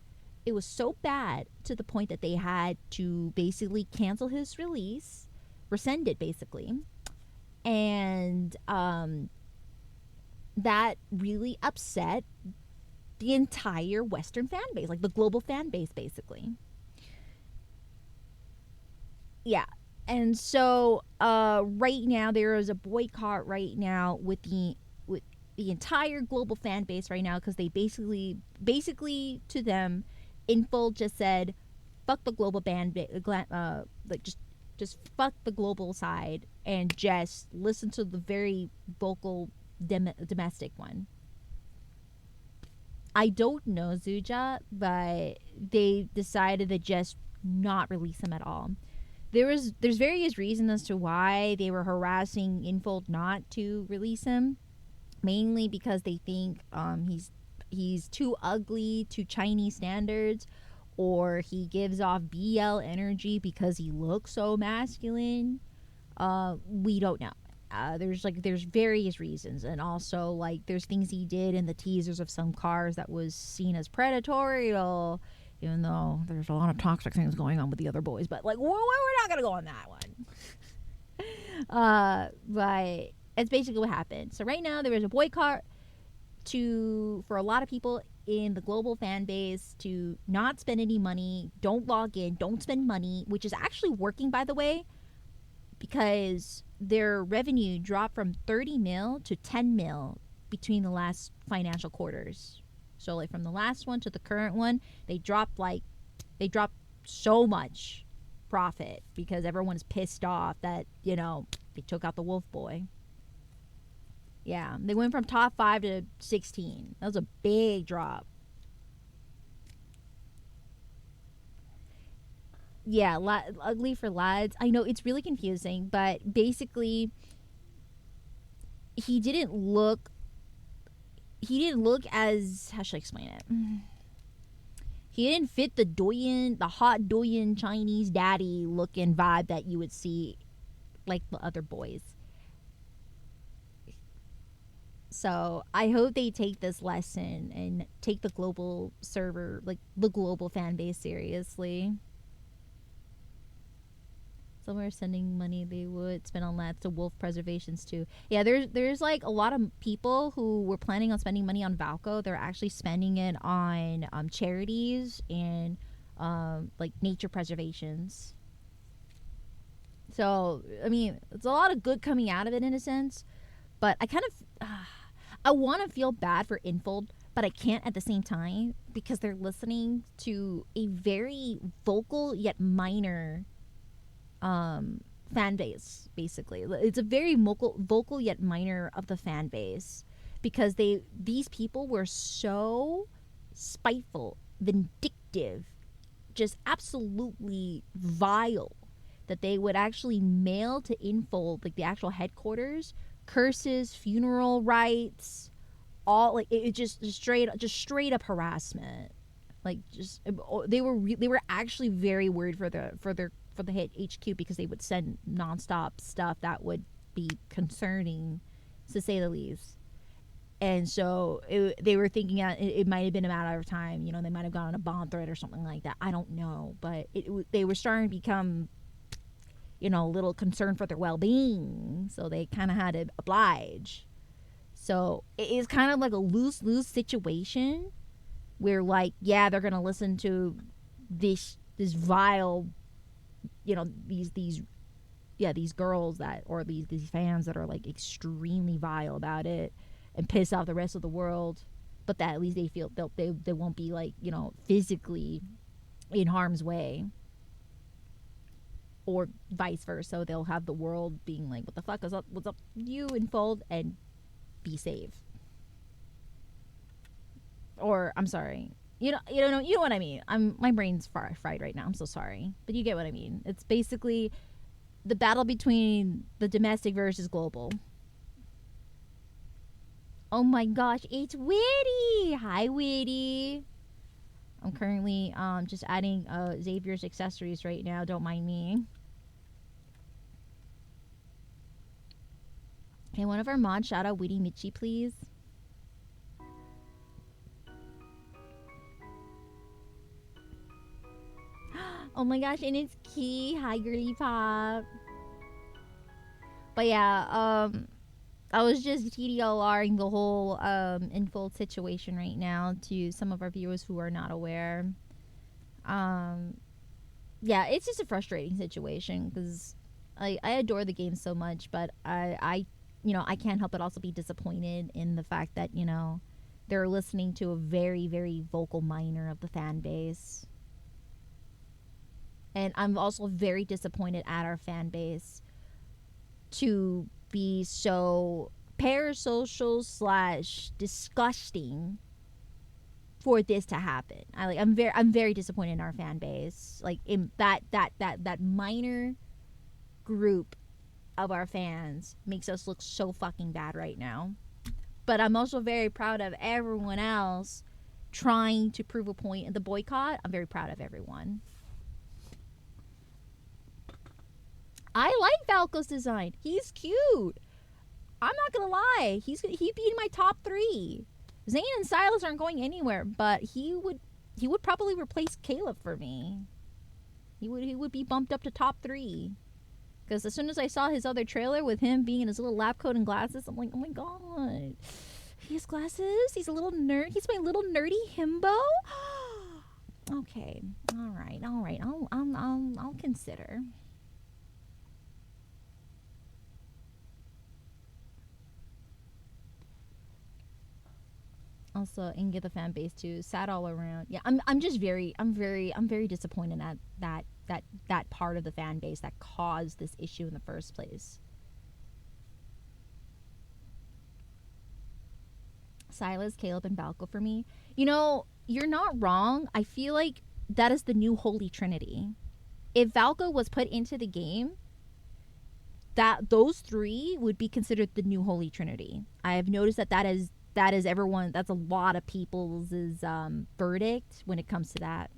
It was so bad to the point that they had to basically cancel his release, rescind it basically, and that really upset the entire Western fan base, like the global fan base, basically. Yeah. And so right now there is a boycott right now with the entire global fan base right now because they basically to them, Info just said, "Fuck the global like just fuck the global side and just listen to the very vocal domestic one." I don't know Zuja, but they decided to just not release him at all. There's various reasons as to why they were harassing Infold not to release him. Mainly because they think he's too ugly to Chinese standards, or he gives off BL energy because he looks so masculine. We don't know. There's various reasons, and also like there's things he did in the teasers of some cars that was seen as predatorial, even though there's a lot of toxic things going on with the other boys. But like, we're not gonna go on that one. But it's basically what happened. So right now there is a boycott for a lot of people in the global fan base to not spend any money, don't log in, don't spend money, which is actually working, by the way, because their revenue dropped from 30 mil to 10 mil between the last financial quarters. So like from the last one to the current one, they dropped so much profit because everyone's pissed off that, they took out the Wolf Boy. Yeah, they went from top 5 to 16. That was a big drop. Yeah, ugly for lads. I know it's really confusing, but basically, he didn't look. He didn't look as, how should I explain it? He didn't fit the hot Doyen Chinese daddy looking vibe that you would see like the other boys. So I hope they take this lesson and take the global server, like the global fan base, seriously. Somewhere sending money they would spend on that to wolf preservations too. Yeah, there's like a lot of people who were planning on spending money on Valco. They're actually spending it on charities and like nature preservations. So I mean, it's a lot of good coming out of it in a sense, but I kind of I want to feel bad for Infold, but I can't at the same time because they're listening to a very vocal yet minor fan base. Basically, it's a very vocal yet minor of the fan base because these people were so spiteful, vindictive, just absolutely vile that they would actually mail to Infold, like the actual headquarters, curses, funeral rites, all like it just straight up harassment. Like just they were actually very worried for the hit HQ because they would send nonstop stuff that would be concerning, to say the least. And so they were thinking it might have been a matter of time. They might have gone on a bomb threat or something like that. I don't know, but they were starting to become, a little concerned for their well-being. So they kind of had to oblige. So it is kind of like a lose-lose situation where, like, yeah, they're gonna listen to this vile, these girls or these fans that are like extremely vile about it and piss off the rest of the world, but that at least they feel they won't be like, physically in harm's way, or vice versa. So they'll have the world being like, what the fuck is up, what's up, you Infold, and be safe. Or I'm sorry, you know what I mean. My brain's fried right now. I'm so sorry, but you get what I mean. It's basically the battle between the domestic versus global. Oh my gosh, it's Witty. Hi, Witty. I'm currently just adding Xavier's accessories right now. Don't mind me. Can one of our mods shout out Witty Michi, please? Oh my gosh, and it's Key. Hi, girly pop. But yeah, I was just TDLRing the whole Infold situation right now to some of our viewers who are not aware. Yeah, it's just a frustrating situation because I adore the game so much, but I can't help but also be disappointed in the fact that, they're listening to a very, very vocal minor of the fan base. And I'm also very disappointed at our fan base to be so parasocial / disgusting for this to happen. I'm very disappointed in our fan base. Like in that minor group of our fans makes us look so fucking bad right now. But I'm also very proud of everyone else trying to prove a point in the boycott. I'm very proud of everyone. I like Valko's design. He's cute. I'm not gonna lie. He'd be in my top 3. Zane and Silas aren't going anywhere, but he would he would probably replace Caleb for me. He would be bumped up to top 3. Because as soon as I saw his other trailer with him being in his little lab coat and glasses, I'm like, oh my god. He has glasses? He's a little nerd? He's my little nerdy himbo? Okay. Alright. I'll consider. Also, and get the fan base too. Sad all around. Yeah, I'm very disappointed at that part of the fan base that caused this issue in the first place. Silas, Caleb, and Balco for me. You know, you're not wrong. I feel like that is the new Holy Trinity. If Valco was put into the game, that those 3 would be considered the new Holy Trinity. I have noticed that is everyone. That's a lot of people's verdict when it comes to that.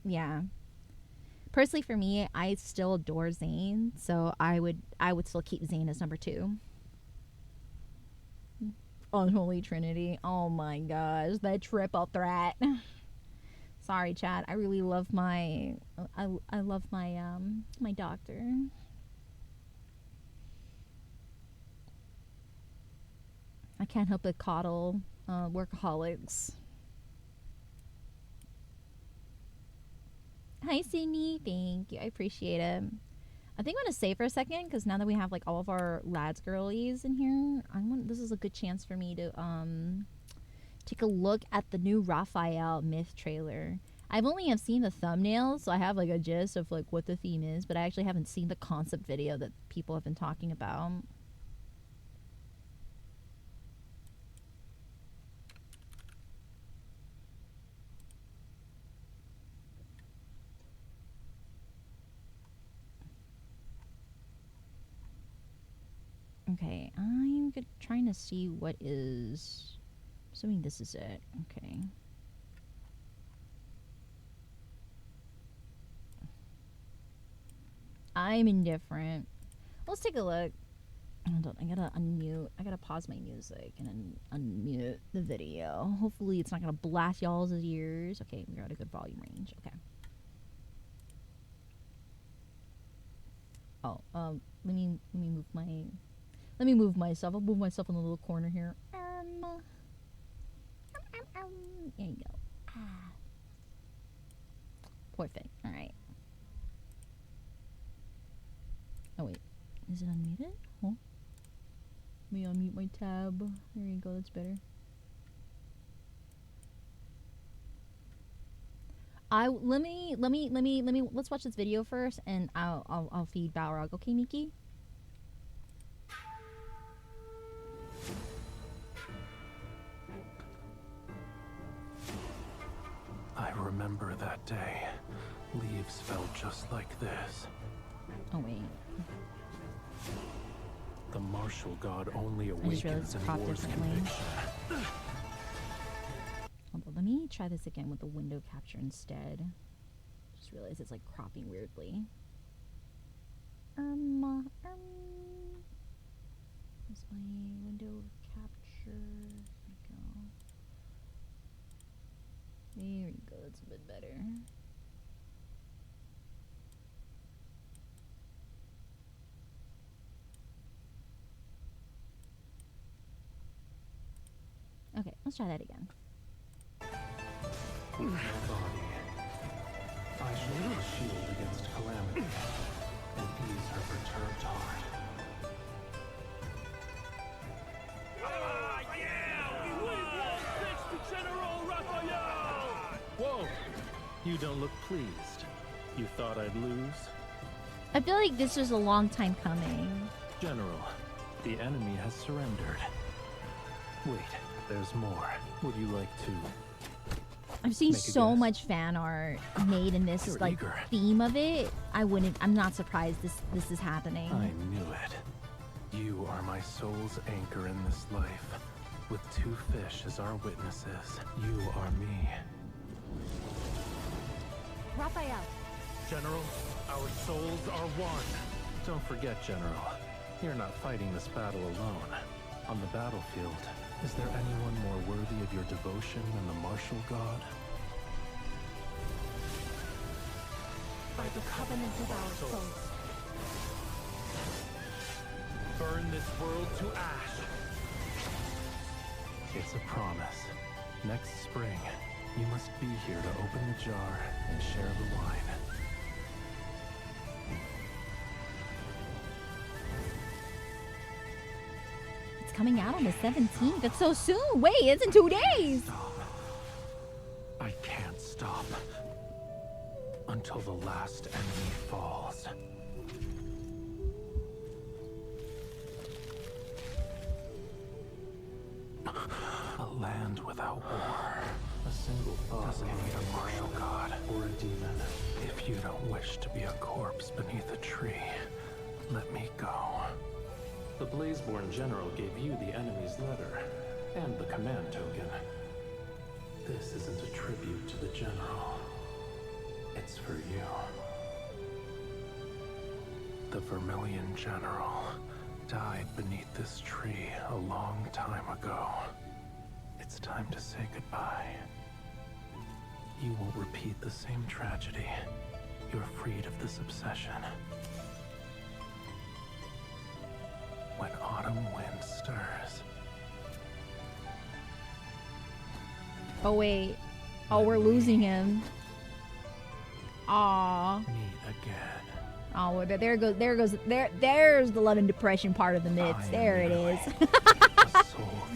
Yeah. Personally, for me, I still adore Zayn, so I would still keep Zayn as number 2. Unholy Trinity. Oh my gosh, that triple threat. Sorry, Chad. I really love my I love my my doctor. I can't help but coddle workaholics. Hi, Sydney. Thank you. I appreciate it. I think I'm gonna save for a second because now that we have like all of our lads girlies in here, this is a good chance for me to take a look at the new Raphael Myth trailer. I've only have seen the thumbnail, so I have like a gist of like what the theme is, but I actually haven't seen the concept video that people have been talking about. Okay, I'm trying to see what is... Assuming this is it. Okay. I'm indifferent. Let's take a look. Hold on, I gotta unmute. I gotta pause my music and then unmute the video. Hopefully it's not gonna blast y'all's ears. Okay, we're at a good volume range. Okay. Oh, let me move my... Let me move myself. I'll move myself in the little corner here. There you go. Poor thing. All right. Oh wait, is it unmuted? Huh? Let me unmute my tab. There you go. That's better. Let's watch this video first, and I'll feed Balrog. Okay, Miki. I remember that day. Leaves fell just like this. Oh wait. The martial god only awakens in war's conviction. Hold on, let me try this again with the window capture instead. Just realized it's like cropping weirdly. Where's my window capture? There we go, that's a bit better. Okay, let's try that again. Body. I shall be a shield against calamity and ease her perturbed heart. Whoa! You don't look pleased. You thought I'd lose? I feel like this was a long time coming. General, the enemy has surrendered. Wait, there's more. Would you like to... I've seen so much fan art made in this You're like eager. theme of it. I'm not surprised this is happening. I knew it. You are my soul's anchor in this life. With 2 fish as our witnesses, you are me. Raphael. General, our souls are one. Don't forget, General, you're not fighting this battle alone. On the battlefield, is there anyone more worthy of your devotion than the martial god? by the covenant of our souls. Burn this world to ash. It's a promise. Next spring, you must be here to open the jar and share the wine. It's coming out on the 17th. It's so soon. Wait, it's in 2 days. Stop. I can't stop. Until the last enemy falls. A land without war. A single thought doesn't need a martial god or a demon. If you don't wish to be a corpse beneath a tree, let me go. The Blazeborn general gave you the enemy's letter and the command token. This isn't a tribute to the general. It's for you. The Vermilion General died beneath this tree a long time ago. It's time to say goodbye. You won't repeat the same tragedy. You're freed of this obsession. When autumn wind stirs. Oh wait. Oh, we're losing him. Aww. Meet again. Oh, well, there's the love and depression part of the myths. There it is.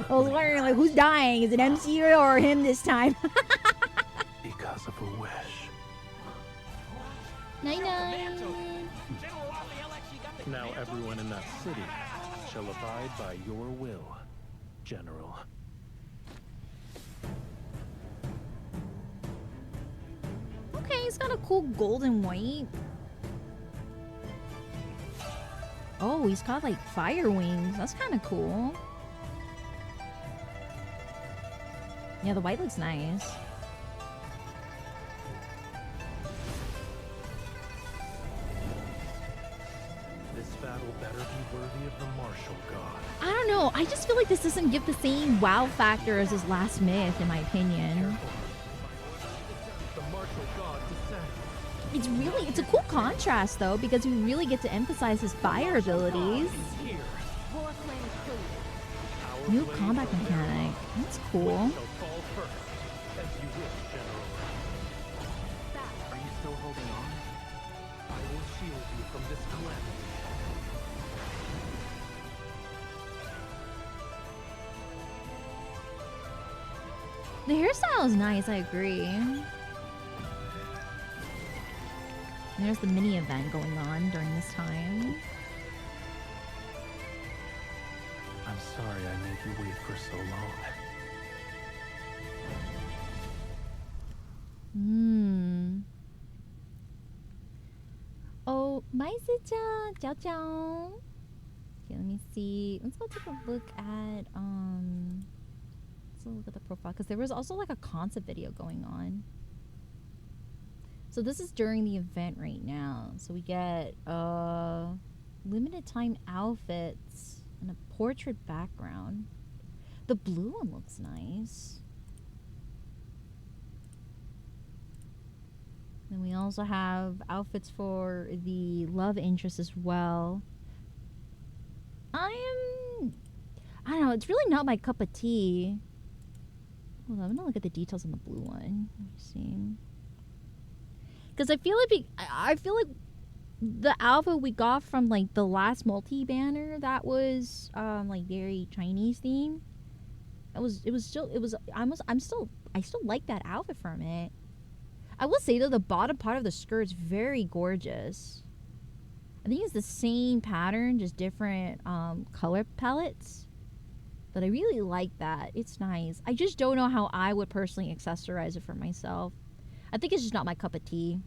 I was wondering, like, who's dying? Is it MC or him this time? Because of a wish. Night-night. Now everyone in that city shall abide by your will, General. Okay, he's got a cool gold and white. Oh, he's got like fire wings. That's kind of cool. Yeah, the white looks nice. This battle better be worthy of the martial god. I don't know. I just feel like this doesn't give the same wow factor as his last myth, in my opinion. The martial god descends. It's a cool contrast though, because we really get to emphasize his fire abilities. Here. New combat mechanic. That's cool. Shall fall first, as you wish, General. Are you still holding on? I will shield you from this calamity. The hairstyle is nice, I agree. And there's the mini event going on during this time. I'm sorry I made you wait for so long. Oh, Maise-chan, ciao ciao. Okay, let me see. Let's go take a look at let's look at the profile, because there was also like a concept video going on. So this is during the event right now. So we get limited time outfits and a portrait background. The blue one looks nice. Then we also have outfits for the love interest as well. I don't know, it's really not my cup of tea. Hold on, I'm gonna look at the details on the blue one. Let me see. Because I feel like the outfit we got from like the last multi banner that was like very Chinese themed. I still like that outfit from it. I will say though, the bottom part of the skirt is very gorgeous. I think it's the same pattern, just different color palettes. But I really like that. It's nice. I just don't know how I would personally accessorize it for myself. I think it's just not my cup of tea.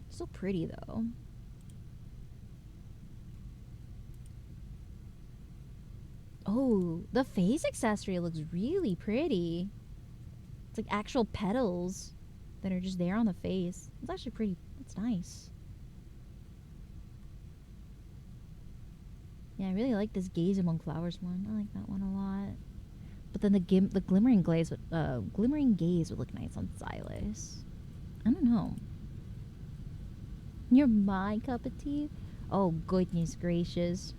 So pretty though. Oh, the face accessory looks really pretty. It's like actual petals that are just there on the face. It's actually pretty. It's nice. Yeah, I really like this Gaze Among Flowers one. I like that one a lot. But then the glimmering gaze would look nice on Silas. I don't know. You're my cup of tea? Oh, goodness gracious.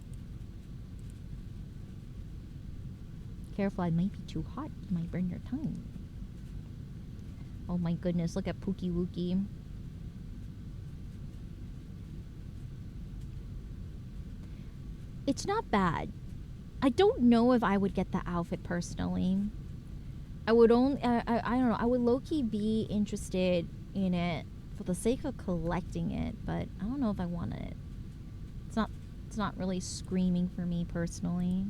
Careful, I might be too hot. You might burn your tongue. Oh my goodness, look at Pookie Wookie. It's not bad. I don't know if I would get the outfit personally. I would only, I don't know, I would low-key be interested in it for the sake of collecting it, but I don't know if I want it. It's not really screaming for me personally.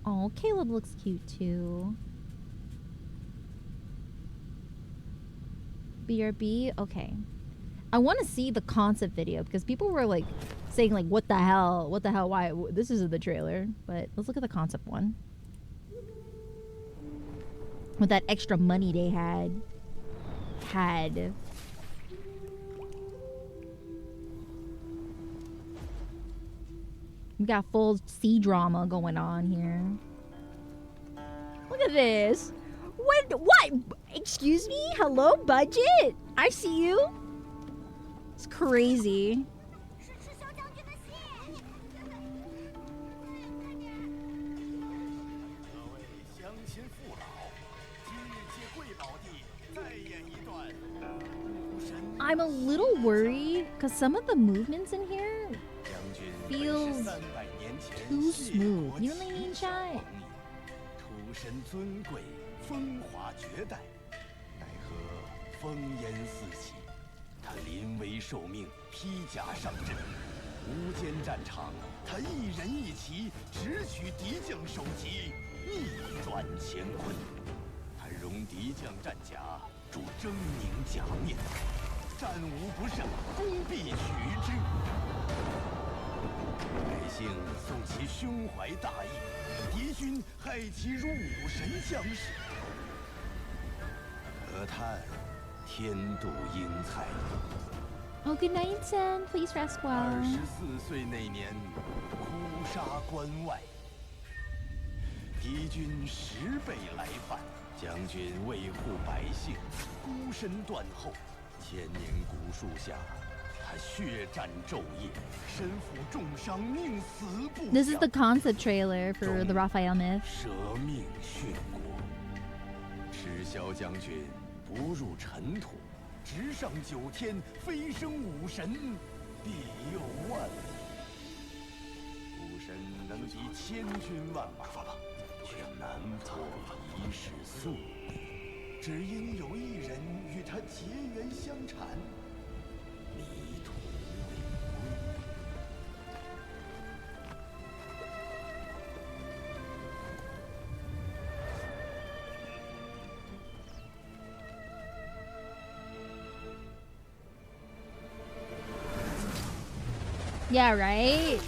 Oh, Caleb looks cute too. BRB, okay. I want to see the concept video because people were like saying like, what the hell, why, this isn't the trailer. But let's look at the concept one. With that extra money they had. We got full sea drama going on here. Look at this. What? Excuse me? Hello, budget? I see you. It's crazy. I'm a little worried because some of the movements in here feels too smooth. You know what I mean, chat? 出身尊贵，风华绝代，奈何烽烟四起。他临危受命，披甲上阵，无间战场，他一人一骑，直取敌将首级，逆转乾坤。他容敌将战甲，铸狰狞甲面，战无不胜，必取之。百姓颂其胸怀大义。 敌军害其如武神相使，可叹天妒英才。Oh, good night, Sam. Please rest well. 24岁那年，哭杀关外，敌军10倍来犯，将军为护百姓，孤身断后。千年古树下。 他血战昼夜，身负重伤，宁死不降。 This is the concept trailer for the Raphael myth. 舍命殉国，赤霄将军不入尘土，直上九天，飞升武神，必有万里。武神能敌千军万马，却难破一世宿命。只因有一人与他结缘相缠。 Yeah, right?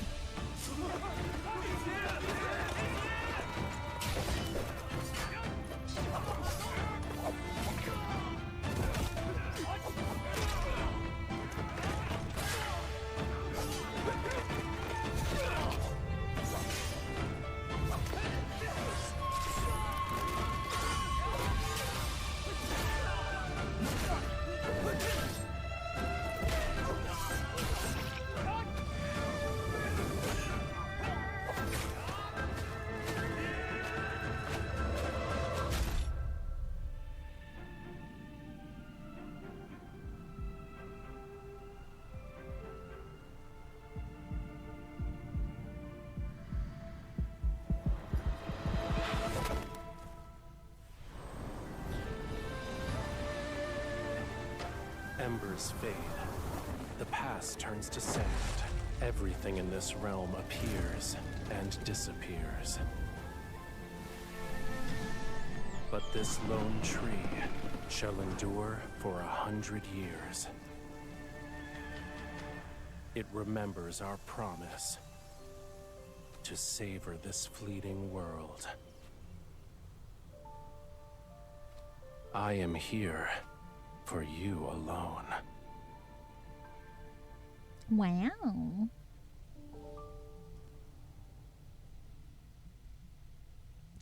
Embers fade. The past turns to sand. Everything in this realm appears and disappears. But this lone tree shall endure for 100 years. It remembers our promise to savor this fleeting world. I am here for you alone. Wow.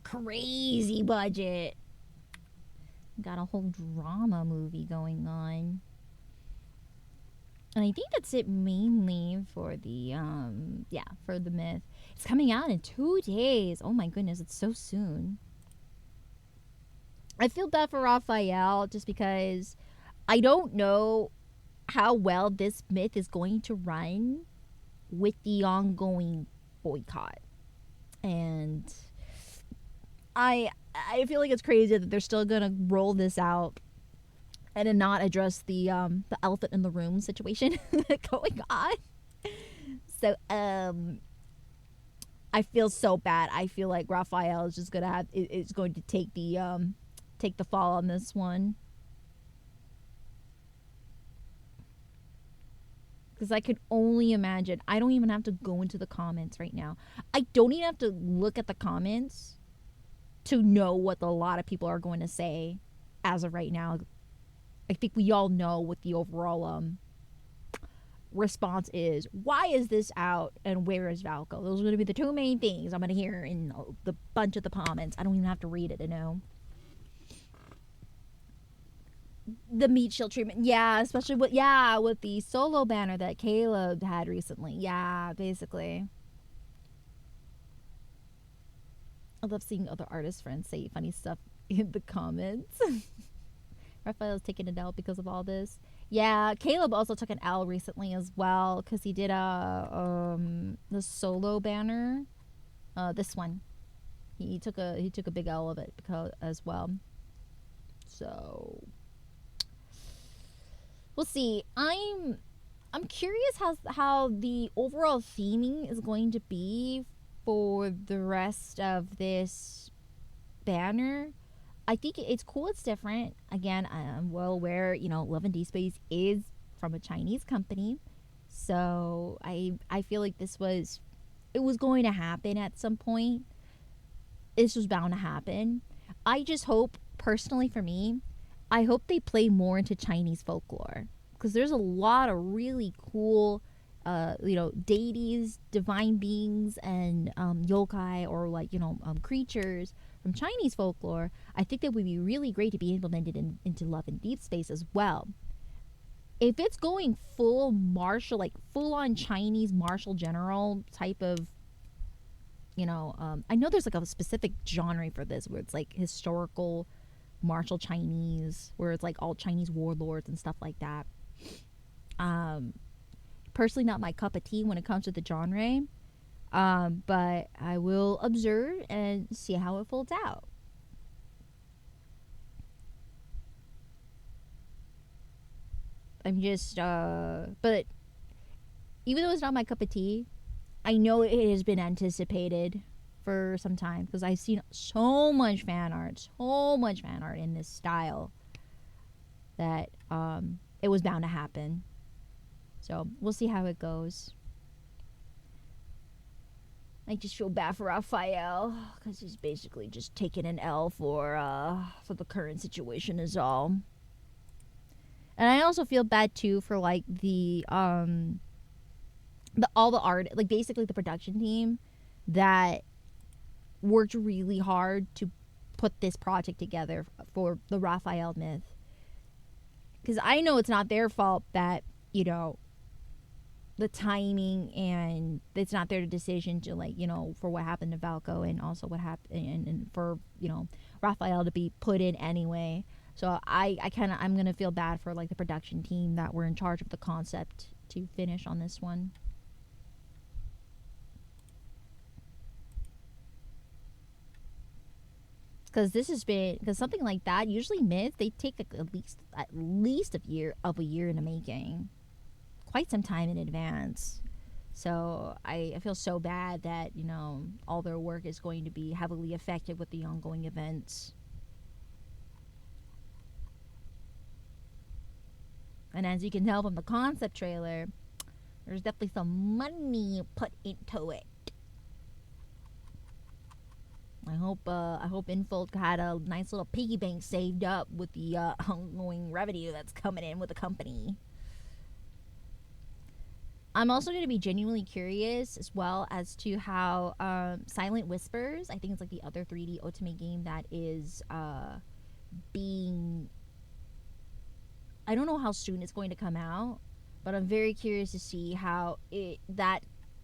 Crazy budget. Got a whole drama movie going on. And I think that's it mainly for the for the myth. It's coming out in 2 days. Oh my goodness, it's so soon. I feel bad for Raphael just because I don't know how well this myth is going to run with the ongoing boycott. And I feel like it's crazy that they're still gonna roll this out and then not address the elephant in the room situation going on. So I feel so bad. I feel like Raphael is just gonna is going to take the fall on this one. Because I could only imagine. I don't even have to go into the comments right now. I don't even have to look at the comments to know what a lot of people are going to say as of right now. I think we all know what the overall response is. Why is this out and where is Valko? Those are going to be the two main things I'm going to hear in the bunch of the comments. I don't even have to read it to know. The meat shield treatment, yeah, especially with the solo banner that Caleb had recently. Yeah, basically. I love seeing other artist friends say funny stuff in the comments. Raphael's taking an L because of all this. Yeah, Caleb also took an L recently as well because he did the solo banner. This one, he took a big L of it because as well. So we'll see. I'm curious how the overall theming is going to be for the rest of this banner. I think it's cool. It's different. Again, I'm well aware. Love and D Space is from a Chinese company, so I feel like it was going to happen at some point. This was bound to happen. I just hope, personally for me, I hope they play more into Chinese folklore because there's a lot of really cool, deities, divine beings, and yokai or creatures from Chinese folklore. I think that would be really great to be implemented into Love and Deep Space as well. If it's going full martial, like full on Chinese martial general type of, I know there's like a specific genre for this where it's like historical martial Chinese, where it's like all Chinese warlords and stuff like that. Personally, not my cup of tea when it comes to the genre. But I will observe and see how it folds out. I'm just, but even though it's not my cup of tea, I know it has been anticipated for some time because I've seen so much fan art in this style that it was bound to happen. So we'll see how it goes. I just feel bad for Raphael because he's basically just taking an L for the current situation is all. And I also feel bad too for like the all the art, like basically the production team that worked really hard to put this project together for the Raphael myth. Because I know it's not their fault that, the timing and it's not their decision to for what happened to Valko and also what happened and for, Raphael to be put in anyway. So I'm going to feel bad for like the production team that were in charge of the concept to finish on this one. Because something like that, usually myths, they take like at least a year in the making, quite some time in advance. So I feel so bad that all their work is going to be heavily affected with the ongoing events. And as you can tell from the concept trailer, there's definitely some money put into it. I hope Infold had a nice little piggy bank saved up with the ongoing revenue that's coming in with the company. I'm also going to be genuinely curious as well as to how Silent Whispers, I think it's like the other 3D Otome game that is being... I don't know how soon it's going to come out, but I'm very curious to see how that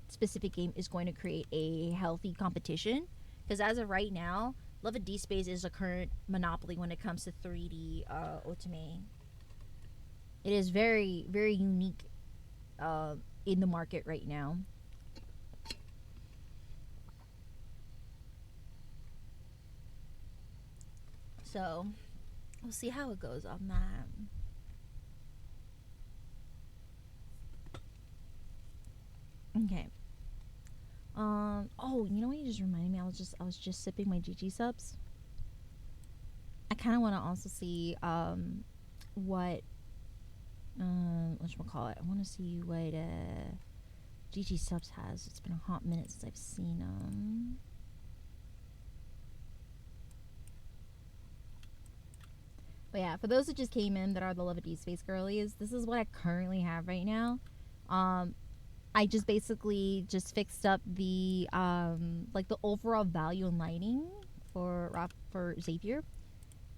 specific game is going to create a healthy competition. Because as of right now, Love of D Space is a current monopoly when it comes to 3D otome. It is very, very unique in the market right now. So we'll see how it goes on that. Okay. Oh, you know what? You just reminded me. I was just sipping my GG subs. I kind of want to also see what whatchamacallit. I want to see what GG subs has. It's been a hot minute since I've seen them. But yeah, for those that just came in that are the Love of D Space girlies, this is what I currently have right now. I just basically just fixed up the like the overall value and lighting for Xavier,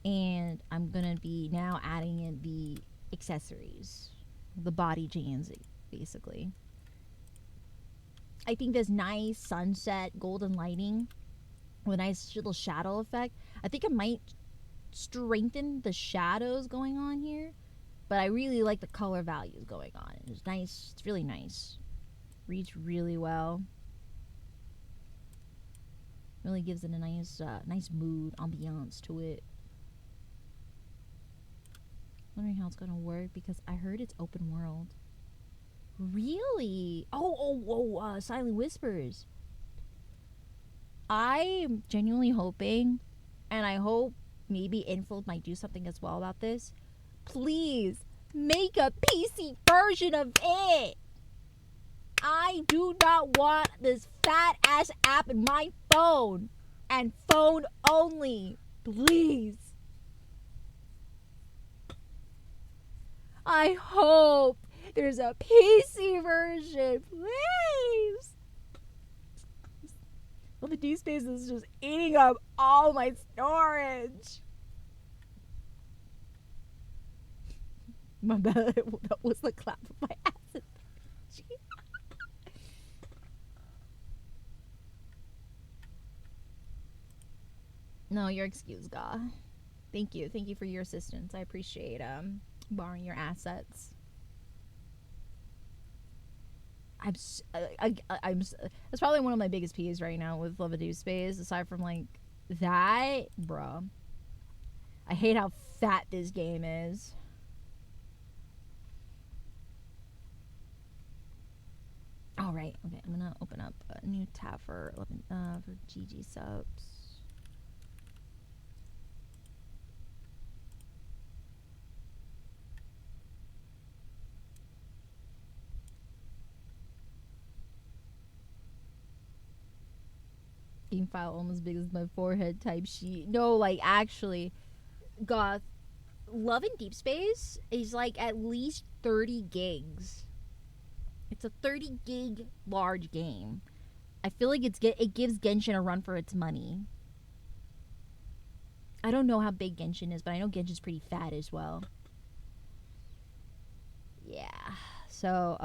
and I'm gonna be now adding in the accessories, the body jams, basically. I think this nice sunset golden lighting with a nice little shadow effect. I think it might strengthen the shadows going on here, but I really like the color values going on. It's nice. It's really nice. Reads really well. Really gives it a nice mood, ambiance to it. Wondering how it's gonna work because I heard it's open world. Really? Silent Whispers. I'm genuinely hoping, and I hope maybe Infold might do something as well about this. Please make a PC version of it. I do not want this fat ass app in my phone, and phone only. Please. I hope there's a PC version, please. Well, the D space is just eating up all my storage. My bad. That was the clap of my ass. No, you're excused, God. Thank you. Thank you for your assistance. I appreciate borrowing your assets. That's probably one of my biggest peeves right now with Love of Do Space. Aside from like that, bro, I hate how fat this game is. All right, okay, I'm gonna open up a new tab for GG subs. Game file almost big as my forehead type sheet. No, like actually, Goth, Love in Deep Space is like at least 30 gigs. It's a 30 gig large game. I feel like it gives Genshin a run for its money. I don't know how big Genshin is, but I know Genshin's pretty fat as well. Yeah. So,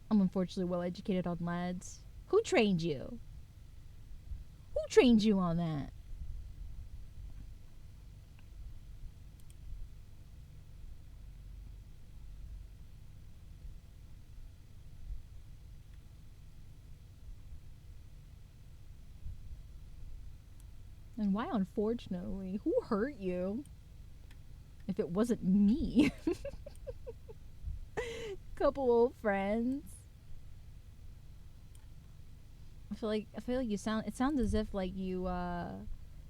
I'm unfortunately well educated on lads. Who trained you? Who trained you on that? And why unfortunately? Who hurt you? If it wasn't me. Couple old friends. I feel like you sound. It sounds as if like you were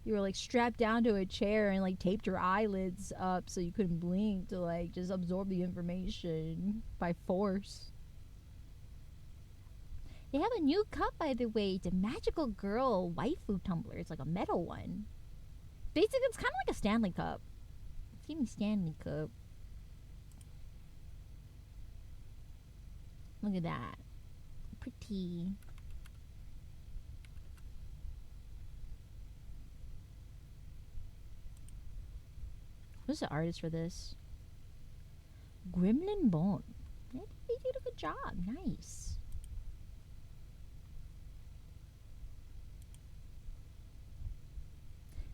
like strapped down to a chair and like taped your eyelids up so you couldn't blink to like just absorb the information by force. They have a new cup, by the way. It's a magical girl waifu tumbler. It's like a metal one. Basically, it's kind of like a Stanley cup. Give me Stanley cup. Look at that. Pretty. Who's the artist for this? Gremlin Bone. They did a good job. Nice.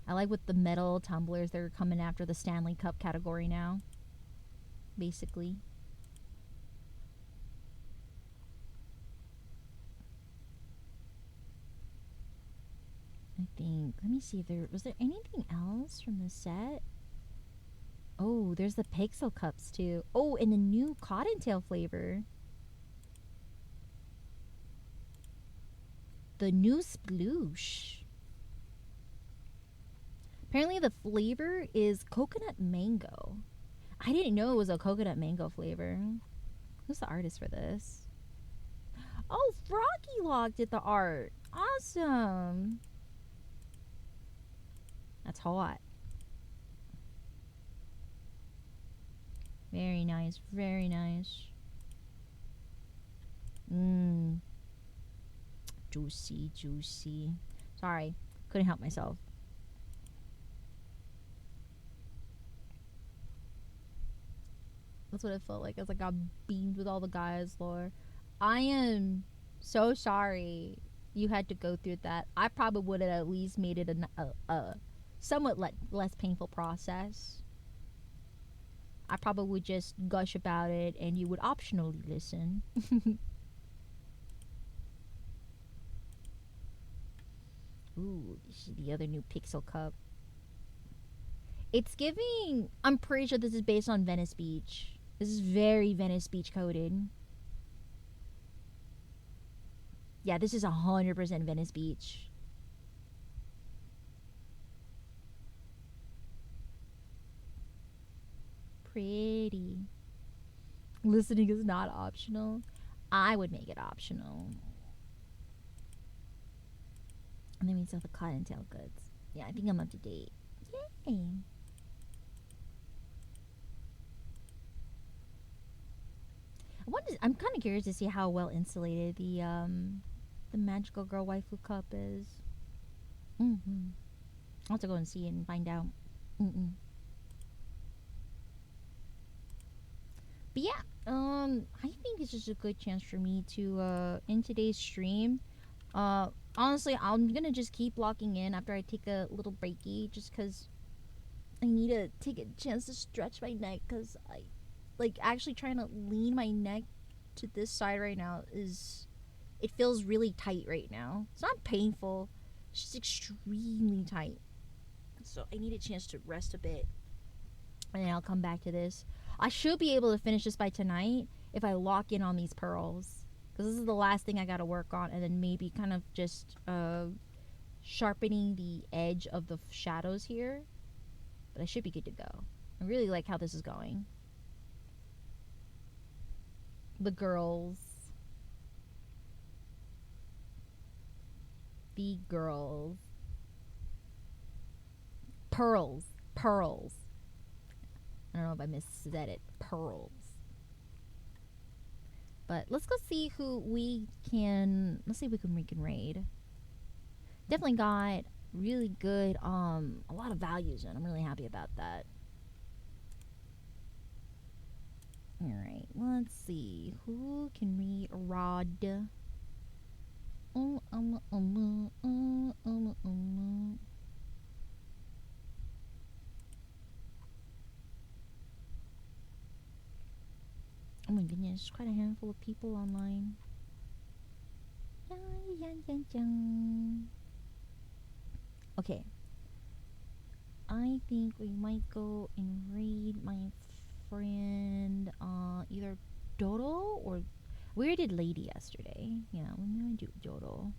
I like with the metal tumblers, they're coming after the Stanley Cup category now. Basically. I think. Let me see if there was there anything else from the set. Oh, there's the Pixel cups too. Oh, and the new Cottontail flavor. The new sploosh. Apparently the flavor is coconut mango. I didn't know it was a coconut mango flavor. Who's the artist for this? Oh, Froggy Lock did the art. Awesome. That's hot. Very nice. Very nice. Mmm. Juicy, juicy. Sorry. Couldn't help myself. That's what it felt like. As I got beamed with all the guys, Lord. I am so sorry you had to go through that. I probably would have at least made it a somewhat less painful process. I probably would just gush about it and you would optionally listen. Ooh, this is the other new Pixel Cup. It's giving... I'm pretty sure this is based on Venice Beach. This is very Venice Beach coded. Yeah, this is 100% Venice Beach. Pretty. Listening is not optional. I would make it optional. And then we sell the Cottontail goods. Yeah, I think I'm up to date. Yay! I'm kind of curious to see how well insulated the Magical Girl Waifu Cup is. I'll have to go and see it and find out. But yeah, I think it's just a good chance for me to in today's stream. Honestly, I'm gonna just keep locking in after I take a little breaky, just because I need to take a chance to stretch my neck, because I like actually trying to lean my neck to this side right now it feels really tight right now. It's not painful, it's just extremely tight. So I need a chance to rest a bit, and then I'll come back to this. I should be able to finish this by tonight if I lock in on these pearls, because this is the last thing I gotta work on, and then maybe kind of just sharpening the edge of the shadows here. But I should be good to go. I really like how this is going. The girls. The girls. Pearls. Pearls. I don't know if I missaid it. Pearls. But let's go see who we can... Let's see if we can raid. Definitely got really good, a lot of values, and I'm really happy about that. Alright, let's see. Who can we rod? Oh my goodness, quite a handful of people online. Okay. I think we might go and raid my friend, either Dodo or... We already did Lady yesterday. Yeah, we're gonna do Dodo.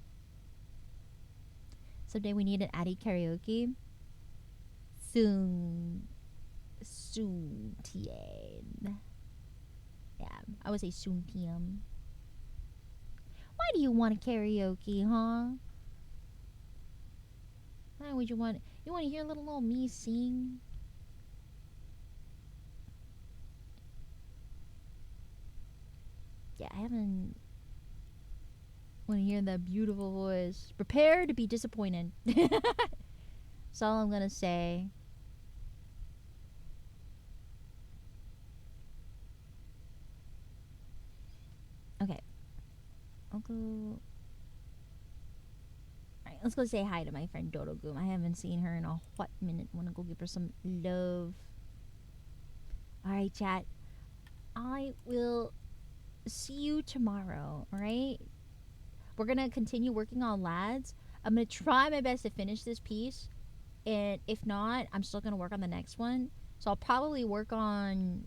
Someday we need an Addy karaoke. Soon. Soon. Tien. Yeah, I would say soon PM. Why do you want a karaoke, huh? Why would you want... You want to hear little old me sing? Yeah, I haven't... Want to hear that beautiful voice. Prepare to be disappointed. That's all I'm gonna say. Okay. I'll go. Alright, let's go say hi to my friend Dorogoom. I haven't seen her in a hot minute. Wanna go give her some love. Alright, chat. I will see you tomorrow, alright? We're gonna continue working on lads. I'm gonna try my best to finish this piece. And if not, I'm still gonna work on the next one. So I'll probably work on.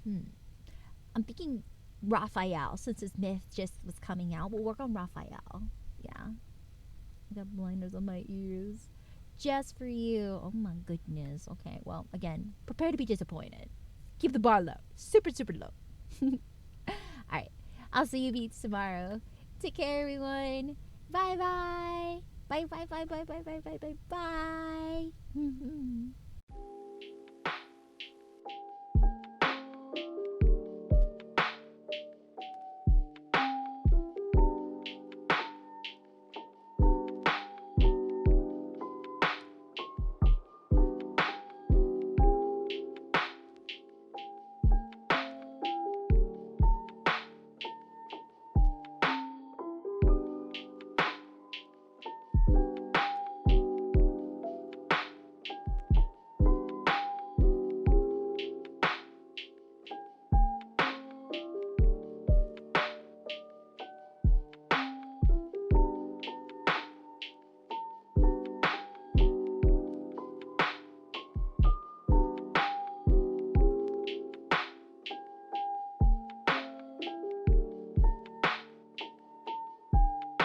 I'm thinking Raphael, since his myth just was coming out. We'll work on Raphael. Yeah. I got blinders on my ears. Just for you. Oh my goodness. Okay, well, again, prepare to be disappointed. Keep the bar low. Super, super low. Alright. I'll see you beats tomorrow. Take care, everyone. Bye bye. Bye bye bye bye bye bye bye bye bye.